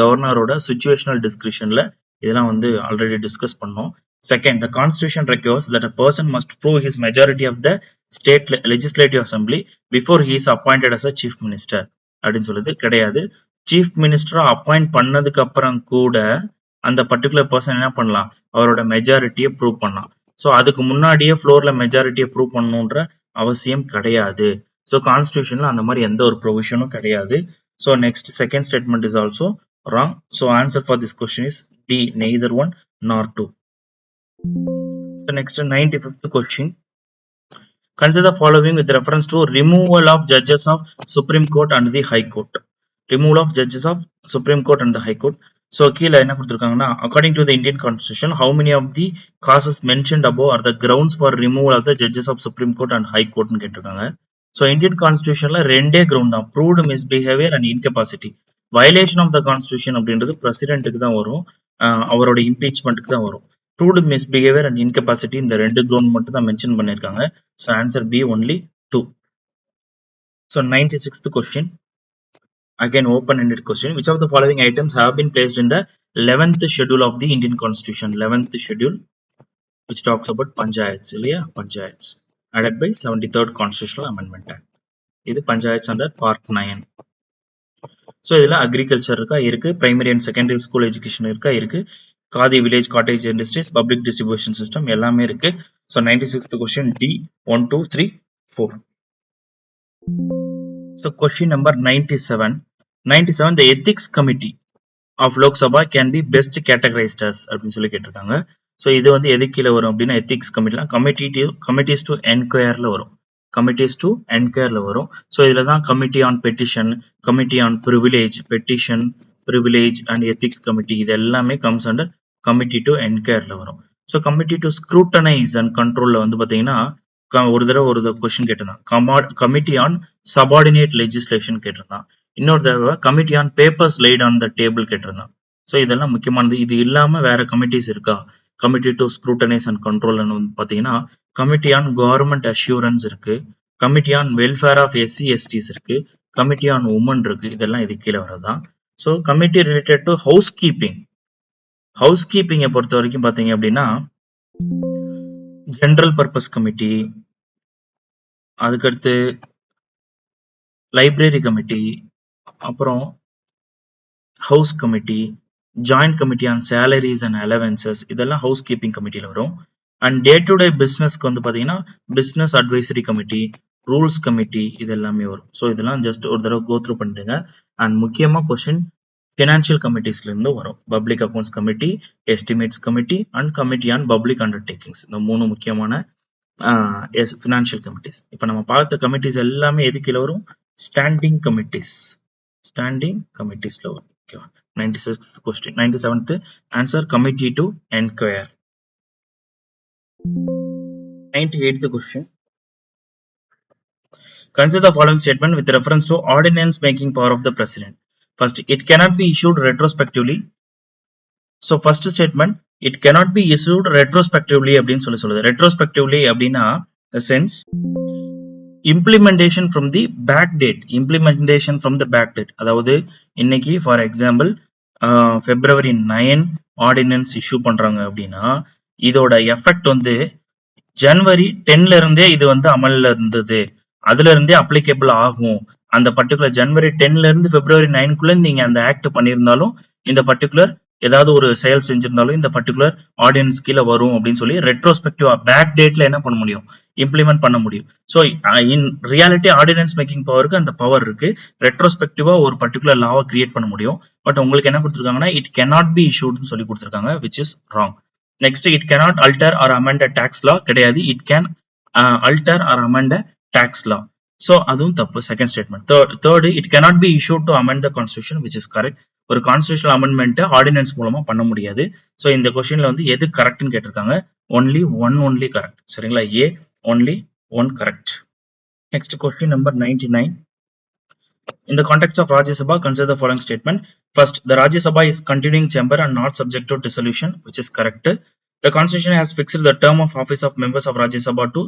கவர்னரோட சிச்சுவேஷனல் டிஸ்கிரிப்ஷன்ல இதெல்லாம் வந்து ஆல்ரெடி டிஸ்கஸ் பண்ணோம். Second, the constitution requires that a person must prove his majority of the state legislative assembly before he is appointed as a chief minister அப்படின்னு சொல்லுது. கிடையாது. Chief மினிஸ்டரா அப்பாயிண்ட் பண்ணதுக்கு அப்புறம் கூட அந்த பர்டிகுலர் பர்சன் என்ன பண்ணலாம், அவரோட மெஜாரிட்டியை ப்ரூவ் பண்ணலாம். ஸோ அதுக்கு முன்னாடியே ஃப்ளோர்ல மெஜாரிட்டியை ப்ரூவ் பண்ணணுன்ற அவசியம் கிடையாது. ஸோ கான்ஸ்டியூஷன்ல அந்த மாதிரி எந்த ஒரு ப்ரொவிஷனும் கிடையாது. So next second statement is also wrong. So answer for this question is D, neither 1 nor 2. So next 95th question. Consider the following with reference to removal of judges of Supreme Court and the High Court. Removal of judges of Supreme Court and the High Court. So கீழே என்ன கொடுத்திருக்காங்கன்னா, according to the Indian Constitution, how many of the causes mentioned above are the grounds for removal of the judges of Supreme Court and High Court னு கேட்டிருக்காங்க. So Indian Constitutionல ரெண்டே ground தான், proved misbehavior and incapacity. Violation of the constitution அப்படின்றது பிரசிடென்ட்டுக்கு தான் வரும், அவரோட இம்பீச்மெண்ட்டுக்கு தான் வரும். Proved misbehavior and incapacity இந்த ரெண்டு கிரவுண்ட் மட்டும் தான் மென்ஷன் பண்ணிருக்காங்க. So answer B only 2. So 96th question. Again open-ended question. Which of the following items have been placed in the 11th schedule of the Indian Constitution? 11th schedule which talks about panchayats, இல்லையா, panchayats added by 73rd Constitutional Amendment Act. இது panchayats under part 9. So இதில் agriculture இருக்கு, primary and secondary school education இருக்கு, khadi village cottage industries, public distribution system எல்லாமே இருக்கு. So 96th question D 1 2 3 4. So question number 97. The ethics committee of Lok Sabha can be best categorized as அப்படின்னு சொல்லி கேட்டிருக்காங்க. So இது வந்து எது கீழே வரும் அப்படின்னா எத்திக்ஸ் கமிட்டிலாம் கமிட்டிஸ் டு என்கொயர்ல வரும். கமிட்டிஸ் டு என்கொயர்ல வரும். ஸோ இதில் தான் committee on petition, committee on privilege, petition, privilege and ethics committee இது எல்லாமே கம்ஸ் அண்டர் கமிட்டி டு என்கொயர்ல வரும். So committee to scrutinise and கண்ட்ரோல்ல வந்து பார்த்தீங்கன்னா ஒரு தடவை கொஸ்டின் கேட்டிருந்தான். கமிட்டி ஆன் சபார்டினேட் லெஜிஸ்லேஷன் கேட்டிருந்தான். இன்னொரு தடவை committee on papers laid on the table கேட்டிருந்தான். ஸோ இதெல்லாம் முக்கியமானது. இது இல்லாம வேற கமிட்டிஸ் இருக்கா? Committee to scrutinise and control பாத்தீங்கன்னா கமிட்டி ஆன் கவர்மெண்ட் அஷ்யூரன்ஸ் இருக்கு, committee on welfare of SC STs இருக்கு, கமிட்டி ஆன் உமன் இருக்கு. இதெல்லாம் இது கீழே வரதான். So committee related to house கீப்பிங்கை பொறுத்த வரைக்கும் பாத்தீங்க அப்படின்னா ஜெனரல் பர்பஸ் கமிட்டி, அதுக்கடுத்து லைப்ரரி கமிட்டி, அப்புறம் house committee, joint committee on salaries and allowances இதெல்லாம் ஹவுஸ் கீப்பிங் கமிட்டியில வரும். அண்ட் டே டு டே பிசினஸ்க்கு வந்து பாத்தீங்கன்னா business advisory committee, rules committee இது எல்லாமே வரும். ஸோ இதெல்லாம் ஜஸ்ட் ஒரு தடவை கோ த்ரூ பண்ணிடுங்க. அண்ட் முக்கியமா கொஸ்டின் ஃபினான்ஷியல் கமிட்டிஸ்ல இருந்து வரும். Public accounts committee, estimates committee and committee on public undertakings. இந்த 3 முக்கியமான ஃபினான்ஷியல் கமிட்டிஸ். இப்போ நம்ம பார்த்த கமிட்டிஸ் எல்லாமே எது கீழே வரும்? ஸ்டாண்டிங் கமிட்டிஸ்ல வரும். ஓகேவா? 96th question. 97th answer committee to enquire. 98th question. Consider the following statement with reference to ordinance making power of the president. First, it cannot be issued retrospectively. So first statement, it cannot be issued retrospectively அப்படின்னு சொல்லுது. Retrospectively அப்படின்னா the sense implementation from the back date. அதாவது இன்னைக்கு for example February 9 ordinance issue பண்றாங்க அப்படின்னா இதோட effect வந்து January 10ல இருந்தே இது வந்து அமல்ல இருந்தது, அதுல இருந்தே அப்ளிகேபிள் ஆகும். அந்த பர்டிகுலர் January 10ல இருந்து February 9க்குள்ள நீங்க அந்த ஆக்ட் பண்ணியிருந்தாலும், இந்த பர்டிகுலர் ஏதாவது ஒரு செயல் செஞ்சிருந்தாலும் இந்த பர்டிகுலர் ஆர்டினன்ஸ் கீழே வரும் அப்படின்னு சொல்லி ரெட்ரோஸ்பெக்டிவா பேக் டேட்ல என்ன பண்ண முடியும்? இம்ப்ளிமெண்ட் பண்ண முடியும். So in reality ordinance making பவருக்கு அந்த பவர் இருக்கு. ரெட்ரோஸ்பெக்டிவா ஒரு பர்டிகுலர் லாவை கிரியேட் பண்ண முடியும். பட் உங்களுக்கு என்ன கொடுத்துருக்காங்கன்னா இட் கேனாட் பி இஷ்யூட்னு சொல்லி கொடுத்துருக்காங்க, which is wrong. Next, it cannot alter or amend a tax law கிடையாது. It can alter or amend a tax law. So அதுவும் தப்பு. Second statement. Third, it cannot be issued to amend the constitution, which is correct. ஒரு constitutional amendment ordinance மூலமா பண்ண முடியாது. So இந்த கொஸ்டின்ல வந்து எது கரெக்ட்னு கேட்டிருக்காங்க. Only correct. சரிங்களா? ஏ only one correct. Next question number 99. In the context of Rajya Sabha, consider the following statement. First, the Rajya Sabha is continuing chamber and not subject to dissolution, which is correct. The constitution has fixed the term of office of members of Rajya Sabha to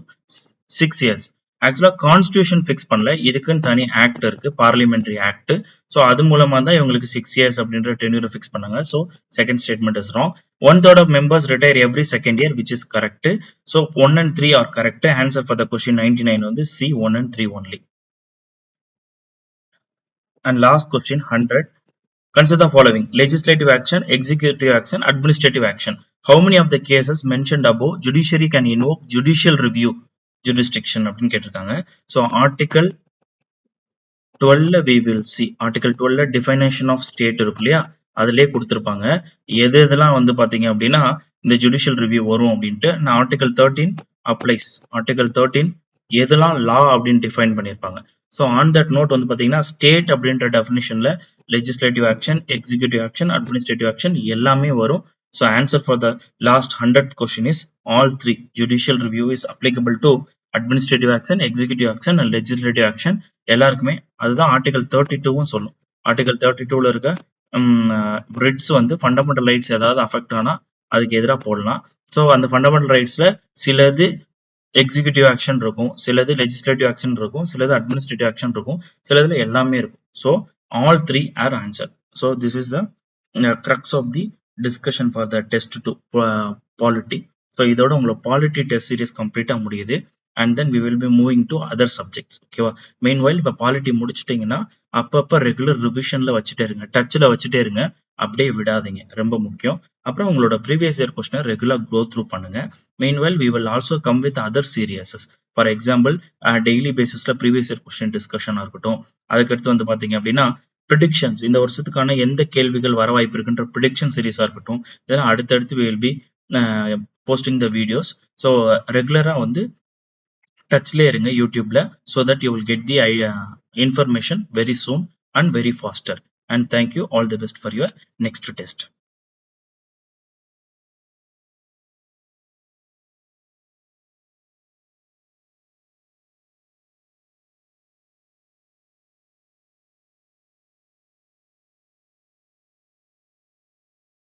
6 years. ஆக்சுவலா constitution fix பண்ணல, இதுக்குன்னு தனி act இருக்கு, parliamentary act. So அது மூலமா தான் இவங்களுக்கு 6 years அப்படின்ற டென்யூரை ஃபிக்ஸ் பண்ணாங்க. So second statement is wrong. 1/3 of members retire every second year, which is correct. So 1 and 3 are correct. Answer for the question 99 வந்து C, 1 and 3 only. And last question 100. Consider the following: legislative action, executive action, administrative action. How many of the cases mentioned above judiciary can invoke judicial review jurisdiction அப்படின்னு கேட்டிருக்காங்க. So article 12 we will see. Article 12 definition of state இருக்கு இல்லையா, அதுலயே கொடுத்துருப்பாங்க எதெல்லாம் வந்து பாத்தீங்க அப்படின்னா இந்த ஜுடிஷியல் ரிவ்யூ வரும் அப்படின்ட்டு. நான் ஆர்டிகல் 13 அப்ளைஸ். ஆர்டிகல் 13 எதெல்லாம் லா அப்படின்னு டிஃபைன் பண்ணியிருப்பாங்க. ஸோ ஆன் தட் நோட் வந்து பாத்தீங்கன்னா ஸ்டேட் அப்படின்ற டெஃபினிஷன்ல legislative action, executive action, administrative action எல்லாமே வரும். So answer for the last 100th question is all three. Judicial review is applicable to administrative action, executive action and legislative action. எல்லாருக்குமே அதுதான் article 32வும் சொல்லும். Article 32ல இருக்க Ritz வந்து fundamental rights ஏதாவது affect ஆனா அதுக்கு எதிராக போடலாம். ஸோ அந்த ஃபண்டமெண்டல் ரைட்ஸ்ல சிலது எக்ஸிக்யூட்டிவ் ஆக்ஷன் இருக்கும், சிலது லெஜிஸ்லேட்டிவ் ஆக்ஷன் இருக்கும், சிலது அட்மினிஸ்ட்ரேட்டிவ் ஆக்ஷன் இருக்கும், சிலதுல எல்லாமே இருக்கும். So all three are answer. So this is the crux of the discussion for the test to polity. So இதோட உங்களுக்கு polity test series கம்ப்ளீட்டா முடியுது. And then we will be moving to other subjects. ஓகேவா? மெயின்வைல் இப்போ polity முடிச்சிட்டிங்கன்னா அப்பப்போ regular ரிவிஷன்ல வச்சுட்டே இருங்க, டச்ல வச்சுட்டே இருங்க, அப்படியே விடாதீங்க, ரொம்ப முக்கியம். அப்புறம் உங்களோட ப்ரீவியஸ் இயர் கொஸ்டினை ரெகுலர் க்ரோ த்ரூ பண்ணுங்க. Meanwhile we will also come with other series. For example daily பேசிஸ்ல ப்ரீவியஸ் இயர் கொஸ்டின் டிஸ்கஷனா இருக்கட்டும். அதுக்கடுத்து வந்து பாத்தீங்க அப்படின்னா ப்ரிடிக்ஷன்ஸ் இந்த வருஷத்துக்கான எந்த கேள்விகள் வர வாய்ப்பு இருக்குன்ற ப்ரிடிக்ஷன் சீரிஸாக இருக்கட்டும், இதெல்லாம் அடுத்தடுத்து will be posting the videos. So ரெகுலராக வந்து டச்லேயே இருங்க யூடியூப்ல, so that you will get the information very soon and very faster. And thank you. All the best for your next test.